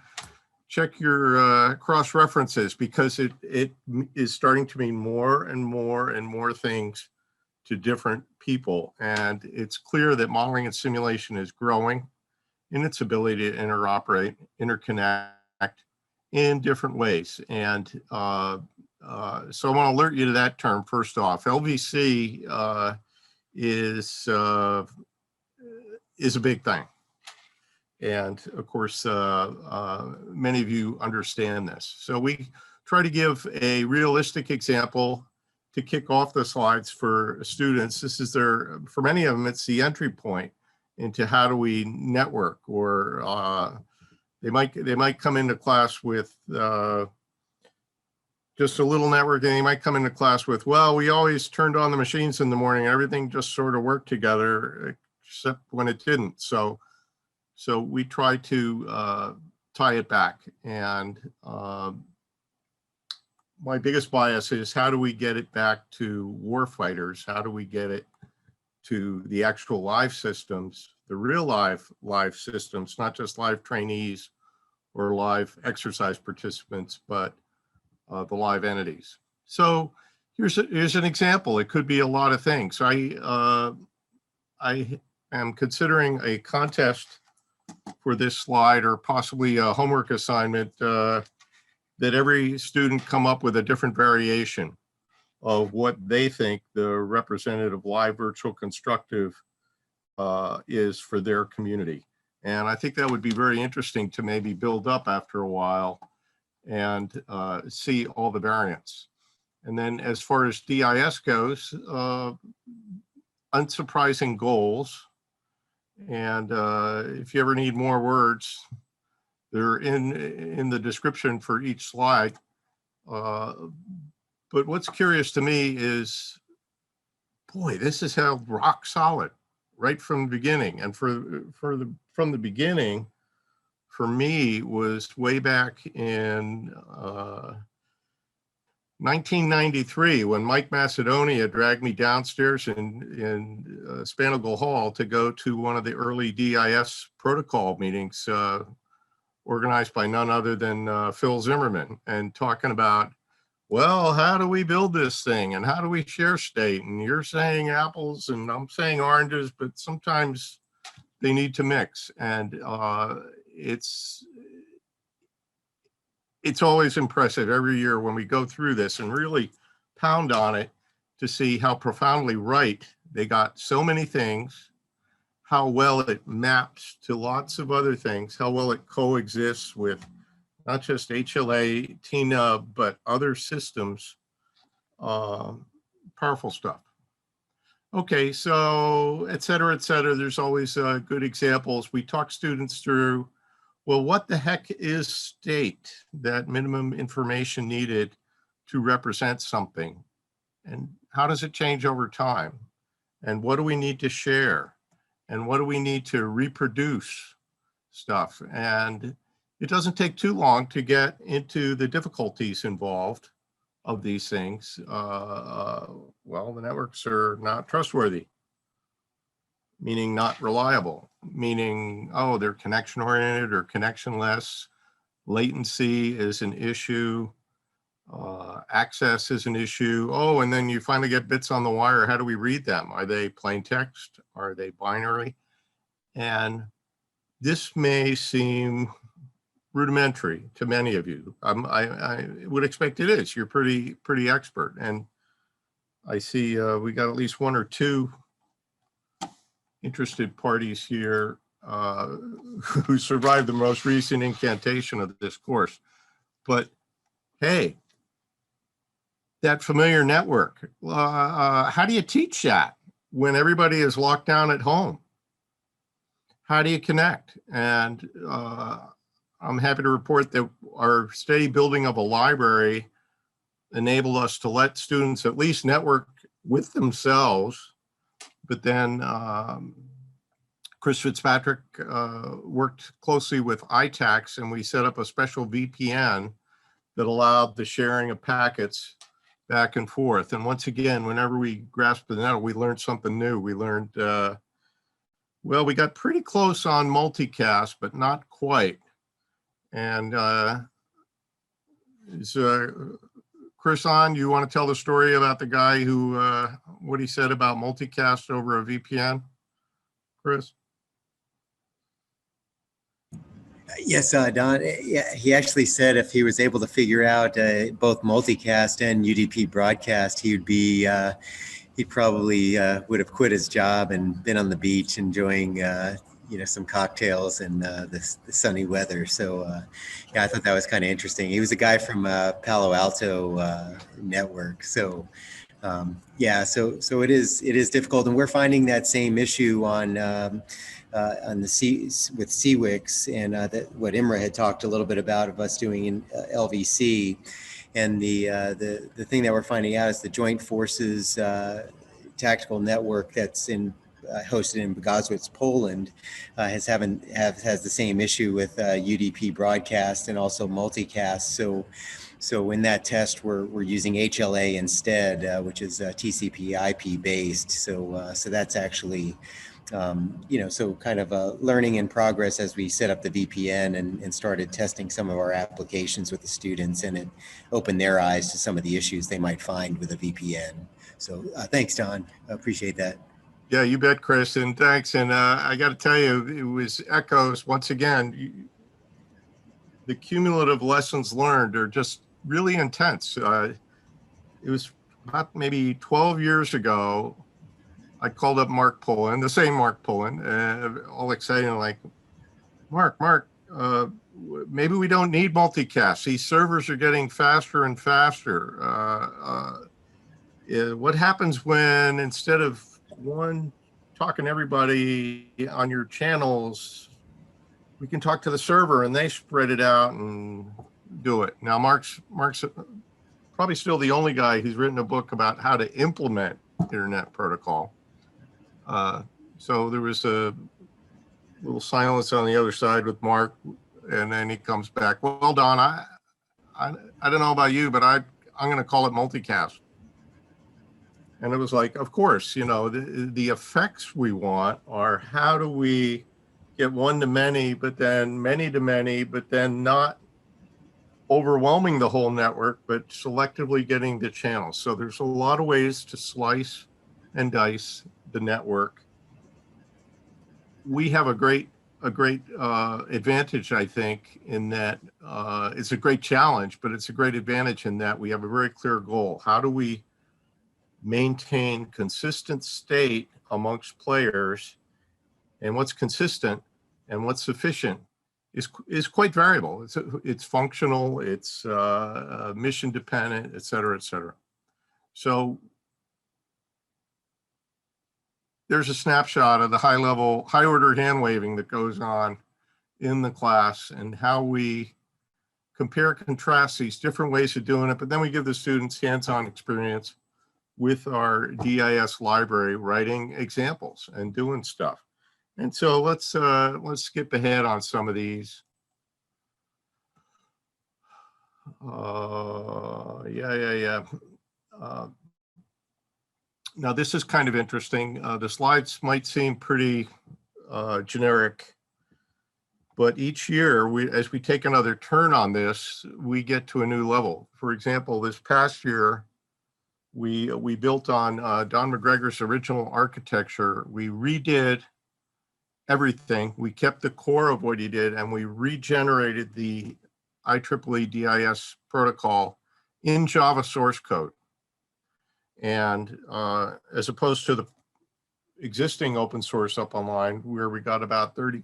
cross references, because it is starting to mean more and more and more things to different people. And it's clear that modeling and simulation is growing in its ability to interoperate, interconnect in different ways. And so I want to alert you to that term first off. LVC is a big thing. And of course, many of you understand this. So we try to give a realistic example to kick off the slides for students. This is for many of them, it's the entry point into how do we network, or they might come into class with just a little network, and they might come into class with, well, we always turned on the machines in the morning and everything just sort of worked together, except when it didn't. So we try to tie it back. And my biggest bias is, how do we get it back to warfighters? How do we get it to the actual live systems, the real live systems, not just live trainees or live exercise participants, but the live entities? So here's an example. It could be a lot of things. I am considering a contest for this slide, or possibly a homework assignment, that every student come up with a different variation of what they think the representative live, virtual, constructive is for their community. And I think that would be very interesting to maybe build up after a while and see all the variants. And then as far as DIS goes, unsurprising goals. And if you ever need more words, they're in the description for each slide. But what's curious to me is, boy, this is held rock solid right from the beginning. And from the beginning, for me, was way back in 1993, when Mike Macedonia dragged me downstairs in Spanigal Hall to go to one of the early DIS protocol meetings organized by none other than Phil Zimmerman, and talking about, well, how do we build this thing, and how do we share state? And you're saying apples and I'm saying oranges, but sometimes they need to mix. And it's always impressive every year when we go through this and really pound on it to see how profoundly right they got so many things, how well it maps to lots of other things, how well it coexists with not just HLA, TNUB, but other systems. Powerful stuff. Okay, so et cetera, there's always good examples. We talk students through, well, what the heck is state? That minimum information needed to represent something. And how does it change over time? And what do we need to share? And what do we need to reproduce stuff? And it doesn't take too long to get into the difficulties involved of these things. Well, the networks are not trustworthy, meaning not reliable, meaning, oh, they're connection oriented or connectionless. Latency is an issue. Access is an issue. Oh, and then you finally get bits on the wire. How do we read them? Are they plain text? Are they binary? And this may seem rudimentary to many of you. I would expect it is. You're pretty expert, and I see we got at least one or two interested parties here who survived the most recent incantation of this course. But hey, that familiar network, how do you teach that when everybody is locked down at home? How do you connect? And I'm happy to report that our steady building of a library enabled us to let students at least network with themselves. But then Chris Fitzpatrick worked closely with ITACs, and we set up a special VPN that allowed the sharing of packets back and forth. And once again, whenever we grasped the net, we learned something new. We learned, well, we got pretty close on multicast, but not quite. And is Chris on? You want to tell the story about the guy who, what he said about multicast over a VPN? Chris? Yes, Don. Yeah, he actually said if he was able to figure out both multicast and UDP broadcast, he would be, he probably would have quit his job and been on the beach enjoying, some cocktails and the sunny weather. So, yeah, I thought that was kind of interesting. He was a guy from Palo Alto network. So, yeah, so it is difficult, and we're finding that same issue on the with CWIX, and that what Imra had talked a little bit about of us doing in LVC, and the thing that we're finding out is the Joint Forces tactical network that's hosted in Postgraduate, Poland, has the same issue with UDP broadcast and also multicast. So in that test, we're using HLA instead, which is TCP/IP based. So that's actually, so kind of a learning in progress as we set up the VPN and started testing some of our applications with the students, and it opened their eyes to some of the issues they might find with a VPN. So thanks, Don. I appreciate that. Yeah, you bet, Chris, and thanks. And I got to tell you, it was echoes once again. The cumulative lessons learned are just really intense. It was about maybe 12 years ago. I called up Mark Pullen, the same Mark Pullen, all excited, like, Mark, maybe we don't need multicast. These servers are getting faster and faster. What happens when instead of one talking to everybody on your channels, we can talk to the server and they spread it out and do it. Now, Mark's probably still the only guy who's written a book about how to implement internet protocol. So there was a little silence on the other side with Mark, and then he comes back. Well, Don, I don't know about you, but I'm going to call it multicast. And it was like, of course, the effects we want are how do we get one to many, but then many to many, but then not overwhelming the whole network, but selectively getting the channels. So there's a lot of ways to slice and dice the network. We have a great advantage, I think, in that it's a great challenge, but it's a great advantage in that we have a very clear goal. How do we maintain consistent state amongst players? And what's consistent and what's sufficient is quite variable. It's functional, it's mission dependent, et cetera, et cetera. So there's a snapshot of the high order hand waving that goes on in the class and how we compare, contrast these different ways of doing it, but then we give the students hands-on experience with our DIS library, writing examples and doing stuff. And so let's skip ahead on some of these. Now this is kind of interesting. The slides might seem pretty generic, but each year, as we take another turn on this, we get to a new level. For example, this past year, we built on Don McGregor's original architecture. We redid everything. We kept the core of what he did, and we regenerated the IEEE DIS protocol in Java source code. And as opposed to the existing open source up online, where we got about 40%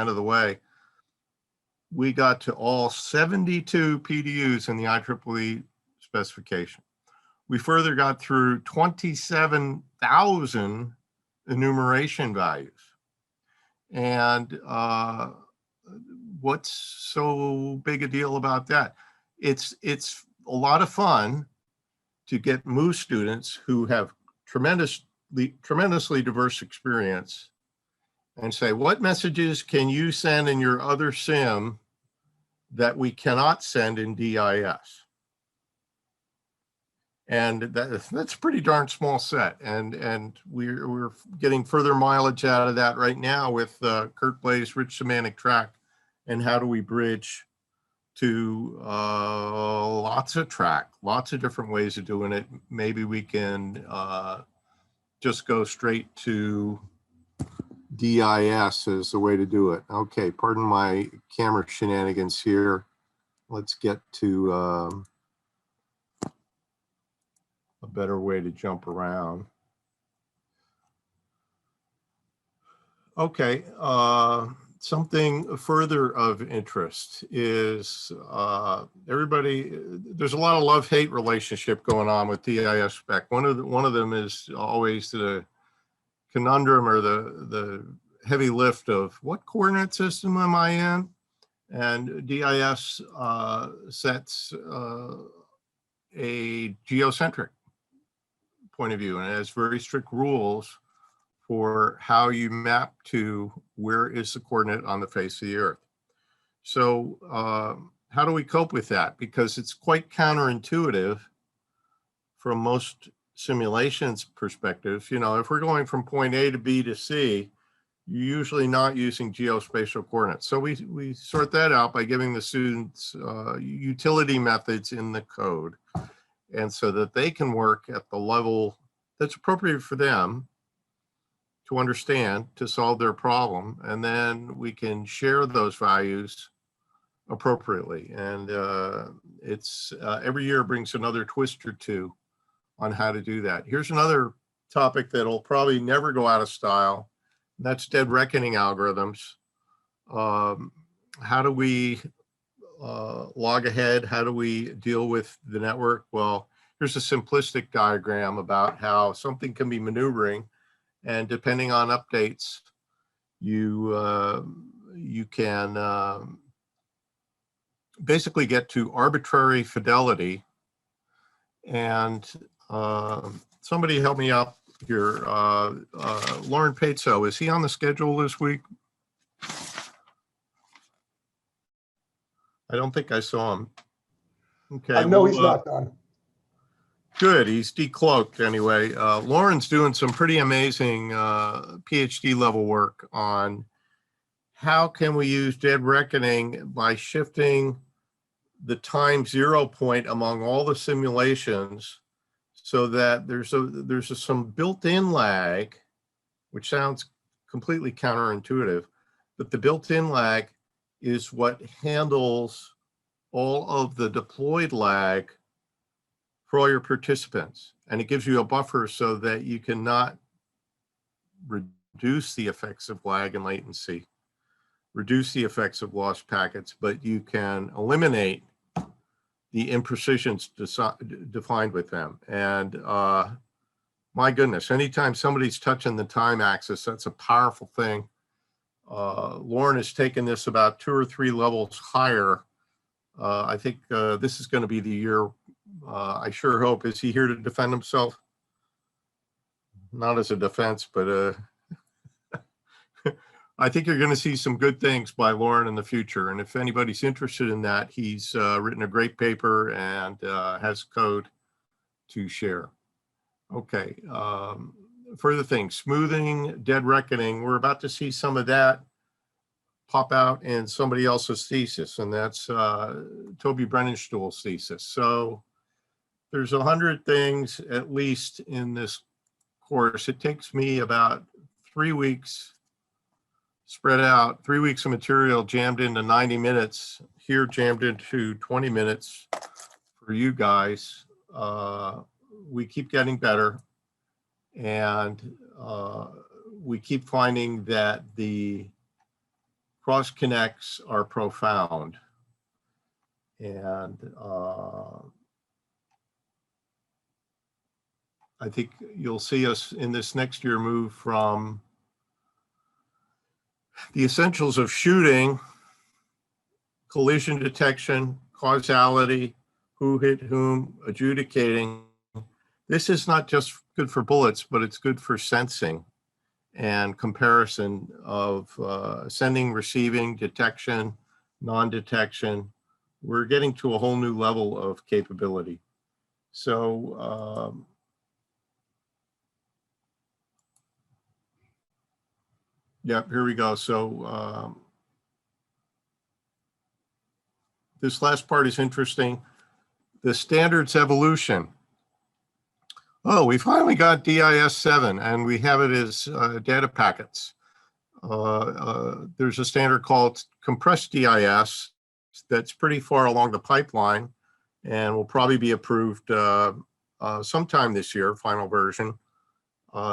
of the way, we got to all 72 PDUs in the IEEE specification. We further got through 27,000 enumeration values. And what's so big a deal about that? It's a lot of fun to get MOVE students who have tremendously diverse experience and say, what messages can you send in your other sim that we cannot send in DIS? And that's a pretty darn small set. And we're getting further mileage out of that right now with Kurt Blaze, Rich Semantic Track, and how do we bridge to lots of track, lots of different ways of doing it. Maybe we can just go straight to DIS as the way to do it. Okay, pardon my camera shenanigans here. Let's get to a better way to jump around. Okay, something further of interest is there's a lot of love-hate relationship going on with DIS spec. One of them is always the conundrum or the heavy lift of what coordinate system am I in? And DIS sets a geocentric point of view, and it has very strict rules for how you map to where is the coordinate on the face of the earth. So how do we cope with that? Because it's quite counterintuitive from most simulations perspective. You know, if we're going from point A to B to C, you're usually not using geospatial coordinates. So we sort that out by giving the students utility methods in the code, and so that they can work at the level that's appropriate for them to understand, to solve their problem, and then we can share those values appropriately. And it's every year brings another twist or two on how to do that. Here's another topic that'll probably never go out of style. That's dead reckoning algorithms. How do we log ahead? How do we deal with the network? Well, here's a simplistic diagram about how something can be maneuvering, and depending on updates, you can basically get to arbitrary fidelity. And somebody help me out here. Lauren Paetzo, is he on the schedule this week? I don't think I saw him. Okay. I know he's not done. Good, he's decloaked anyway. Lauren's doing some pretty amazing PhD level work on how can we use dead reckoning by shifting the time zero point among all the simulations so that there's some built-in lag, which sounds completely counterintuitive, but the built-in lag is what handles all of the deployed lag for all your participants. And it gives you a buffer so that you cannot reduce the effects of lag and latency, reduce the effects of lost packets, but you can eliminate the imprecisions defined with them. And my goodness, anytime somebody's touching the time axis, that's a powerful thing. Lauren has taken this about 2 or 3 levels higher. I think this is going to be the year. I sure hope. Is he here to defend himself? Not as a defense, but I think you're going to see some good things by Lauren in the future. And if anybody's interested in that, he's written a great paper and has code to share. Okay. Further things, smoothing, dead reckoning. We're about to see some of that pop out in somebody else's thesis, and that's Toby Brennenstuhl's thesis. So there's 100 things at least in this course. It takes me about 3 weeks spread out, 3 weeks of material jammed into 90 minutes, here jammed into 20 minutes for you guys. We keep getting better, and we keep finding that the cross connects are profound. And I think you'll see us in this next year move from the essentials of shooting, collision detection, causality, who hit whom, adjudicating. This is not just good for bullets, but it's good for sensing and comparison of sending, receiving, detection, non-detection. We're getting to a whole new level of capability. So yeah, here we go. So this last part is interesting. The standards evolution. Oh, we finally got DIS 7 and we have it as data packets. There's a standard called compressed DIS that's pretty far along the pipeline and will probably be approved sometime this year, final version.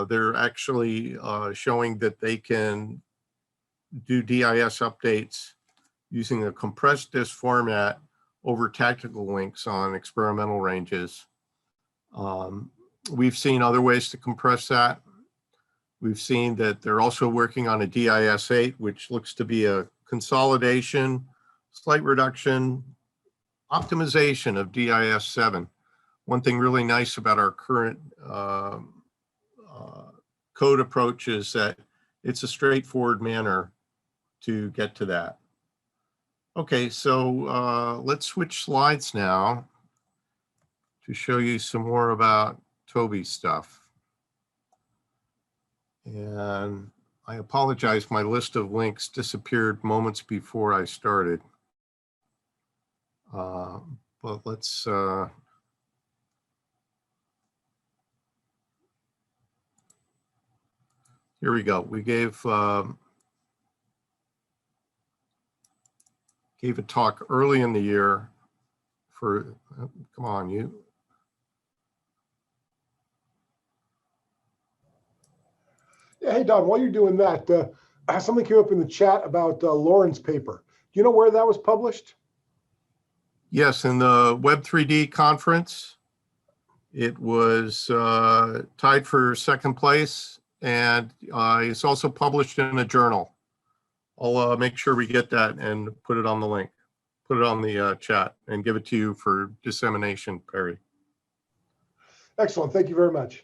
They're actually showing that they can do DIS updates using a compressed disk format over tactical links on experimental ranges. We've seen other ways to compress that. We've seen that they're also working on a DIS 8, which looks to be a consolidation, slight reduction, optimization of DIS 7. One thing really nice about our current code approach is that it's a straightforward manner to get to that. Okay, so let's switch slides now to show you some more about Toby's stuff. And I apologize, my list of links disappeared moments before I started. But let's here we go. We gave a talk early in the year for, come on, you. Yeah, hey, Don, while you're doing that, something came up in the chat about Lauren's paper. Do you know where that was published? Yes, in the Web3D conference. It was tied for second place, and it's also published in a journal. I'll make sure we get that and put it on the link, put it on the chat and give it to you for dissemination, Perry. Excellent, thank you very much.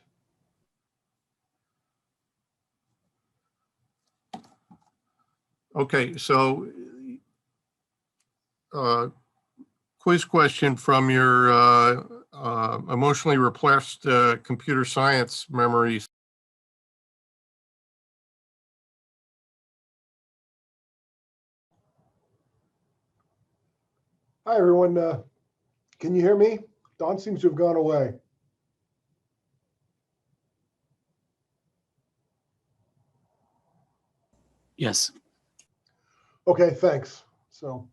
Okay, so quiz question from your emotionally repressed computer science memories. Hi, everyone. Can you hear me? Don seems to have gone away. Yes. Okay, thanks. So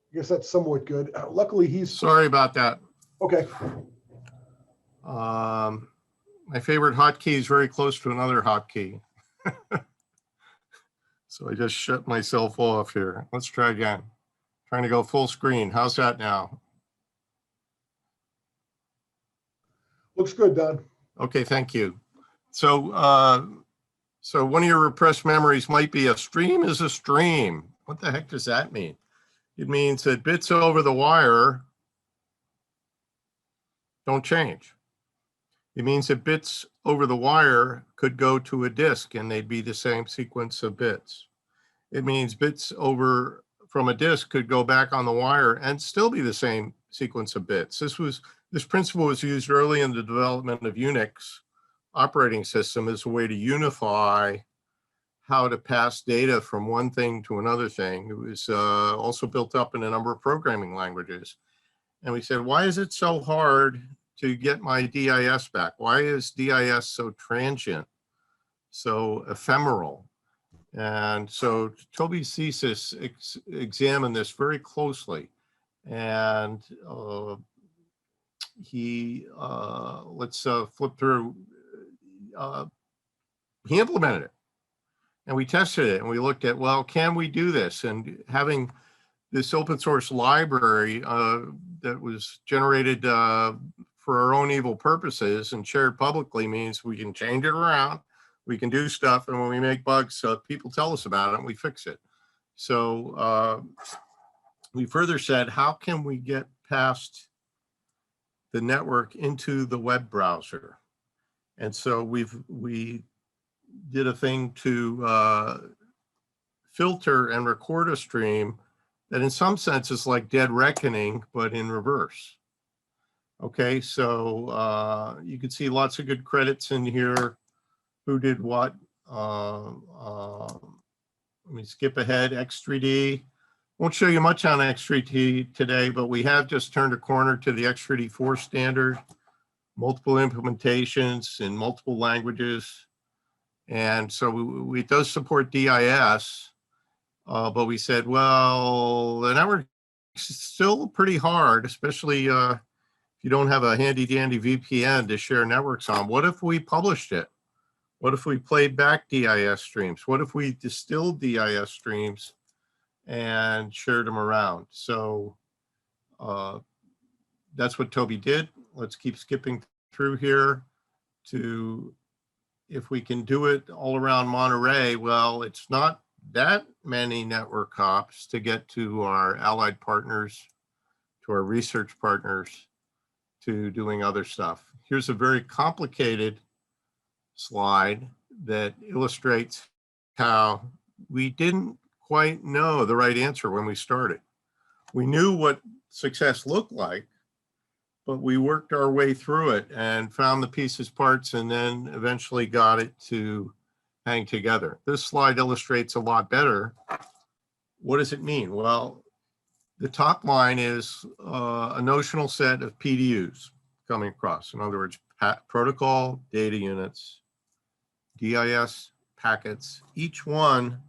I guess that's somewhat good. Luckily, he's... Sorry about that. Okay. My favorite hotkey is very close to another hotkey. So I just shut myself off here. Let's try again. Trying to go full screen. How's that now? Looks good, Don. Okay, thank you. So, so one of your repressed memories might be a stream is a stream. What the heck does that mean? It means that bits over the wire don't change. It means that bits over the wire could go to a disk and they'd be the same sequence of bits. It means bits over from a disk could go back on the wire and still be the same sequence of bits. This principle was used early in the development of Unix operating system as a way to unify how to pass data from one thing to another thing. It was also built up in a number of programming languages. And we said, why is it so hard to get my DIS back? Why is DIS so transient? so ephemeral. And so Toby's thesis examined this very closely. And let's flip through, he implemented it. And we tested it and we looked at, well, can we do this? And having this open source library that was generated for our own evil purposes and shared publicly means we can change it around, we can do stuff, and when we make bugs, people tell us about it and we fix it. So we further said, how can we get past the network into the web browser? And so we did a thing to filter and record a stream that in some sense is like Dead Reckoning, but in reverse. Okay, so you can see lots of good credits in here. Who did what? Let me skip ahead. X3D. Won't show you much on X3D today, but we have just turned a corner to the X3D4 standard, multiple implementations in multiple languages. And so it does support DIS, but we said, well, the network is still pretty hard, especially if you don't have a handy dandy VPN to share networks on. What if we published it? What if we played back DIS streams? What if we distilled DIS streams and shared them around? So that's what Toby did. Let's keep skipping through here to, if we can do it all around Monterey, well, it's not that many network hops to get to our allied partners, to our research partners, to doing other stuff. Here's a very complicated slide that illustrates how we didn't quite know the right answer when we started. We knew what success looked like, but we worked our way through it and found the pieces, parts, and then eventually got it to hang together. This slide illustrates a lot better. What does it mean? Well, the top line is a notional set of PDUs coming across. In other words, protocol data units, DIS packets, each one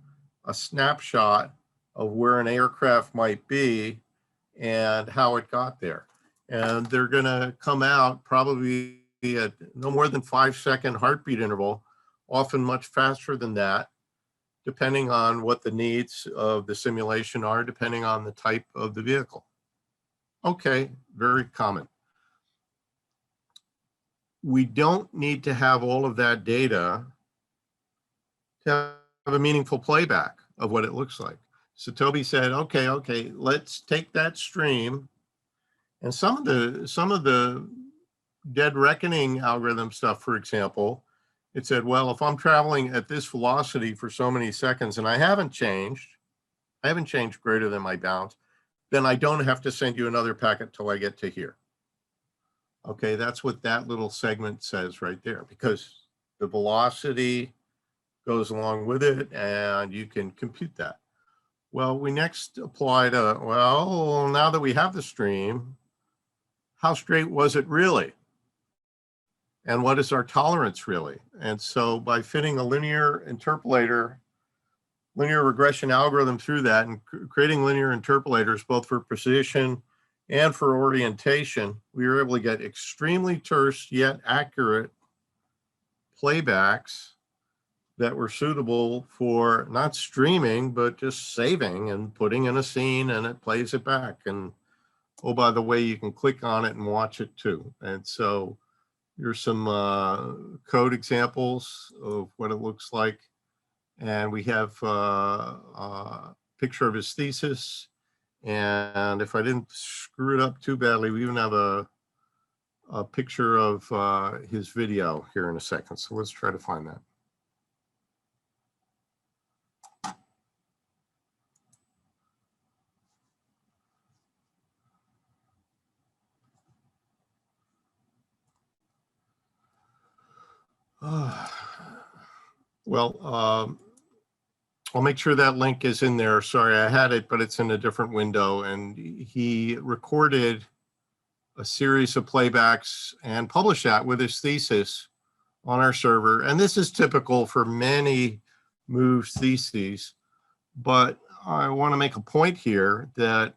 a snapshot of where an aircraft might be and how it got there. And they're going to come out probably at no more than 5-second heartbeat interval, often much faster than that, depending on what the needs of the simulation are, depending on the type of the vehicle. Okay, very common. We don't need to have all of that data to have a meaningful playback of what it looks like. So Toby said, okay, let's take that stream. And some of the Dead Reckoning algorithm stuff, for example, it said, well, if I'm traveling at this velocity for so many seconds and I haven't changed greater than my bounds, then I don't have to send you another packet till I get to here. Okay, that's what that little segment says right there, because the velocity goes along with it and you can compute that. Well, we next applied well, now that we have the stream, how straight was it really? And what is our tolerance really? And so by fitting a linear interpolator, linear regression algorithm through that and creating linear interpolators, both for precision and for orientation, we were able to get extremely terse yet accurate playbacks that were suitable for not streaming, but just saving and putting in a scene and it plays it back. And oh, by the way, you can click on it and watch it too. And so here's some code examples of what it looks like. And we have a picture of his thesis. And if I didn't screw it up too badly, we even have a picture of his video here in a second. So let's try to find that. Well, I'll make sure that link is in there. Sorry, I had it, but it's in a different window. And he recorded a series of playbacks and published that with his thesis on our server. And this is typical for many MOVE theses, but I want to make a point here that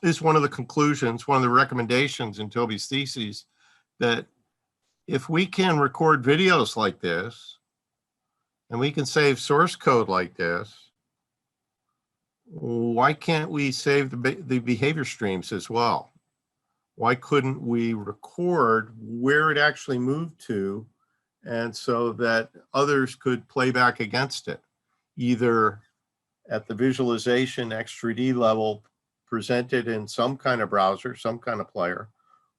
is one of the conclusions, one of the recommendations in Toby's theses, that if we can record videos like this, and we can save source code like this, why can't we save the behavior streams as well? Why couldn't we record where it actually moved to, and so that others could play back against it, either at the visualization X3D level presented in some kind of browser, some kind of player,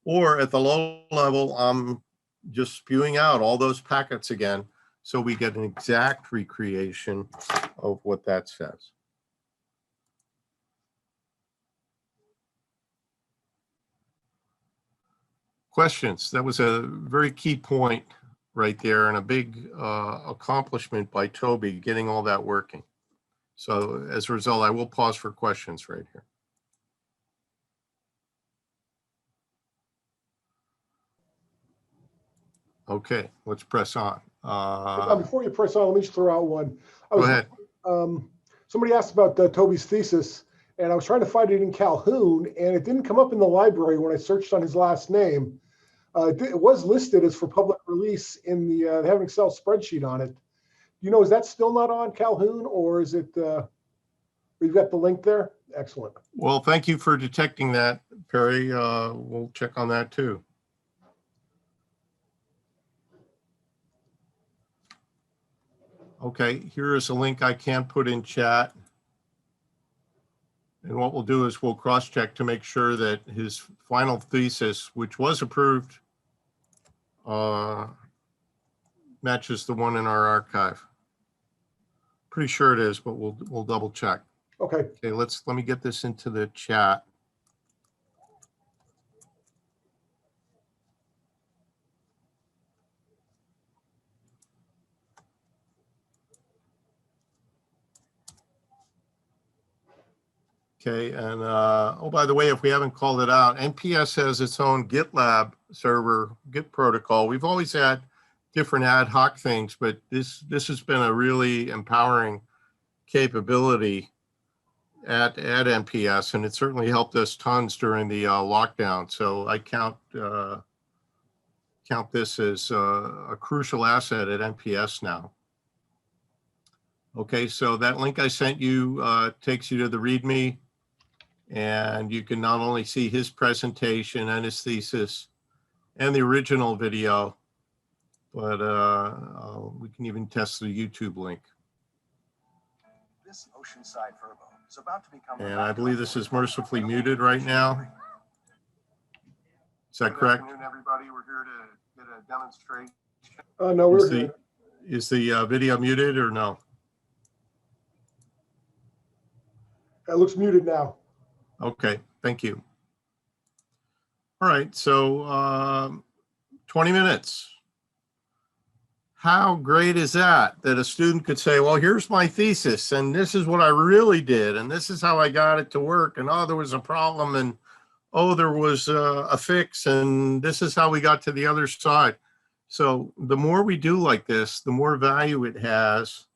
or at the low level, I'm just spewing out all those packets again, so we get an exact recreation of what that says. Questions? That was a very key point right there, and a big accomplishment by Toby getting all that working. So as a result, I will pause for questions right here. Okay, let's press on. Before you press on, let me just throw out one. Go ahead. Somebody asked about Toby's thesis, and I was trying to find it in Calhoun, and it didn't come up in the library when I searched on his last name. It was listed as for public release in the, they have an Excel spreadsheet on it. You know, is that still not on Calhoun, or is it, we've got the link there? Excellent. Well, thank you for detecting that, Perry. We'll check on that too. Okay, here is a link I can't put in chat. And what we'll do is we'll cross-check to make sure that his final thesis, which was approved, matches the one in our archive. Pretty sure it is, but we'll double check. Okay. Okay, let me get this into the chat. Okay, and oh, by the way, if we haven't called it out, NPS has its own GitLab server, Git protocol. We've always had different ad hoc things, but this has been a really empowering capability at NPS, and it certainly helped us tons during the lockdown. So I count this as a crucial asset at NPS now. Okay, so that link I sent you takes you to the README. And you can not only see his presentation and his thesis and the original video, but we can even test the YouTube link. This oceanside verbo is about to become. And I believe this is mercifully muted right now. Is that correct? Good afternoon, everybody. We're here to get a demonstration. No, we're good. Is the video muted or no? It looks muted now. Okay, thank you. All right, so 20 minutes. How great is that a student could say, well, here's my thesis, and this is what I really did, and this is how I got it to work, and oh, there was a problem, and oh, there was a fix, and this is how we got to the other side. So the more we do like this, the more value it has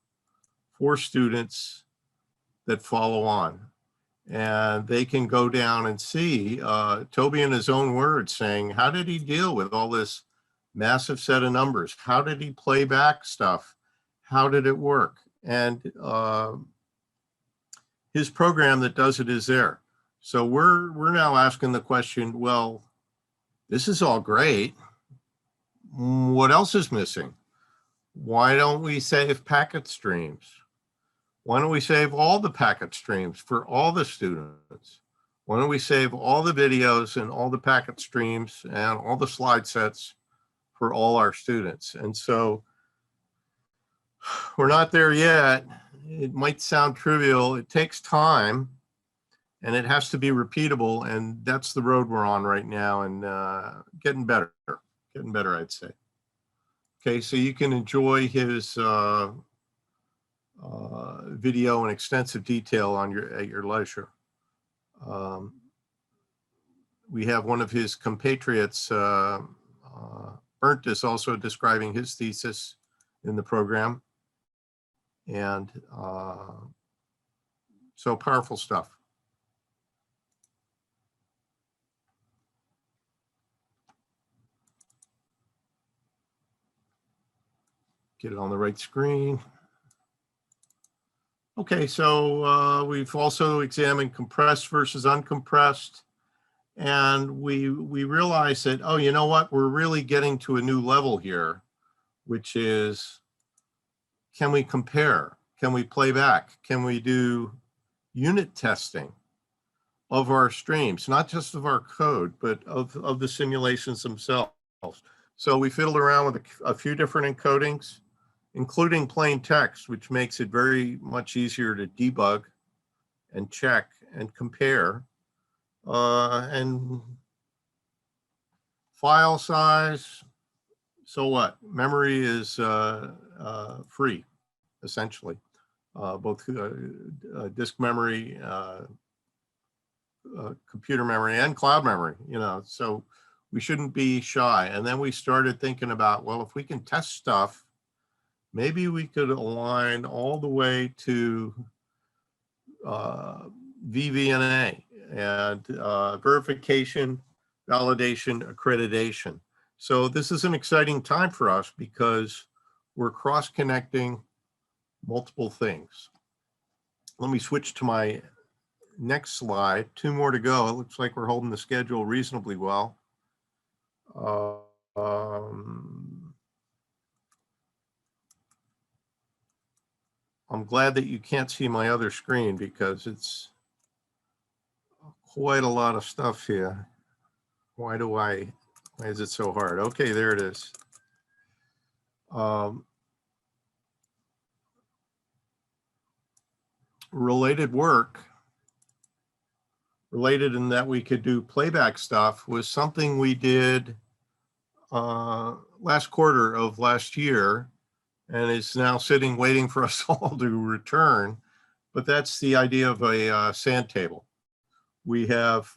for students that follow on. And they can go down and see Toby in his own words saying, how did he deal with all this massive set of numbers? How did he play back stuff? How did it work? And his program that does it is there. So we're now asking the question, well, this is all great. What else is missing? Why don't we save packet streams? Why don't we save all the packet streams for all the students? Why don't we save all the videos and all the packet streams and all the slide sets for all our students? And so we're not there yet. It might sound trivial. It takes time and it has to be repeatable. And that's the road we're on right now, and getting better, I'd say. Okay, so you can enjoy his video in extensive detail at your leisure. We have one of his compatriots, Bernd is also describing his thesis in the program. And so powerful stuff. Get it on the right screen. Okay, so we've also examined compressed versus uncompressed. And we realized that, oh, you know what? We're really getting to a new level here, which is, can we compare? Can we play back? Can we do unit testing of our streams, not just of our code, but of the simulations themselves? So we fiddled around with a few different encodings, including plain text, which makes it very much easier to debug and check and compare. And file size, so what? Memory is free, essentially. Both disk memory, computer memory, and cloud memory, you know, so we shouldn't be shy. And then we started thinking about, well, if we can test stuff, maybe we could align all the way to VVNA and verification, validation, accreditation. So this is an exciting time for us because we're cross-connecting multiple things. Let me switch to my next slide. 2 more to go. It looks like we're holding the schedule reasonably well. I'm glad that you can't see my other screen because it's quite a lot of stuff here. Why is it so hard? Okay, there it is. Related work, related in that we could do playback stuff, was something we did last quarter of last year, and it's now sitting waiting for us all to return. But that's the idea of a sand table. We have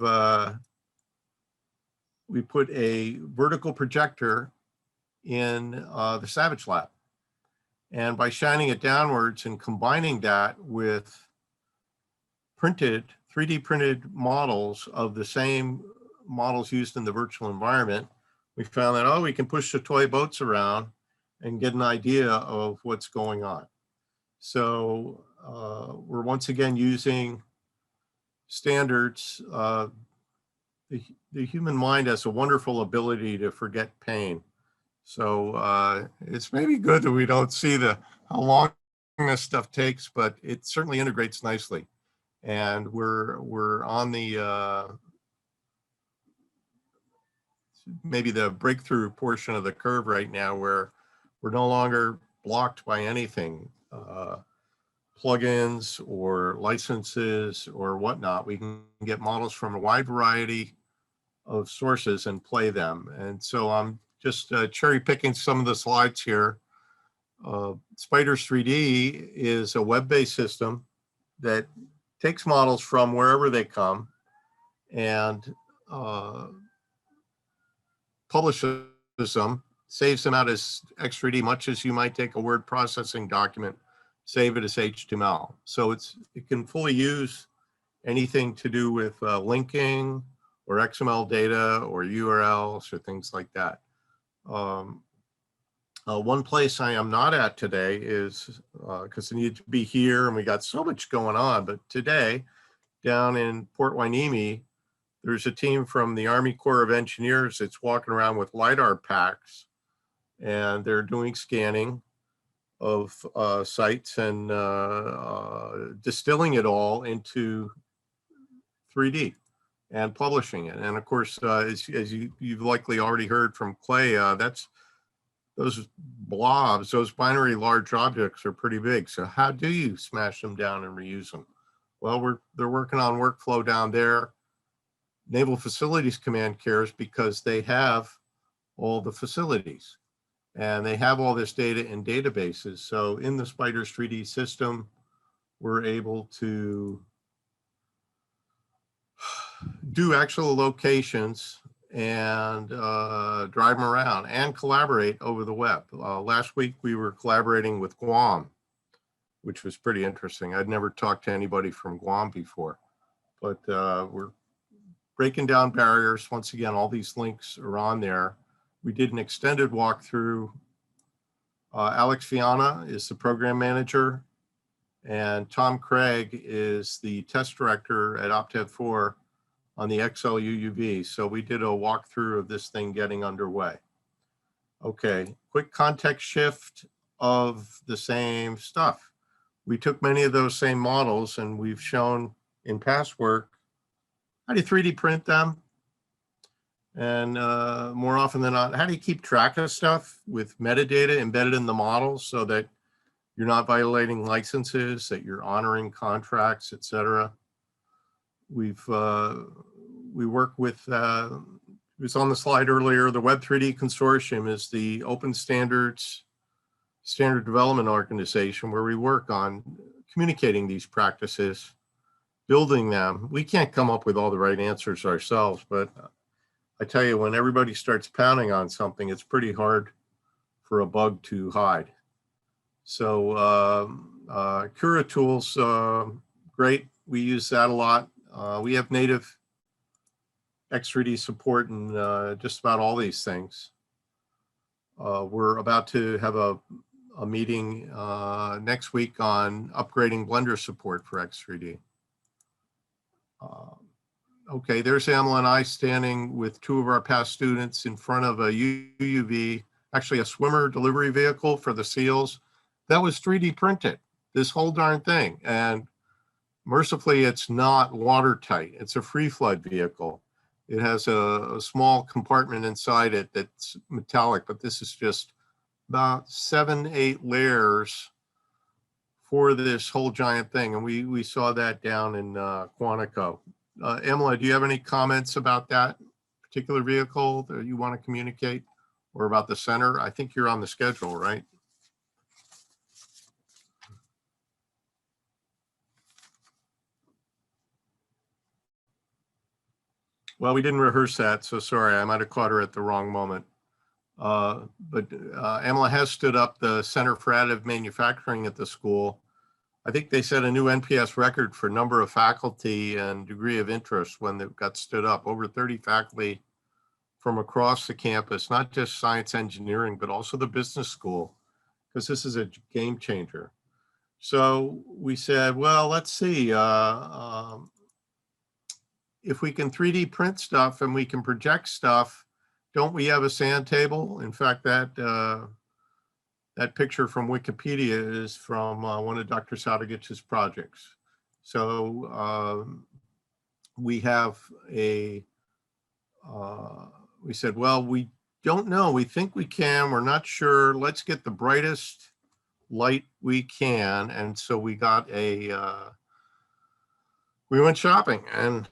we put a vertical projector in the Savage Lab, and by shining it downwards and combining that with printed 3D printed models of the same models used in the virtual environment, we found that, oh, we can push the toy boats around and get an idea of what's going on. So we're once again using standards. The human mind has a wonderful ability to forget pain. So it's maybe good that we don't see how long this stuff takes, but it certainly integrates nicely. And we're on the maybe the breakthrough portion of the curve right now, where we're no longer blocked by anything, plugins or licenses or whatnot. We can get models from a wide variety of sources and play them. And so I'm just cherry picking some of the slides here. Spiders 3D is a web-based system that takes models from wherever they come and publishes them, saves them out as X3D, much as you might take a word processing document, save it as HTML. So it can fully use anything to do with linking or XML data or URLs or things like that. One place I am not at today is, because I need to be here and we got so much going on, but today down in Port Hueneme, there's a team from the Army Corps of Engineers that's walking around with LiDAR packs, and they're doing scanning of sites and distilling it all into 3D and publishing it. And of course, as you've likely already heard from Clay, those blobs, those binary large objects are pretty big. So how do you smash them down and reuse them? Well, they're working on workflow down there. Naval Facilities Command cares because they have all the facilities and they have all this data in databases. So in the Spiders 3D system, we're able to do actual locations and drive them around and collaborate over the web. Last week we were collaborating with Guam, which was pretty interesting. I'd never talked to anybody from Guam before, but we're breaking down barriers. Once again, all these links are on there. We did an extended walkthrough. Alex Viana is the program manager, and Tom Craig is the test director at OpTev 4 on the XLUUV. So we did a walkthrough of this thing getting underway. Okay, quick context shift of the same stuff. We took many of those same models and we've shown in past work how do you 3D print them? And more often than not, how do you keep track of stuff with metadata embedded in the models so that you're not violating licenses, that you're honoring contracts, et cetera. We work with, it was on the slide earlier, the Web3D Consortium is the open standards standard development organization where we work on communicating these practices, building them. We can't come up with all the right answers ourselves, but I tell you, when everybody starts pounding on something, it's pretty hard for a bug to hide. So Cura tools, great. We use that a lot. We have native X3D support in just about all these things. We're about to have a meeting next week on upgrading Blender support for X3D. Okay, there's Amla and I standing with two of our past students in front of a UUV, actually a swimmer delivery vehicle for the SEALs. That was 3D printed, this whole darn thing. And mercifully, it's not watertight. It's a free flood vehicle. It has a small compartment inside it that's metallic, but this is just about 7-8 layers for this whole giant thing. And we saw that down in Quantico. Emily, do you have any comments about that particular vehicle that you want to communicate, or about the center? I think you're on the schedule, right? Well, we didn't rehearse that, so sorry, I might have caught her at the wrong moment. But Emily has stood up the Center for Additive Manufacturing at the school. I think they set a new NPS record for number of faculty and degree of interest when it got stood up. Over 30 faculty from across the campus, not just science engineering, but also the business school, because this is a game changer. So we said, well, let's see, if we can 3D print stuff and we can project stuff, don't we have a sand table? In fact, that picture from Wikipedia is from one of Dr. Sadagich's projects. So we have we said, well, we don't know. We think we can. We're not sure. Let's get the brightest light we can. And so we got we went shopping, and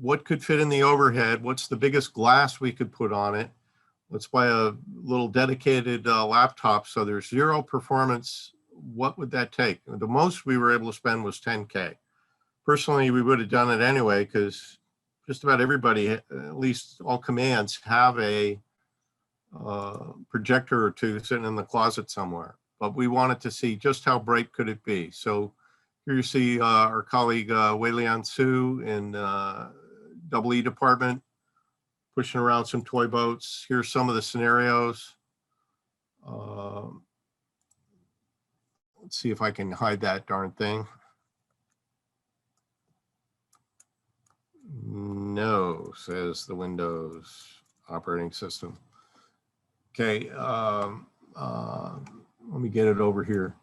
what could fit in the overhead? What's the biggest glass we could put on it? Let's buy a little dedicated laptop so there's zero performance. What would that take? The most we were able to spend was 10K. Personally, we would have done it anyway because just about everybody, at least all commands, have a projector or two sitting in the closet somewhere. But we wanted to see just how bright could it be. So here you see our colleague Wei-Lian Su in EE department, pushing around some toy boats. Here's some of the scenarios. Let's see if I can hide that darn thing. No, says the Windows operating system. Okay, let me get it over here.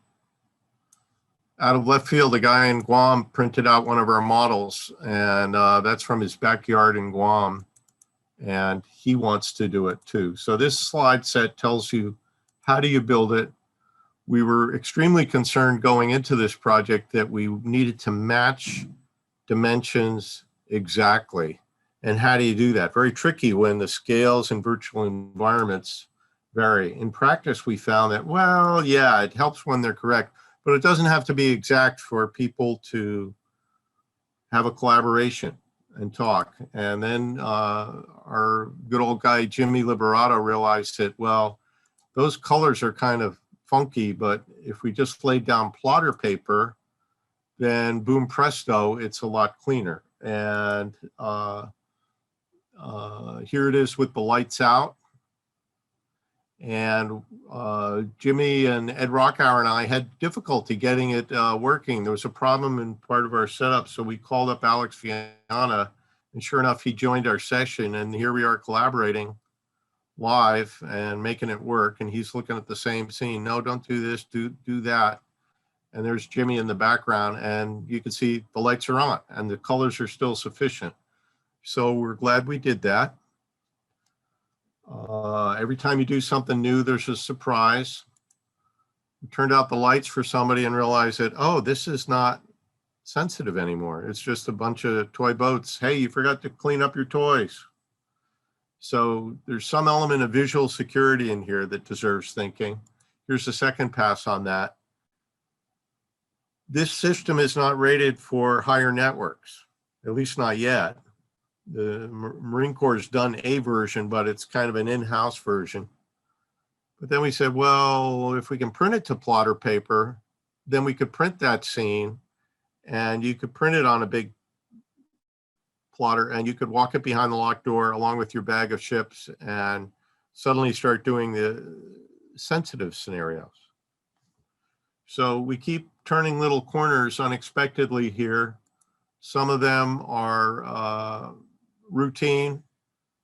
Out of left field, a guy in Guam printed out one of our models, and that's from his backyard in Guam. And he wants to do it too. So this slide set tells you, how do you build it? We were extremely concerned going into this project that we needed to match dimensions exactly. And how do you do that? Very tricky when the scales in virtual environments vary. In practice, we found that, well, yeah, it helps when they're correct, but it doesn't have to be exact for people to have a collaboration. and talk. And then our good old guy, Jimmy Liberato, realized that, well, those colors are kind of funky, but if we just laid down plotter paper, then boom presto, it's a lot cleaner. And here it is with the lights out. And Jimmy and Ed Rockhour and I had difficulty getting it working. There was a problem in part of our setup, so we called up Alex Viana, and sure enough, he joined our session, and here we are collaborating live and making it work. And he's looking at the same scene. No, don't do this, do that. And there's Jimmy in the background, and you can see the lights are on and the colors are still sufficient. So we're glad we did that. Every time you do something new, there's a surprise. We turned out the lights for somebody and realized that, oh, this is not sensitive anymore. It's just a bunch of toy boats. Hey, you forgot to clean up your toys. So there's some element of visual security in here that deserves thinking. Here's the second pass on that. This system is not rated for higher networks, at least not yet. The Marine Corps has done a version, but it's kind of an in-house version. But then we said, well, if we can print it to plotter paper, then we could print that scene, and you could print it on a big plotter, and you could walk it behind the locked door along with your bag of chips and suddenly start doing the sensitive scenarios. So we keep turning little corners unexpectedly here. Some of them are routine.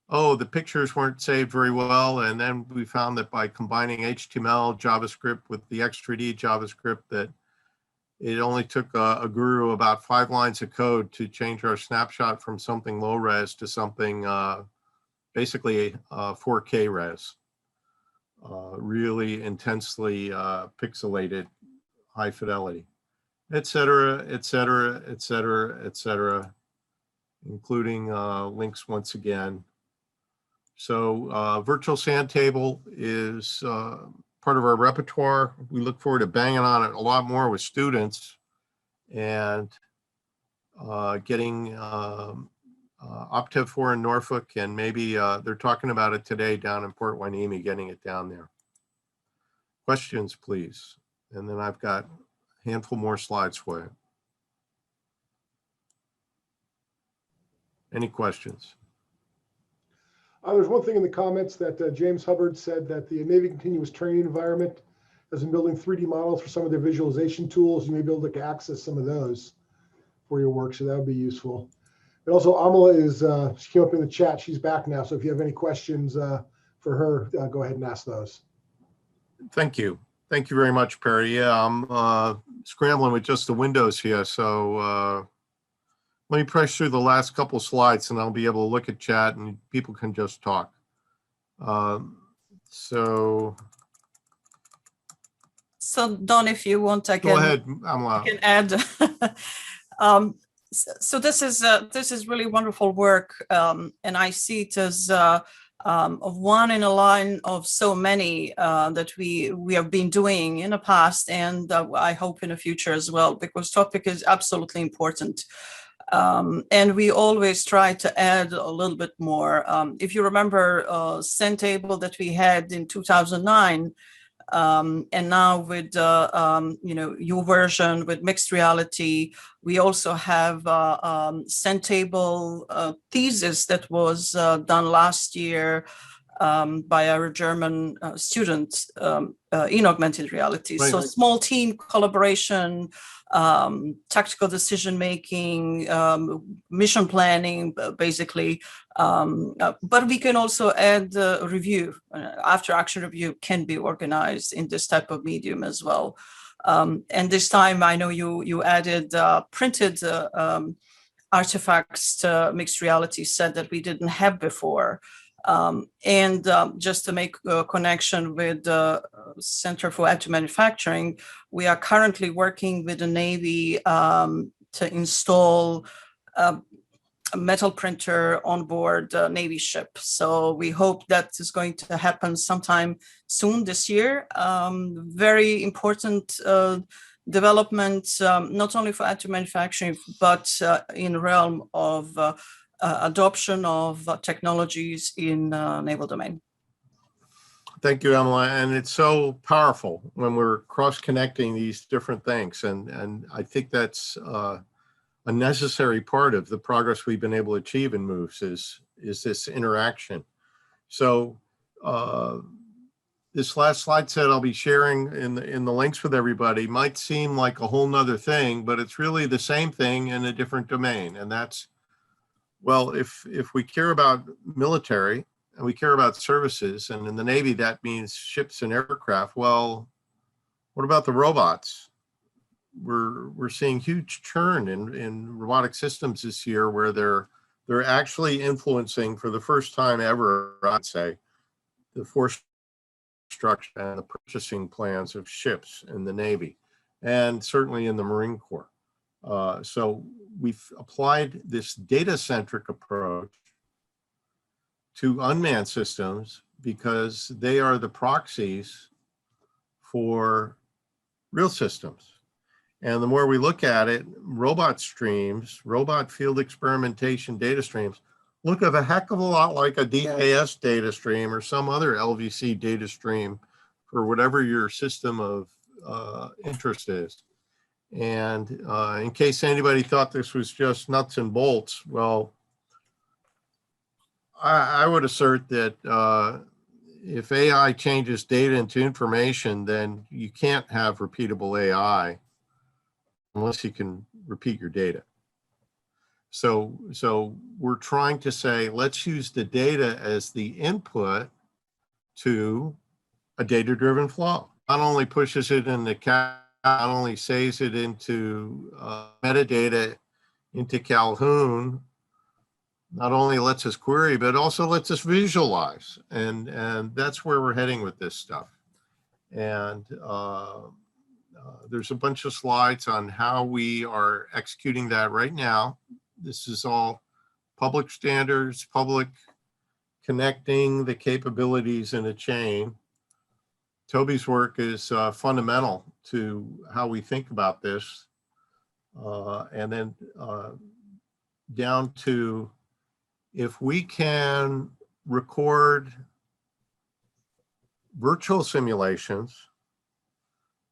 Oh, the pictures weren't saved very well. And then we found that by combining HTML JavaScript with the X3D JavaScript, that it only took a guru about 5 lines of code to change our snapshot from something low res to something basically 4K res. Really intensely pixelated, high fidelity, et cetera, et cetera, et cetera, et cetera, including links once again. So virtual sand table is part of our repertoire. We look forward to banging on it a lot more with students and getting Optiv 4 in Norfolk, and maybe they're talking about it today down in Port Hueneme, getting it down there. Questions, please. And then I've got a handful more slides for you. Any questions? There's one thing in the comments that James Hubbard said that the Navy Continuous Training Environment has been building 3D models for some of their visualization tools. You may be able to access some of those for your work, so that would be useful. And also, Amala is, she came up in the chat. She's back now, so if you have any questions for her, go ahead and ask those. Thank you. Thank you very much, Perry. Yeah, I'm scrambling with just the windows here, so let me press through the last couple slides and I'll be able to look at chat and people can just talk. So Don, if you want, I can, go ahead, Amala. I can add. So this is really wonderful work, and I see it as one in a line of so many that we have been doing in the past, and I hope in the future as well, because topic is absolutely important. And we always try to add a little bit more. If you remember Send table that we had in 2009, and now with your version with mixed reality, we also have Send table thesis that was done last year by our German student in augmented reality. Right. So small team collaboration, tactical decision making, mission planning, basically. But we can also add review. After action review can be organized in this type of medium as well. And this time, I know you added printed artifacts to mixed reality set that we didn't have before. And just to make a connection with the Center for Additive Manufacturing, we are currently working with the Navy to install a metal printer on board a Navy ship. So we hope that is going to happen sometime soon this year. Very important development, not only for additive manufacturing, but in the realm of adoption of technologies in naval domain. Thank you, Emma. And it's so powerful when we're cross-connecting these different things. And I think that's a necessary part of the progress we've been able to achieve in MOVES is this interaction. So this last slide set I'll be sharing in the links with everybody might seem like a whole nother thing, but it's really the same thing in a different domain. And that's, well, if we care about military and we care about services, and in the Navy, that means ships and aircraft. Well, what about the robots? We're seeing huge churn in robotic systems this year where they're actually influencing for the first time ever, I'd say, the force structure and the purchasing plans of ships in the Navy and certainly in the Marine Corps. So we've applied this data-centric approach to unmanned systems because they are the proxies for real systems. And the more we look at it, robot streams, robot field experimentation data streams, look a heck of a lot like a DIS data stream or some other LVC data stream for whatever your system of interest is. And in case anybody thought this was just nuts and bolts, well, I would assert that if AI changes data into information, then you can't have repeatable AI unless you can repeat your data. So we're trying to say, let's use the data as the input to a data-driven flow. Not only pushes it in the not only saves it into metadata into Calhoun, not only lets us query, but also lets us visualize. And that's where we're heading with this stuff. And there's a bunch of slides on how we are executing that right now. This is all public standards, public connecting the capabilities in a chain. Toby's work is fundamental to how we think about this. And then down to if we can record virtual simulations,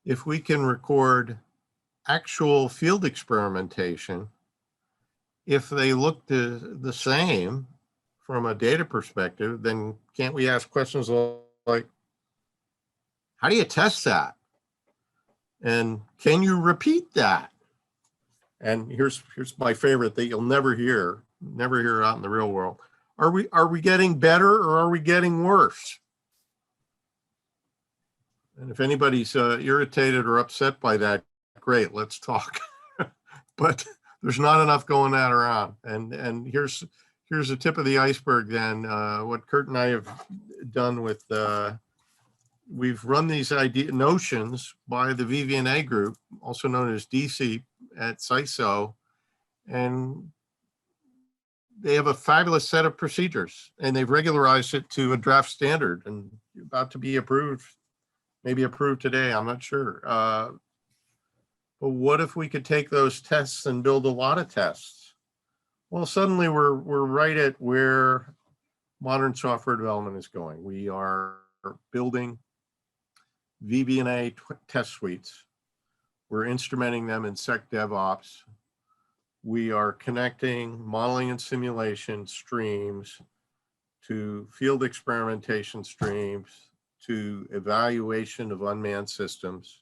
if we can record actual field experimentation, if they look the same from a data perspective, then can't we ask questions like, how do you test that? And can you repeat that? And here's my favorite that you'll never hear out in the real world. Are we getting better or are we getting worse? And if anybody's irritated or upset by that, great, let's talk. But there's not enough going that around. And here's the tip of the iceberg then. What Kurt and I have done with, we've run these notions by the VVNA group, also known as DC at CISO, and they have a fabulous set of procedures, and they've regularized it to a draft standard and about to be approved, maybe approved today, I'm not sure. But what if we could take those tests and build a lot of tests? Well, suddenly we're right at where modern software development is going. We are building VBNA test suites. We're instrumenting them in SecDevOps. We are connecting modeling and simulation streams to field experimentation streams, to evaluation of unmanned systems,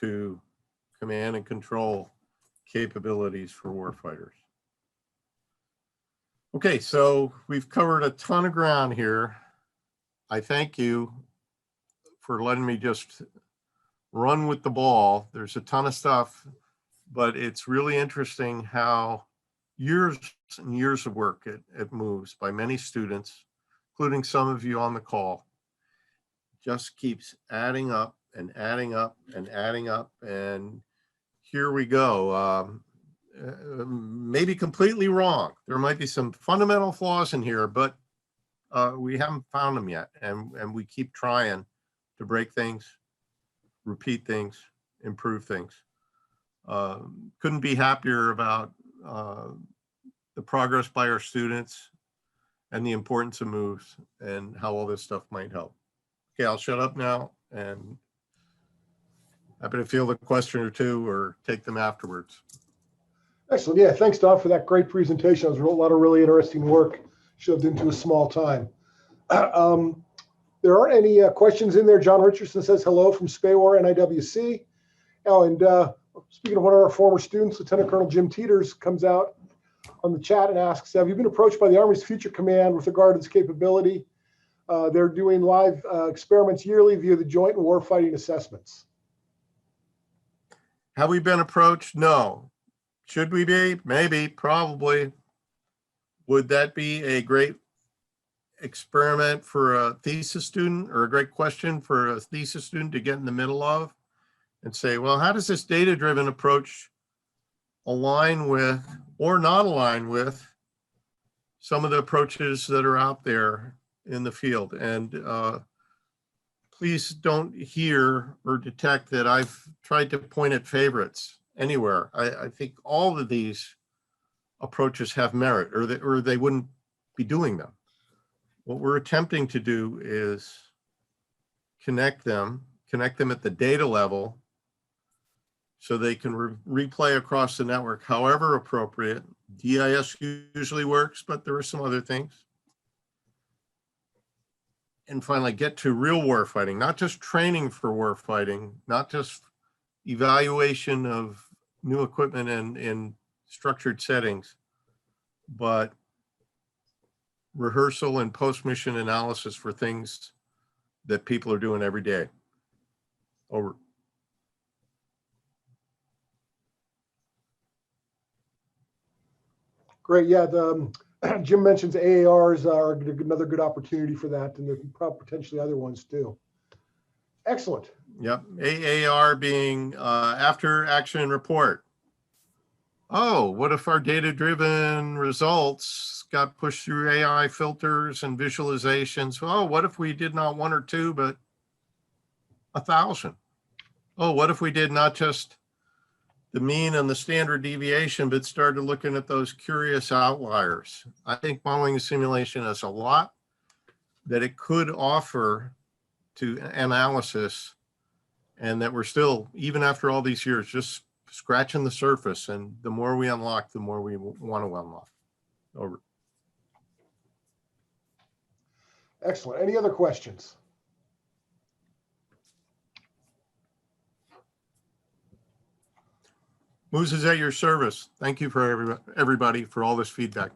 to command and control capabilities for warfighters. Okay, so we've covered a ton of ground here. I thank you for letting me just run with the ball. There's a ton of stuff, but it's really interesting how years and years of work at MOVES by many students, including some of you on the call, just keeps adding up and adding up and adding up. And here we go. Maybe completely wrong. There might be some fundamental flaws in here, but we haven't found them yet. And we keep trying to break things, repeat things, improve things. Couldn't be happier about the progress by our students and the importance of moves and how all this stuff might help. Okay, I'll shut up now and happy to field a question or two or take them afterwards. Excellent. Yeah, thanks, Don, for that great presentation. It was a lot of really interesting work shoved into a small time. There aren't any questions in there. John Richardson says hello from SPAWAR NIWC. Oh, and speaking of one of our former students, Lieutenant Colonel Jim Teeters comes out on the chat and asks, have you been approached by the Army's Future Command with regard to this capability? They're doing live experiments yearly via the Joint Warfighting Assessments. Have we been approached? No. Should we be? Maybe, probably. Would that be a great experiment for a thesis student, or a great question for a thesis student to get in the middle of and say, well, how does this data-driven approach align with or not align with some of the approaches that are out there in the field? And please don't hear or detect that I've tried to point at favorites anywhere. I think all of these approaches have merit, or they wouldn't be doing them. What we're attempting to do is connect them at the data level so they can replay across the network however appropriate. DIS usually works, but there are some other things. And finally, get to real war fighting, not just training for war fighting, not just evaluation of new equipment and in structured settings, but rehearsal and post-mission analysis for things that people are doing every day. Over. Great. Yeah, Jim mentions AARs are another good opportunity for that, and there are potentially other ones too. Excellent. Yep. AAR being after action report. Oh, what if our data-driven results got pushed through AI filters and visualizations? Oh, what if we did not 1 or 2, but 1,000? Oh, what if we did not just the mean and the standard deviation, but started looking at those curious outliers? I think modeling and simulation has a lot that it could offer to analysis, and that we're still, even after all these years, just scratching the surface. And the more we unlock, the more we want to unlock. Over. Excellent. Any other questions? Moose is at your service. Thank you for everybody for all this feedback.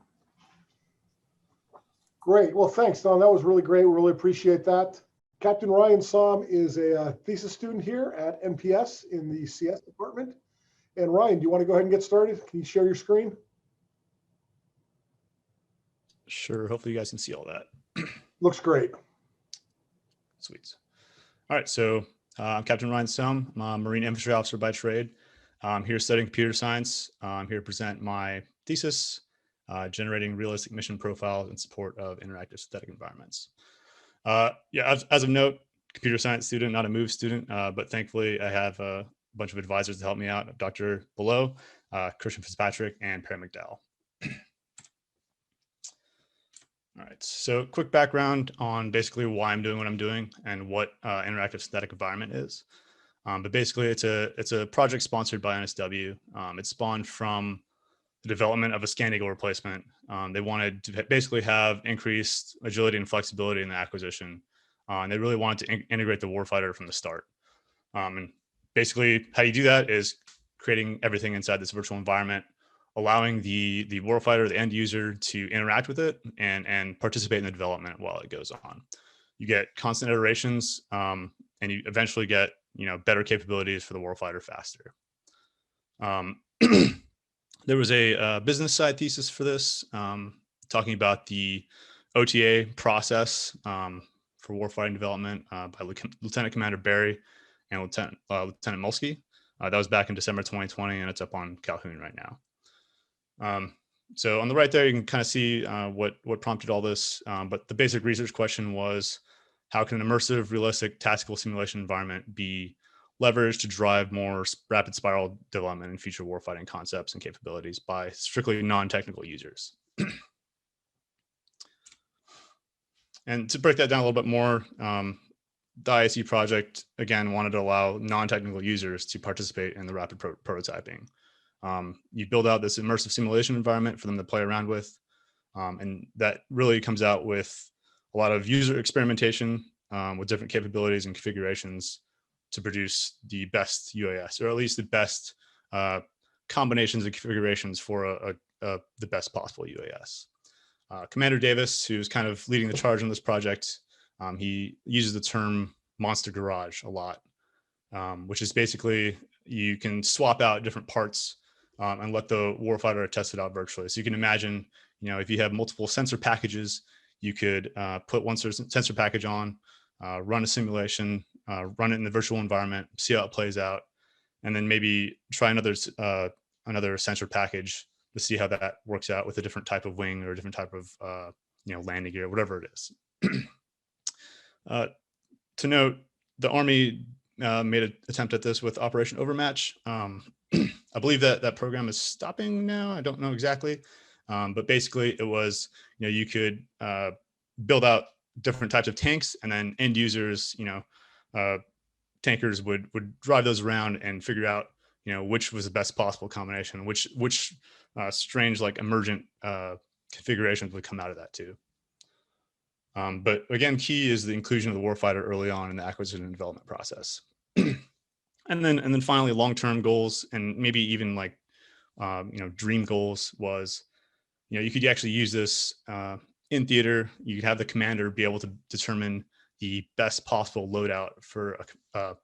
Great. Well, thanks, Don. That was really great. We really appreciate that. Captain Ryan Somm is a thesis student here at MPS in the CS department. And Ryan, do you want to go ahead and get started? Can you share your screen? Sure. Hopefully you guys can see all that. Looks great. Sweet. All right. So I'm Captain Ryan Somm. I'm a Marine Infantry Officer by trade. I'm here studying computer science. I'm here to present my thesis, generating realistic mission profiles in support of interactive synthetic environments. Yeah, as of note, computer science student, not a MOVE student, but thankfully I have a bunch of advisors to help me out, Dr. Below, Christian Fitzpatrick, and Perry McDowell. All right, so quick background on basically why I'm doing what I'm doing and what interactive synthetic environment is. But basically it's a project sponsored by NSW. It spawned from the development of a scan eagle replacement. They wanted to basically have increased agility and flexibility in the acquisition. And they really wanted to integrate the warfighter from the start. And basically how you do that is creating everything inside this virtual environment, allowing the warfighter, the end user, to interact with it and participate in the development while it goes on. You get constant iterations, and you eventually get better capabilities for the warfighter faster. There was a business side thesis for this, talking about the OTA process for warfighting development by Lieutenant Commander Barry and Lieutenant Mulsky. That was back in December 2020, and it's up on Calhoun right now. So on the right there, you can kind of see what prompted all this. But the basic research question was, how can an immersive, realistic, tactical simulation environment be leverage to drive more rapid spiral development in future warfighting concepts and capabilities by strictly non-technical users. And to break that down a little bit more, the ISE project, again, wanted to allow non-technical users to participate in the rapid prototyping. You build out this immersive simulation environment for them to play around with. And that really comes out with a lot of user experimentation with different capabilities and configurations to produce the best UAS, or at least the best combinations of configurations for the best possible UAS. Commander Davis, who's kind of leading the charge on this project, he uses the term monster garage a lot, which is basically you can swap out different parts and let the warfighter test it out virtually. So you can imagine, if you have multiple sensor packages, you could put one sensor package on, run a simulation, run it in the virtual environment, see how it plays out, and then maybe try another sensor package to see how that works out with a different type of wing or a different type of landing gear, whatever it is. To note, the Army made an attempt at this with Operation Overmatch. I believe that program is stopping now. I don't know exactly, but basically it was, you could build out different types of tanks, and then end users, tankers would drive those around and figure out, which was the best possible combination, which strange, like, emergent configurations would come out of that too. But again, key is the inclusion of the warfighter early on in the acquisition and development process. And then finally, long-term goals, and maybe even like dream goals, was you could actually use this in theater. You could have the commander be able to determine the best possible loadout for a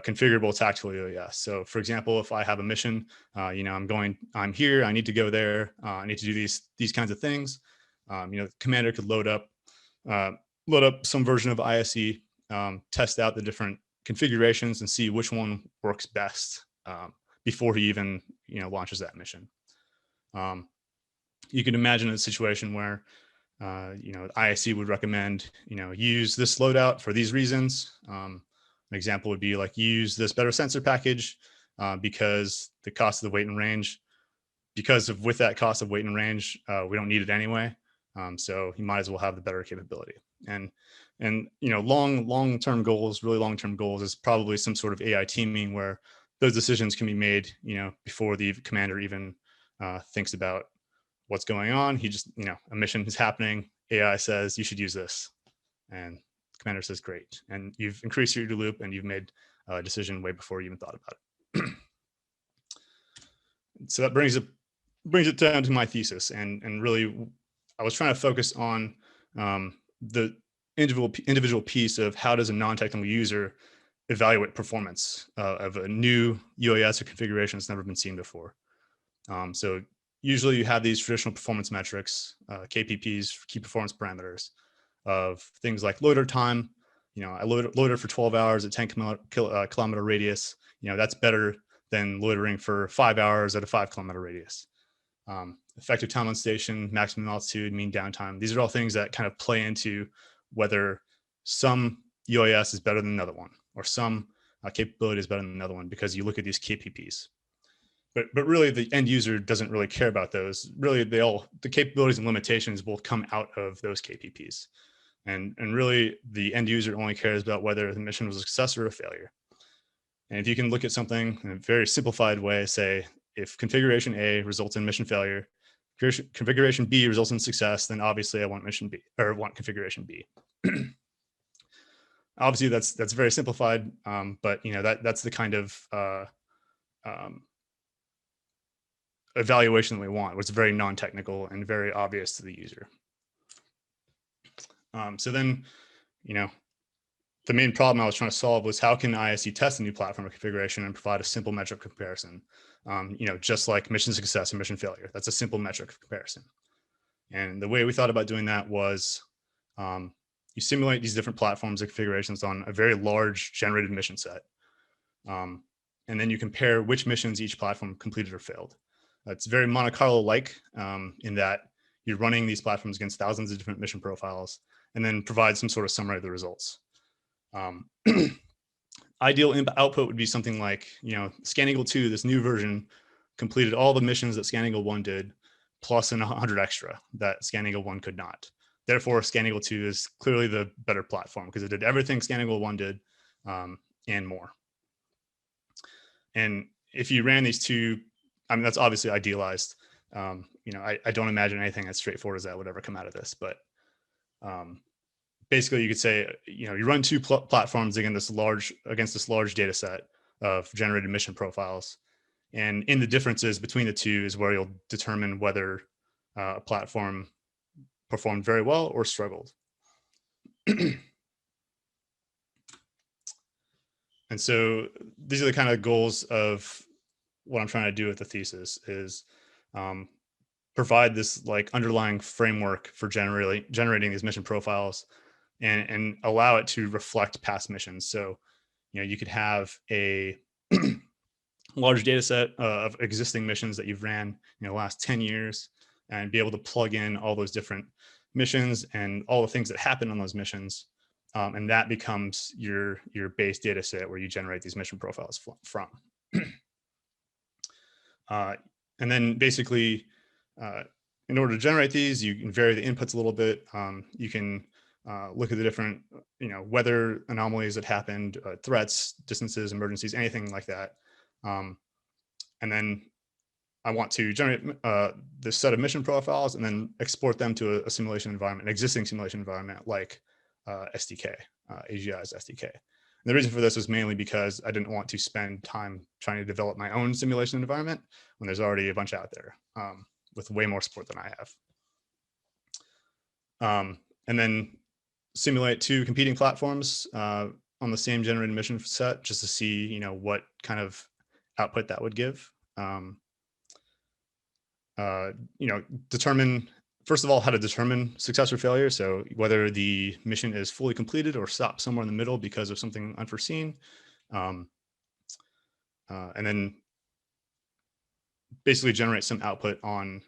configurable tactical UAS. So, for example, if I have a mission, I'm here, I need to go there, I need to do these kinds of things. The commander could load up some version of ISE, test out the different configurations, and see which one works best before he even launches that mission. You can imagine a situation where ISE would recommend use this loadout for these reasons. An example would be like, use this better sensor package because the cost of the weight and range, with that cost of weight and range, we don't need it anyway. So you might as well have the better capability. And long-term goals, really long-term goals, is probably some sort of AI teaming where those decisions can be made, before the commander even thinks about what's going on. He just, a mission is happening. AI says you should use this, and the commander says great. And you've increased your loop, and you've made a decision way before you even thought about it. So that brings it down to my thesis, and really, I was trying to focus on the individual piece of how does a non-technical user evaluate performance of a new UAS or configuration that's never been seen before. So usually you have these traditional performance metrics, KPPs, key performance parameters, of things like loader time. I loaded for 12 hours at 10 kilometer radius. That's better than loitering for 5 hours at a 5 kilometer radius. Effective time on station, maximum altitude, mean downtime. These are all things that kind of play into whether some UAS is better than another one, or some capability is better than another one, because you look at these KPPs. But really, the end user doesn't really care about those. Really, the capabilities and limitations will come out of those KPPs. And really, the end user only cares about whether the mission was a success or a failure. And if you can look at something in a very simplified way, say, if configuration A results in mission failure, configuration B results in success, then obviously I want mission B, or want configuration B. Obviously, that's very simplified, but that's the kind of evaluation that we want, which is very non-technical and very obvious to the user. So then, the main problem I was trying to solve was, how can ISE test a new platform or configuration and provide a simple metric comparison? Just like mission success and mission failure, that's a simple metric of comparison. And the way we thought about doing that was, you simulate these different platforms and configurations on a very large generated mission set. And then you compare which missions each platform completed or failed. It's very Monte Carlo-like in that you're running these platforms against thousands of different mission profiles, and then provide some sort of summary of the results. Ideal output would be something like, Scan Eagle 2, this new version, completed all the missions that Scan Eagle 1 did, plus 100 extra that Scan Eagle 1 could not. Therefore, Scan Eagle 2 is clearly the better platform because it did everything Scan Eagle 1 did and more. And if you ran these two, I mean, that's obviously idealized. I don't imagine anything as straightforward as that would ever come out of this, but basically you could say, you run two platforms against this large data set of generated mission profiles. And in the differences between the two is where you'll determine whether a platform performed very well or struggled. And so these are the kind of goals of what I'm trying to do with the thesis is provide this like underlying framework for generating these mission profiles and allow it to reflect past missions. So, you could have a large data set of existing missions that you've ran in the last 10 years and be able to plug in all those different missions and all the things that happen on those missions. And that becomes your base data set where you generate these mission profiles from. And then basically, in order to generate these, you can vary the inputs a little bit. You can look at the different, weather anomalies that happened, threats, distances, emergencies, anything like that. And then I want to generate this set of mission profiles and then export them to a simulation environment, an existing simulation environment like SDK, AGI's SDK. And the reason for this was mainly because I didn't want to spend time trying to develop my own simulation environment when there's already a bunch out there with way more support than I have. And then simulate two competing platforms on the same generated mission set just to see, what kind of output that would give. Determine, first of all, how to determine success or failure. So whether the mission is fully completed or stopped somewhere in the middle because of something unforeseen. And then basically generate some output on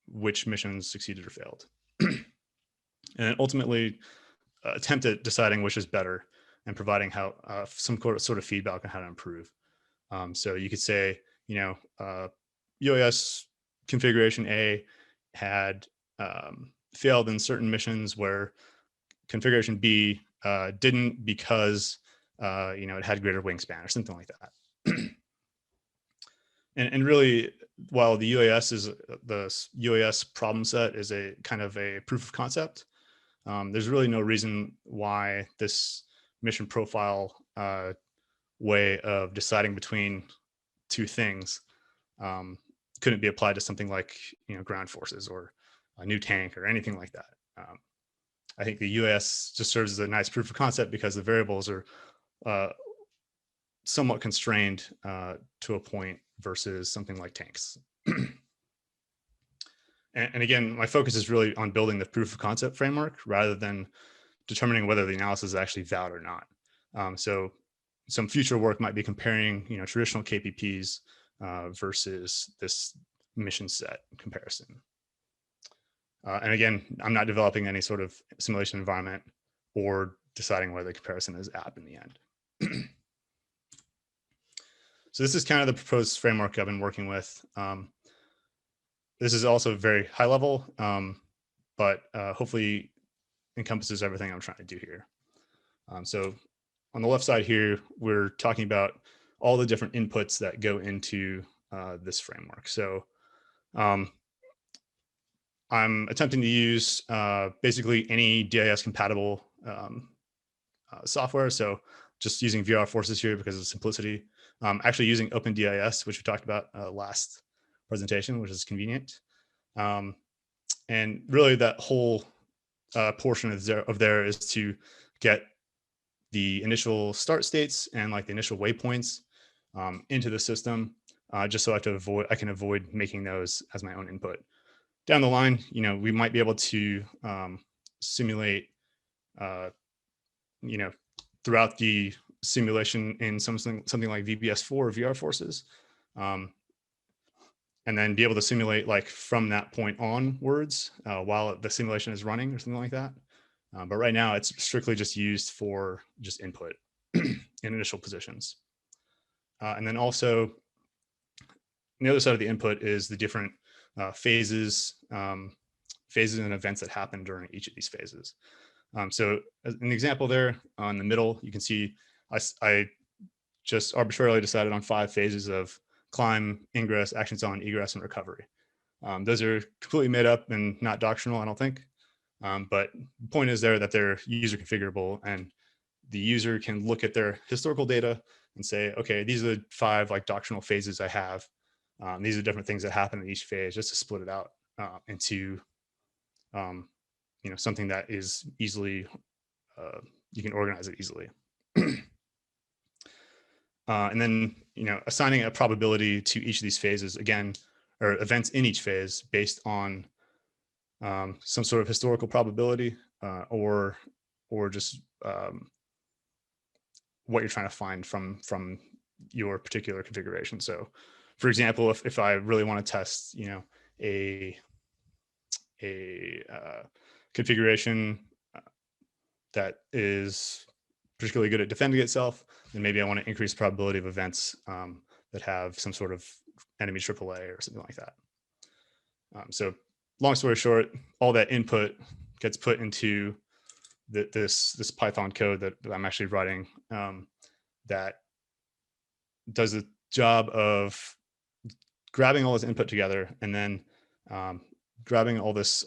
which missions succeeded or failed. And then ultimately attempt at deciding which is better and providing how some sort of feedback on how to improve. So you could say, UAS configuration A had failed in certain missions where configuration B didn't because it had greater wingspan or something like that. And really, while the UAS problem set is a kind of a proof of concept, there's really no reason why this mission profile way of deciding between two things couldn't be applied to something like ground forces or a new tank or anything like that. I think the UAS just serves as a nice proof of concept because the variables are somewhat constrained to a point versus something like tanks. And again, my focus is really on building the proof of concept framework rather than determining whether the analysis is actually valid or not. So some future work might be comparing, traditional KPPs versus this mission set comparison. And again, I'm not developing any sort of simulation environment or deciding whether the comparison is apt in the end. So this is kind of the proposed framework I've been working with. This is also very high level, but hopefully encompasses everything I'm trying to do here. So on the left side here, we're talking about all the different inputs that go into this framework. So I'm attempting to use basically any DIS compatible software. So just using VR Forces here because of simplicity. Actually using OpenDIS, which we talked about last presentation, which is convenient. And really that whole portion of there is to get the initial start states and like the initial waypoints into the system, just so I can avoid making those as my own input. Down the line, we might be able to simulate, throughout the simulation in something like VBS4 or VR Forces, and then be able to simulate like from that point onwards while the simulation is running or something like that. But right now it's strictly just used for just input. in initial positions. And then also, on the other side of the input is the different phases and events that happen during each of these phases. So as an example there on the middle, you can see I just arbitrarily decided on 5 phases of climb, ingress, actions on, egress, and recovery. Those are completely made up and not doctrinal, I don't think. But the point is there that they're user configurable, and the user can look at their historical data and say, okay, these are the 5 like doctrinal phases I have. These are different things that happen in each phase, just to split it out into something that is easily, you can organize it easily. And then, assigning a probability to each of these phases, again, or events in each phase based on some sort of historical probability or just what you're trying to find from your particular configuration. So, for example, if I really want to test, a configuration that is particularly good at defending itself, then maybe I want to increase the probability of events that have some sort of enemy AAA or something like that. So long story short, all that input gets put into this Python code that I'm actually writing that does the job of grabbing all this input together and then grabbing all this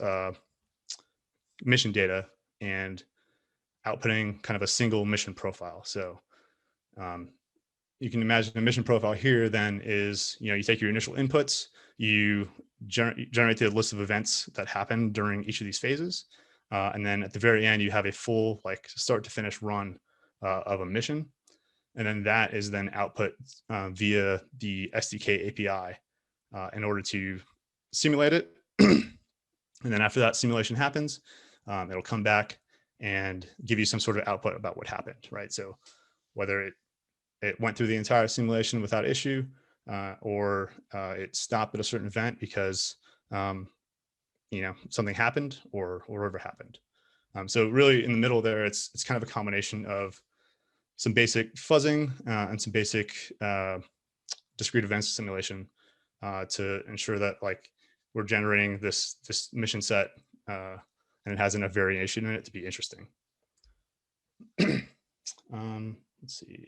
mission data and outputting kind of a single mission profile. So you can imagine a mission profile here then is, you take your initial inputs, you generate the list of events that happen during each of these phases. And then at the very end, you have a full like start to finish run of a mission. And then that is then output via the SDK API in order to simulate it. And then after that simulation happens, it'll come back and give you some sort of output about what happened, right? So whether it went through the entire simulation without issue, or it stopped at a certain event because something happened or whatever happened. So really in the middle there, it's kind of a combination of some basic fuzzing and some basic discrete events simulation to ensure that like we're generating this mission set and it has enough variation in it to be interesting. Let's see.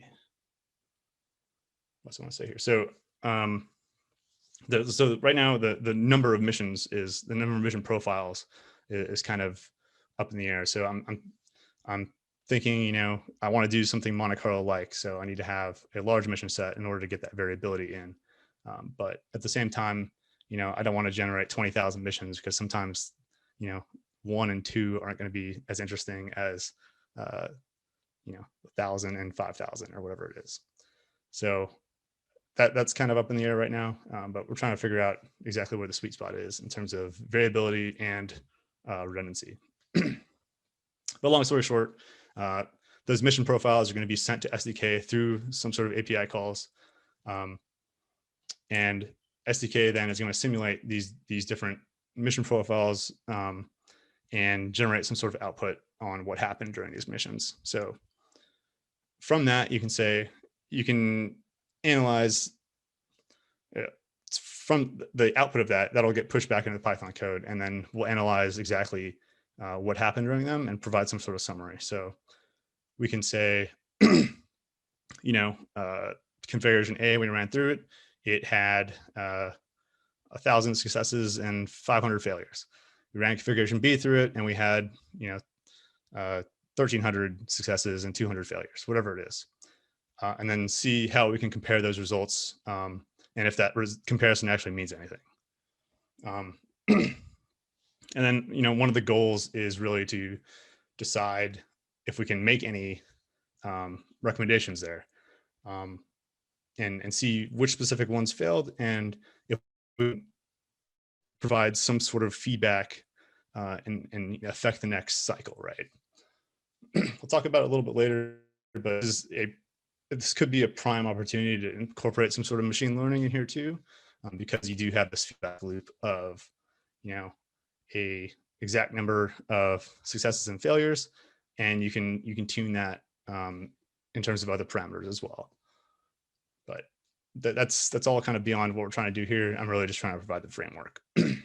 What else I want to say here? So, so right now the number of missions is the number of mission profiles is kind of up in the air. So I'm thinking, I want to do something Monte Carlo like, so I need to have a large mission set in order to get that variability in. But at the same time, I don't want to generate 20,000 missions because sometimes, 1 and 2 aren't going to be as interesting as 1,000 and 5,000 or whatever it is. So that's kind of up in the air right now, but we're trying to figure out exactly where the sweet spot is in terms of variability and redundancy. But long story short, those mission profiles are going to be sent to SDK through some sort of API calls. And SDK then is going to simulate these different mission profiles and generate some sort of output on what happened during these missions. So from that, you can analyze from the output of that'll get pushed back into the Python code, and then we'll analyze exactly what happened during them and provide some sort of summary. So we can say, configuration A, when we ran through it, it had 1,000 successes and 500 failures. We ran configuration B through it, and we had 1,300 successes and 200 failures, whatever it is. And then see how we can compare those results and if that comparison actually means anything. And then, one of the goals is really to decide if we can make any recommendations there and see which specific ones failed, and if we provide some sort of feedback and affect the next cycle, right? We'll talk about it a little bit later, but this could be a prime opportunity to incorporate some sort of machine learning in here too, because you do have this feedback loop of, a exact number of successes and failures, and you can tune that in terms of other parameters as well. But that's all kind of beyond what we're trying to do here. I'm really just trying to provide the framework. I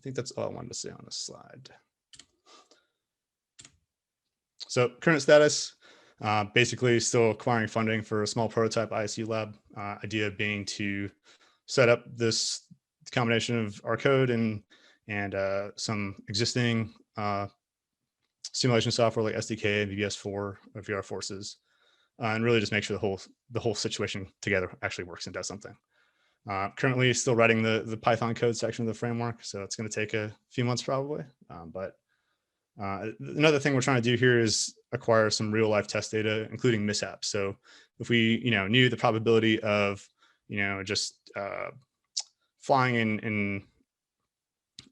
think that's all I wanted to say on this slide. So current status, basically still acquiring funding for a small prototype ISU lab. Idea being to set up this combination of our code and some existing simulation software like SDK, VBS4, or VR Forces, and really just make sure the whole situation together actually works and does something. Currently still writing the Python code section of the framework, so it's going to take a few months probably. But another thing we're trying to do here is acquire some real life test data, including mishaps. So if we knew the probability of just flying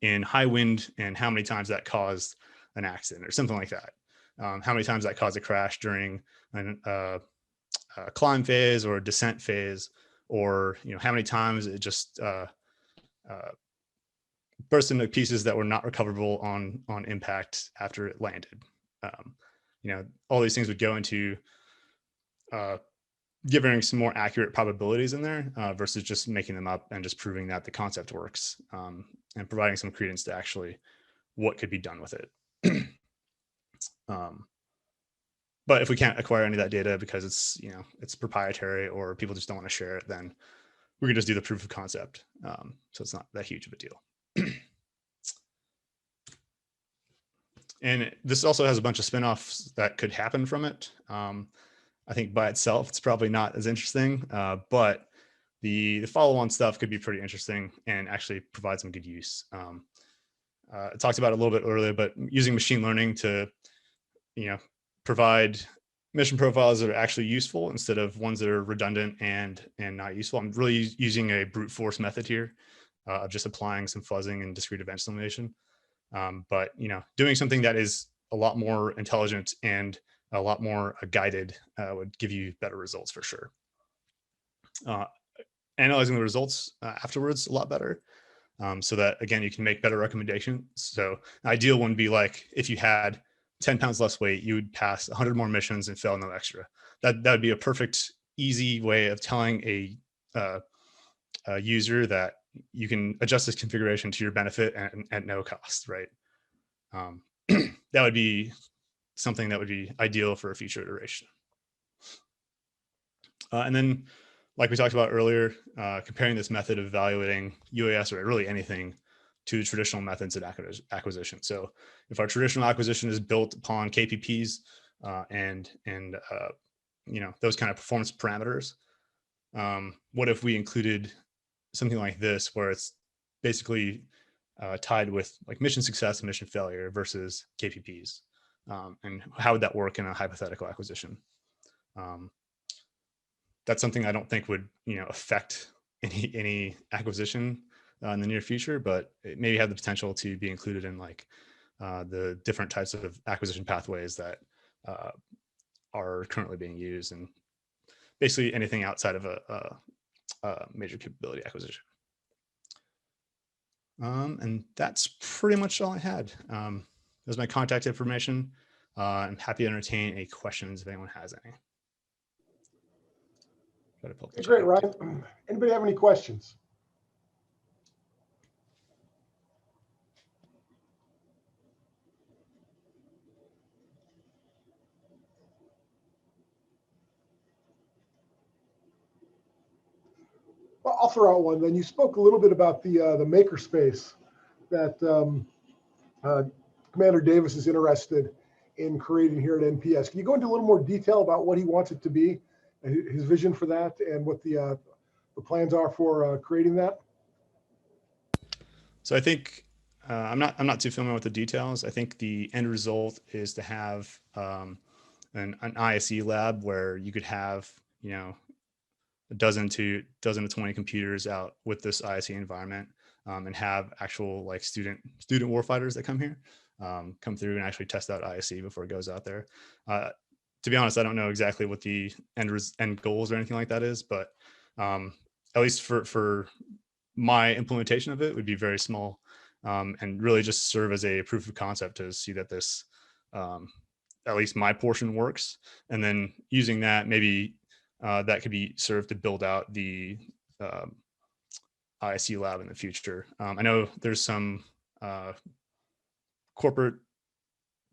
in high wind and how many times that caused an accident or something like that, how many times that caused a crash during a climb phase or descent phase, or how many times it just burst into pieces that were not recoverable on impact after it landed. All these things would go into giving some more accurate probabilities in there versus just making them up and just proving that the concept works, and providing some credence to actually what could be done with it. But if we can't acquire any of that data because it's proprietary or people just don't want to share it, then we can just do the proof of concept. So it's not that huge of a deal. And this also has a bunch of spinoffs that could happen from it. I think by itself, it's probably not as interesting, but the follow-on stuff could be pretty interesting and actually provide some good use. I talked about it a little bit earlier, but using machine learning to, provide mission profiles that are actually useful instead of ones that are redundant and not useful. I'm really using a brute force method here of just applying some fuzzing and discrete event simulation. But doing something that is a lot more intelligent and a lot more guided would give you better results for sure. Analyzing the results afterwards a lot better, so that again you can make better recommendations. So an ideal one would be like if you had 10 pounds less weight, you would pass 100 more missions and fail no extra. That would be a perfect, easy way of telling a user that you can adjust this configuration to your benefit and at no cost, right? That would be something that would be ideal for a future iteration. And then, like we talked about earlier, comparing this method of evaluating UAS or really anything to traditional methods of acquisition. So if our traditional acquisition is built upon KPPs and those kind of performance parameters, what if we included something like this where it's basically tied with like mission success and mission failure versus KPPs, and how would that work in a hypothetical acquisition? That's something I don't think would affect any acquisition in the near future, but it maybe have the potential to be included in like the different types of acquisition pathways that are currently being used, and basically anything outside of a major capability acquisition. And that's pretty much all I had. There's my contact information. I'm happy to entertain any questions if anyone has any. Great, Ryan. Anybody have any questions? Well, I'll throw out one. Then you spoke a little bit about the makerspace that Commander Davis is interested in creating here at NPS. Can you go into a little more detail about what he wants it to be, his vision for that, and what the plans are for creating that? So I think I'm not too familiar with the details. I think the end result is to have an ISE lab where you could have a dozen to 20 computers out with this ISE environment, and have actual like student warfighters that come here, come through and actually test out ISE before it goes out there. To be honest, I don't know exactly what the end goals or anything like that is, but at least for my implementation of it would be very small, and really just serve as a proof of concept to see that this at least my portion works. And then using that, maybe that could be served to build out the ISC lab in the future. I know there's some corporate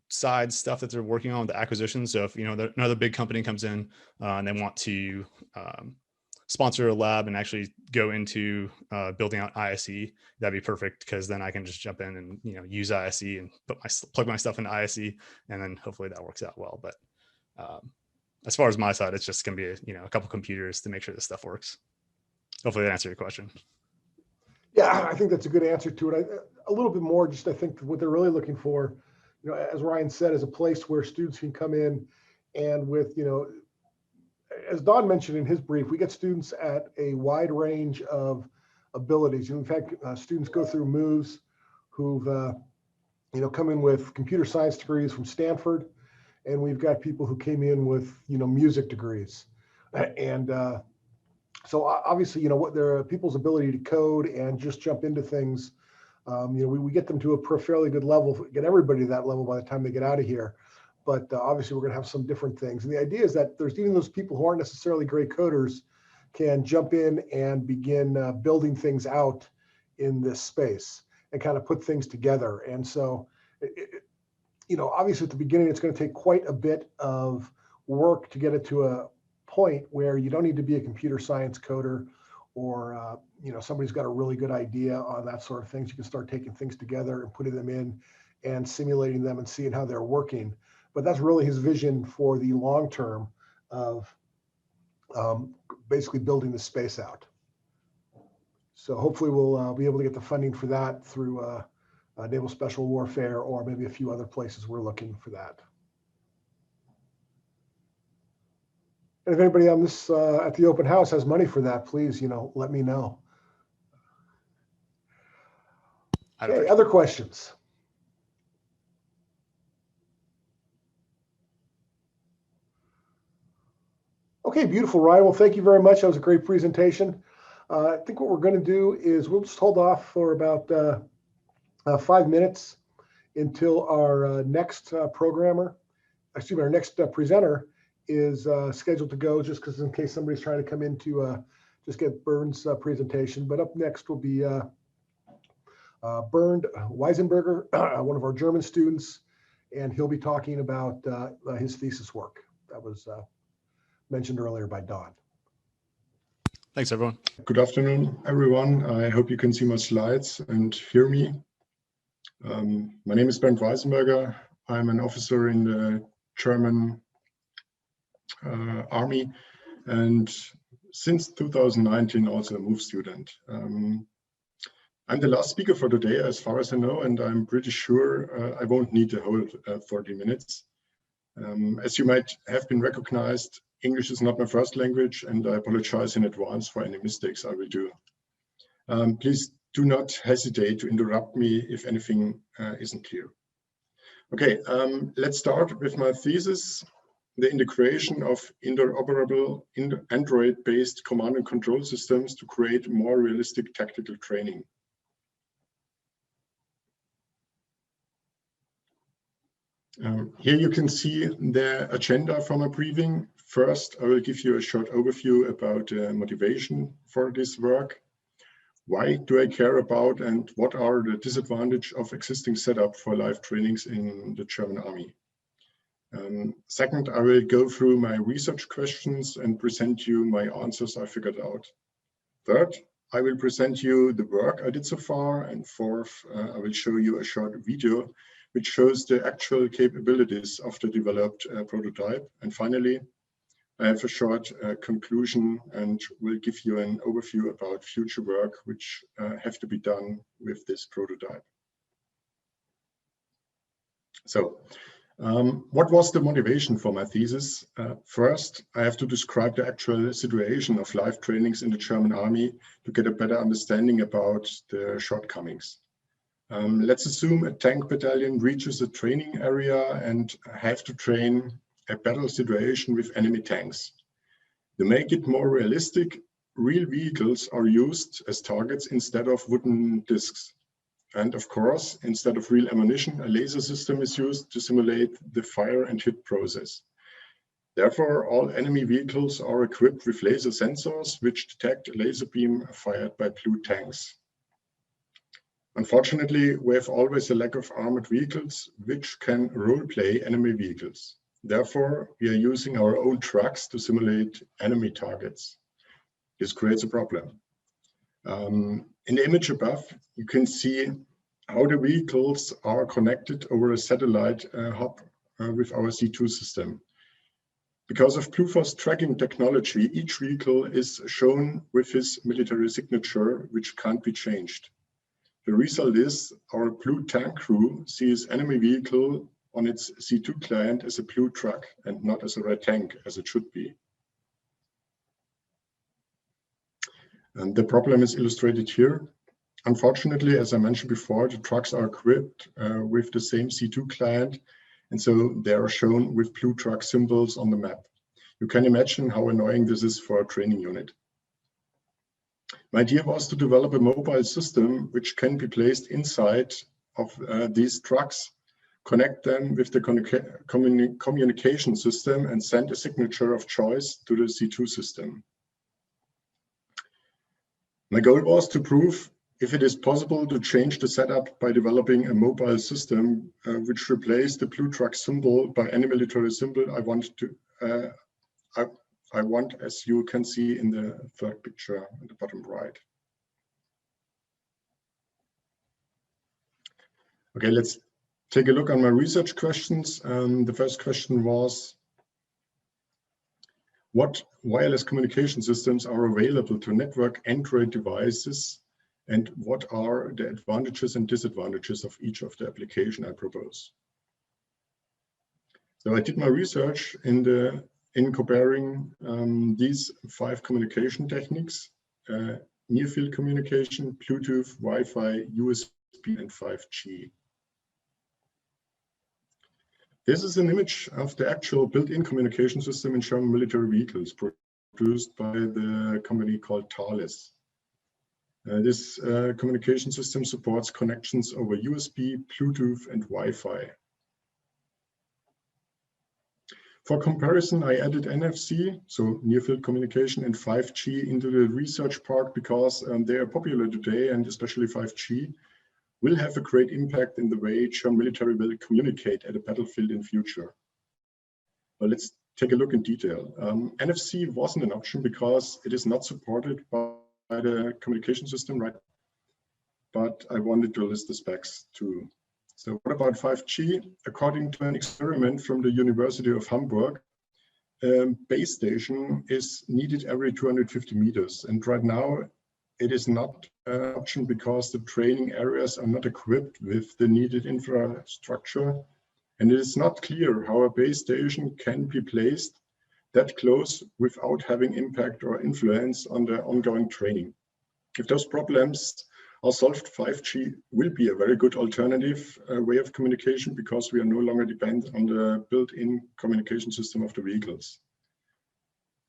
side stuff that they're working on with the acquisition. So if another big company comes in and they want to sponsor a lab and actually go into building out ISE, that'd be perfect, because then I can just jump in and use ISE and plug my stuff into ISE, and then hopefully that works out well. But as far as my side, it's just gonna be a couple computers to make sure this stuff works. Hopefully that answered your question. Yeah, I think that's a good answer to it. A little bit more, just I think what they're really looking for, as Ryan said, is a place where students can come in and with, as Don mentioned in his brief, we get students at a wide range of abilities. We've had students go through moves who've, come in with computer science degrees from Stanford, and we've got people who came in with, music degrees. And so obviously, what there are people's ability to code and just jump into things. We get them to a fairly good level, get everybody to that level by the time they get out of here. But obviously, we're going to have some different things. And the idea is that there's even those people who aren't necessarily great coders can jump in and begin building things out in this space and kind of put things together. And so, obviously at the beginning, it's going to take quite a bit of work to get it to a point where you don't need to be a computer science coder or, somebody's got a really good idea on that sort of things. You can start taking things together and putting them in and simulating them and seeing how they're working. But that's really his vision for the long term of basically building the space out. So hopefully we'll be able to get the funding for that through Naval Special Warfare or maybe a few other places we're looking for that. And if anybody on this at the open house has money for that, please, let me know. Okay, other questions? Okay, beautiful, Ryan. Well, thank you very much. That was a great presentation. I think what we're going to do is we'll just hold off for about 5 minutes until our next our next presenter is scheduled to go, just because in case somebody's trying to come in to just get Bernd's presentation. But up next will be Bernd Weisenberger, one of our German students, and he'll be talking about his thesis work that was mentioned earlier by Don. Thanks, everyone. Good afternoon, everyone. I hope you can see my slides and hear me. My name is Bernd Weisenberger. I'm an officer in the German Army, and since 2019 also a MOVE student. I'm the last speaker for today, as far as I know, and I'm pretty sure I won't need the whole 40 minutes. As you might have been recognized, English is not my first language, and I apologize in advance for any mistakes I will do. Please do not hesitate to interrupt me if anything isn't clear. Okay, let's start with my thesis, the integration of interoperable Android-based command and control systems to create more realistic tactical training. Here you can see the agenda for my briefing. First, I will give you a short overview about motivation for this work. Why do I care about and what are the disadvantages of existing setup for live trainings in the German Army? Second, I will go through my research questions and present you my answers I figured out. Third, I will present you the work I did so far. And fourth, I will show you a short video which shows the actual capabilities of the developed prototype. And finally, I have a short conclusion and will give you an overview about future work which have to be done with this prototype. So, what was the motivation for my thesis? First, I have to describe the actual situation of live trainings in the German Army to get a better understanding about the shortcomings. Let's assume a tank battalion reaches a training area and have to train a battle situation with enemy tanks. To make it more realistic, real vehicles are used as targets instead of wooden discs. And of course, instead of real ammunition, a laser system is used to simulate the fire and hit process. Therefore, all enemy vehicles are equipped with laser sensors which detect a laser beam fired by blue tanks. Unfortunately, we have always a lack of armored vehicles which can role-play enemy vehicles. Therefore, we are using our own trucks to simulate enemy targets. This creates a problem. In the image above, you can see how the vehicles are connected over a satellite hub with our C2 system. Because of Blueforce tracking technology, each vehicle is shown with his military signature, which can't be changed. The result is our blue tank crew sees enemy vehicle on its C2 client as a blue truck and not as a red tank, as it should be. And the problem is illustrated here. Unfortunately, as I mentioned before, the trucks are equipped with the same C2 client, and so they are shown with blue truck symbols on the map. You can imagine how annoying this is for a training unit. My idea was to develop a mobile system which can be placed inside of these trucks, connect them with the communication system, and send a signature of choice to the C2 system. My goal was to prove if it is possible to change the setup by developing a mobile system which replaced the blue truck symbol by any military symbol I want, as you can see in the third picture at the bottom right. Okay, let's take a look on my research questions. The first question was, what wireless communication systems are available to network Android devices, and what are the advantages and disadvantages of each of the application I propose? So I did my research in comparing these 5 communication techniques: near-field communication, Bluetooth, Wi-Fi, USB, and 5G. This is an image of the actual built-in communication system in German military vehicles produced by the company called Thales. This communication system supports connections over USB, Bluetooth, and Wi-Fi. For comparison, I added NFC, so near-field communication, and 5G into the research part because they are popular today, and especially 5G will have a great impact in the way German military will communicate at a battlefield in future. But let's take a look in detail. NFC wasn't an option because it is not supported by the communication system, right? But I wanted to list the specs too. So what about 5G? According to an experiment from the University of Hamburg, a base station is needed every 250 meters. And right now, it is not an option because the training areas are not equipped with the needed infrastructure. And it is not clear how a base station can be placed that close without having impact or influence on the ongoing training. If those problems are solved, 5G will be a very good alternative way of communication because we are no longer dependent on the built-in communication system of the vehicles.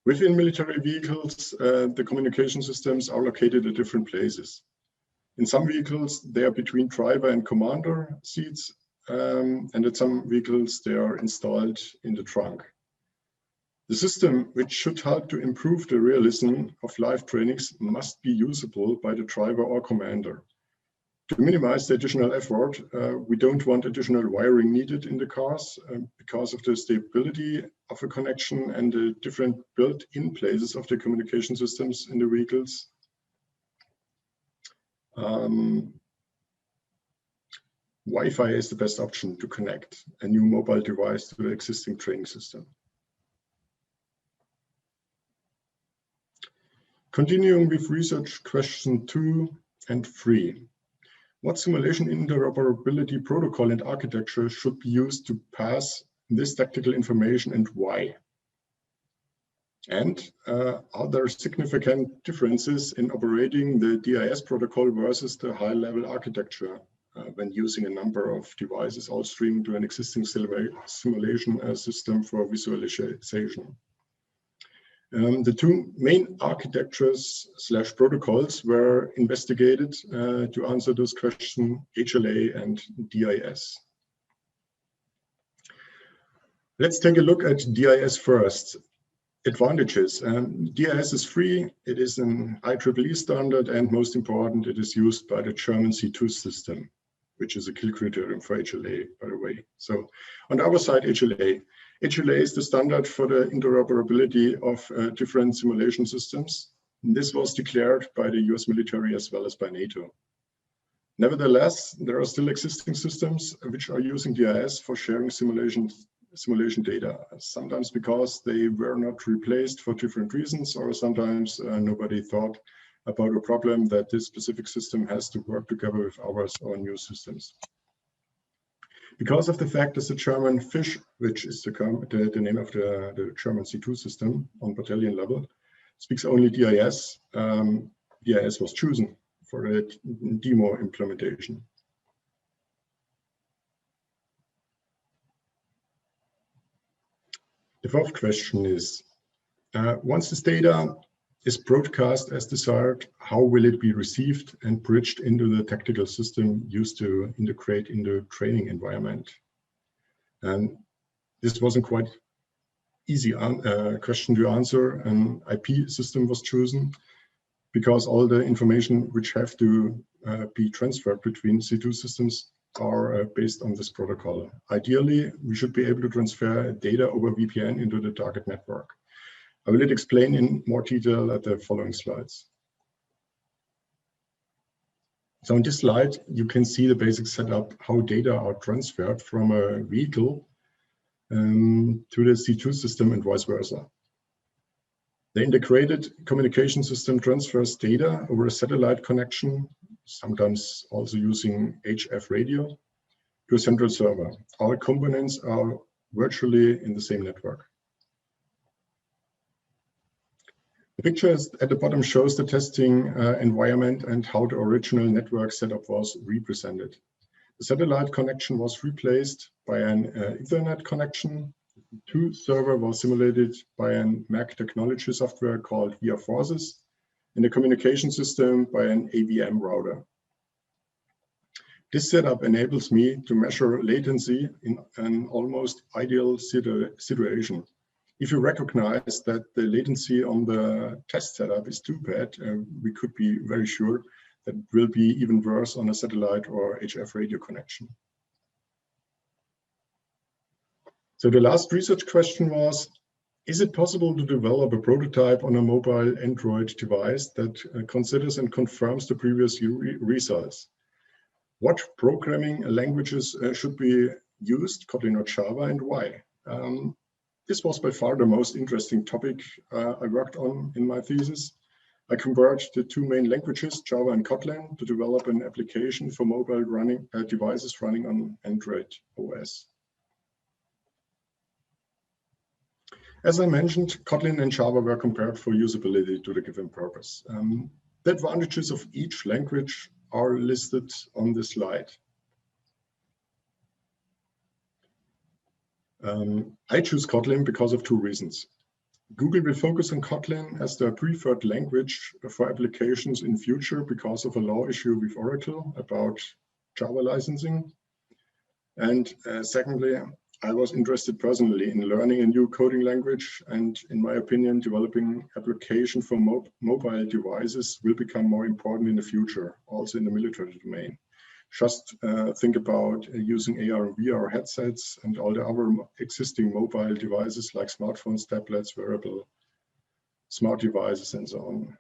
Within military vehicles, the communication systems are located at different places. In some vehicles, they are between driver and commander seats, and at some vehicles, they are installed in the trunk. The system, which should help to improve the realism of live trainings, must be usable by the driver or commander. To minimize the additional effort, we don't want additional wiring needed in the cars because of the stability of a connection and the different built-in places of the communication systems in the vehicles. Wi-Fi is the best option to connect a new mobile device to the existing training system. Continuing with research question 2 and 3. What simulation interoperability protocol and architecture should be used to pass this tactical information and why? And are there significant differences in operating the DIS protocol versus the high-level architecture when using a number of devices all streaming to an existing simulation system for visualization? The two main architectures / protocols were investigated to answer this question, HLA and DIS. Let's take a look at DIS first. Advantages. DIS is free, it is an IEEE standard, and most important, it is used by the German C2 system, which is a kill criterion for HLA, by the way. So on our side, HLA. HLA is the standard for the interoperability of different simulation systems. And this was declared by the US military as well as by NATO. Nevertheless, there are still existing systems which are using DIS for sharing simulation data, sometimes because they were not replaced for different reasons, or sometimes nobody thought about a problem that this specific system has to work together with ours or new systems. Because of the fact that the German FISH, which is the name of the German C2 system on battalion level, speaks only DIS, DIS was chosen for the demo implementation. The fourth question is, once this data is broadcast as desired, how will it be received and bridged into the tactical system used to integrate in the training environment? And this wasn't quite easy question to answer. An IP system was chosen because all the information which have to be transferred between C2 systems are based on this protocol. Ideally, we should be able to transfer data over VPN into the target network. I will explain in more detail at the following slides. So on this slide, you can see the basic setup, how data are transferred from a vehicle to the C2 system and vice versa. The integrated communication system transfers data over a satellite connection, sometimes also using HF radio, to a central server. All components are virtually in the same network. The picture at the bottom shows the testing environment and how the original network setup was represented. The satellite connection was replaced by an Ethernet connection. The two server was simulated by an Mac technology software called VR Forces, and the communication system by an AVM router. This setup enables me to measure latency in an almost ideal situation. If you recognize that the latency on the test setup is too bad, we could be very sure that it will be even worse on a satellite or HF radio connection. So the last research question was, is it possible to develop a prototype on a mobile Android device that considers and confirms the previous results? What programming languages should be used, Kotlin or Java, and why? This was by far the most interesting topic I worked on in my thesis. I compared the two main languages, Java and Kotlin, to develop an application for mobile devices running on Android OS. As I mentioned, Kotlin and Java were compared for usability to the given purpose. The advantages of each language are listed on the slide. I choose Kotlin because of two reasons. Google will focus on Kotlin as their preferred language for applications in future because of a law issue with Oracle about Java licensing. And secondly, I was interested personally in learning a new coding language, and in my opinion, developing application for mobile devices will become more important in the future, also in the military domain. Just think about using AR and VR headsets and all the other existing mobile devices like smartphones, tablets, wearable, smart devices, and so on.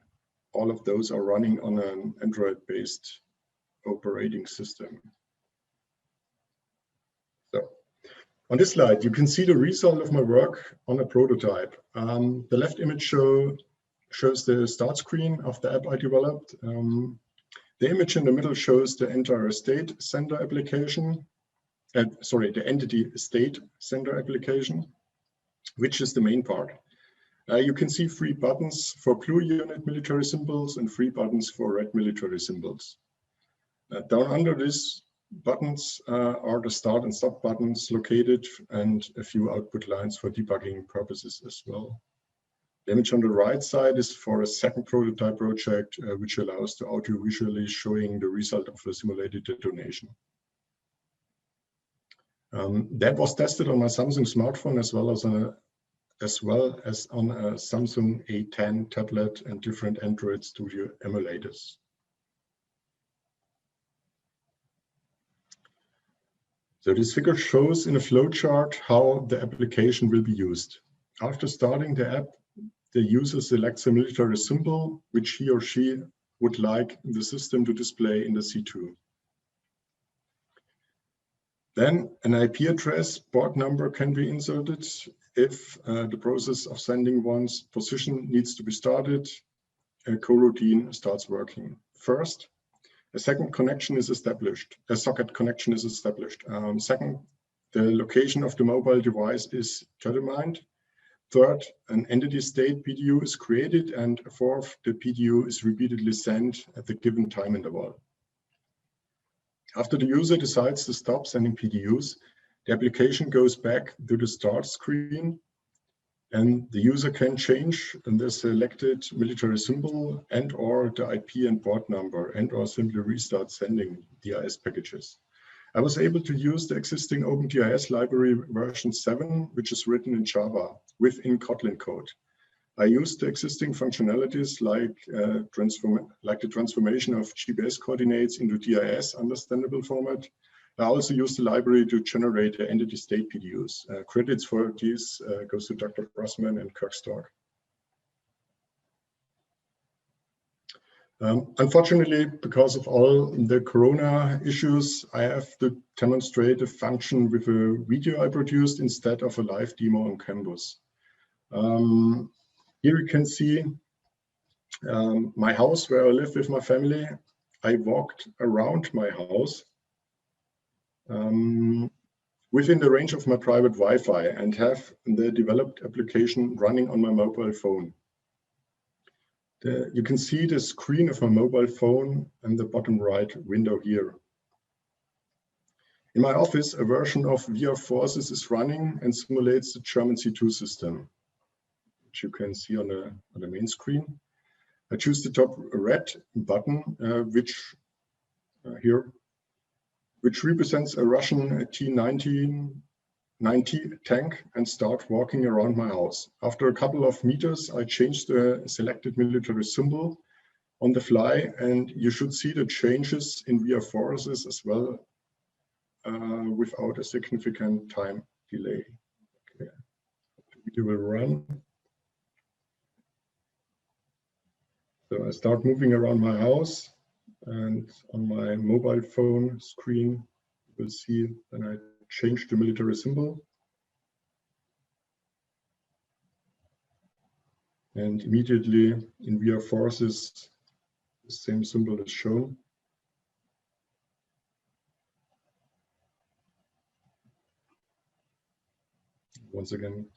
All of those are running on an Android-based operating system. So, on this slide, you can see the result of my work on a prototype. The left image shows the start screen of the app I developed. The image in the middle shows the entire state center application, the entity state center application, which is the main part. You can see 3 buttons for blue unit military symbols and 3 buttons for red military symbols. Down under these buttons are the start and stop buttons located, and a few output lines for debugging purposes as well. The image on the right side is for a second prototype project, which allows the audio visually showing the result of a simulated detonation. That was tested on my Samsung smartphone as well as on a Samsung A10 tablet and different Android Studio emulators. So this figure shows in a flowchart how the application will be used. After starting the app, the user selects a military symbol, which he or she would like the system to display in the C2. Then an IP address, port number can be inserted if the process of sending one's position needs to be started. A coroutine starts working. First, a second connection is established. A socket connection is established. Second, the location of the mobile device is determined. Third, an entity state PDU is created, and fourth, the PDU is repeatedly sent at the given time interval. After the user decides to stop sending PDUs, the application goes back to the start screen, and the user can change the selected military symbol and or the IP and port number, and or simply restart sending DIS packages. I was able to use the existing OpenDIS library version 7, which is written in Java within Kotlin code. I used the existing functionalities like the transformation of GPS coordinates into DIS understandable format. I also used the library to generate the entity state PDUs. Credits for these goes to Dr. Grossman and Kirk Stork. Unfortunately, because of all the Corona issues, I have to demonstrate a function with a video I produced instead of a live demo on campus. Here you can see my house where I live with my family. I walked around my house within the range of my private Wi-Fi and have the developed application running on my mobile phone. You can see the screen of my mobile phone and the bottom right window here. In my office, a version of VR Forces is running and simulates the German C2 system, which you can see on the main screen. I choose the top red button, which represents a Russian T-90 tank, and start walking around my house. After a couple of meters, I change the selected military symbol on the fly, and you should see the changes in VR Forces as well without a significant time delay. Okay. The video will run. So I start moving around my house, and on my mobile phone screen, you will see that I change the military symbol. And immediately in VR Forces, the same symbol is shown. Once again,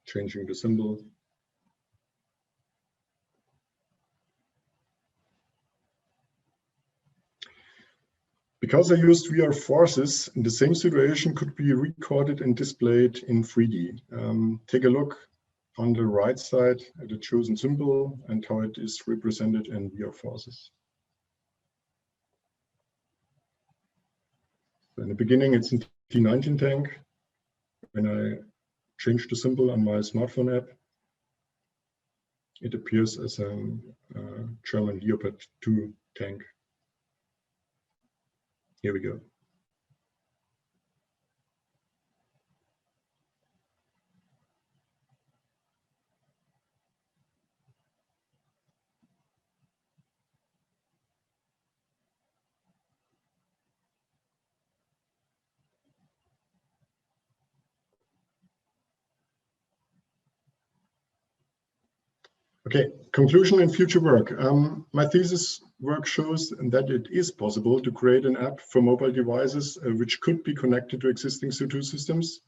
changing the symbol. Because I used VR Forces, the same situation could be recorded and displayed in 3D. Take a look on the right side at the chosen symbol and how it is represented in VR Forces. So in the beginning, it's a T-19 tank. When I change the symbol on my smartphone app, it appears as a German Leopard 2 tank. Here we go. Okay, conclusion and future work. My thesis work shows that it is possible to create an app for mobile devices which could be connected to existing C2 systems,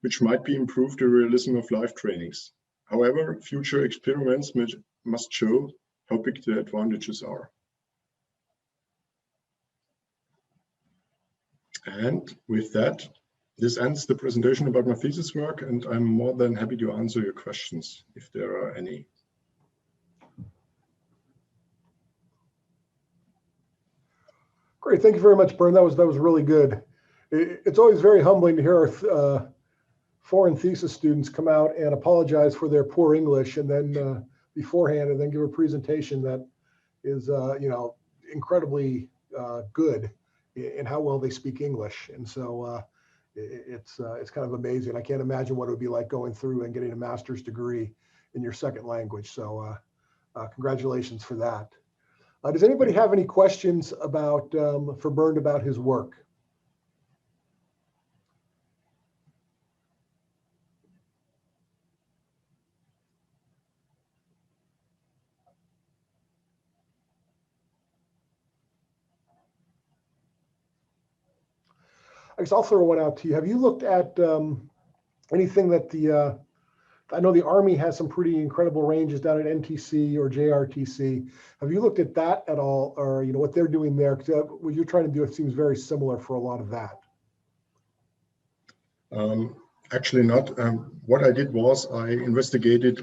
which might be improved the realism of live trainings. However, future experiments must show how big the advantages are. And with that, This ends the presentation about my thesis work, and I'm more than happy to answer your questions if there are any. Great, thank you very much, Bernd. That was really good. It's always very humbling to hear our foreign thesis students come out and apologize for their poor English, and then beforehand, and then give a presentation that is, incredibly good in how well they speak English. And so it's kind of amazing. I can't imagine what it would be like going through and getting a master's degree in your second language. So congratulations for that. Does anybody have any questions about for Bernd about his work? I guess I'll throw one out to you. Have you looked at anything that I know the Army has some pretty incredible ranges down at NTC or JRTC. Have you looked at that at all, or what they're doing there? Because what you're trying to do, it seems very similar for a lot of that. Actually not. What I did was I investigated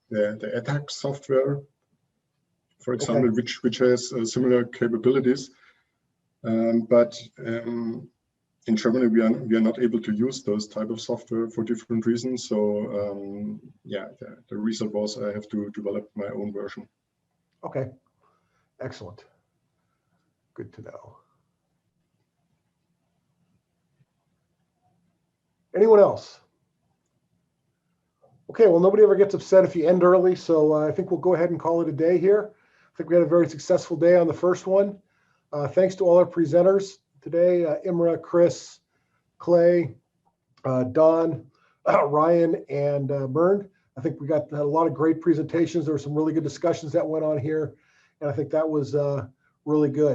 the attack software, for example, Okay. which has similar capabilities. But in Germany, we are not able to use those type of software for different reasons. So yeah, the result was I have to develop my own version. Okay, excellent. Good to know. Anyone else? Okay, well, nobody ever gets upset if you end early, so I think we'll go ahead and call it a day here. I think we had a very successful day on the first one. Thanks to all our presenters today, Imra, Chris, Clay, Don, Ryan, and Bernd. I think we had a lot of great presentations. There were some really good discussions that went on here, and I think that was really good.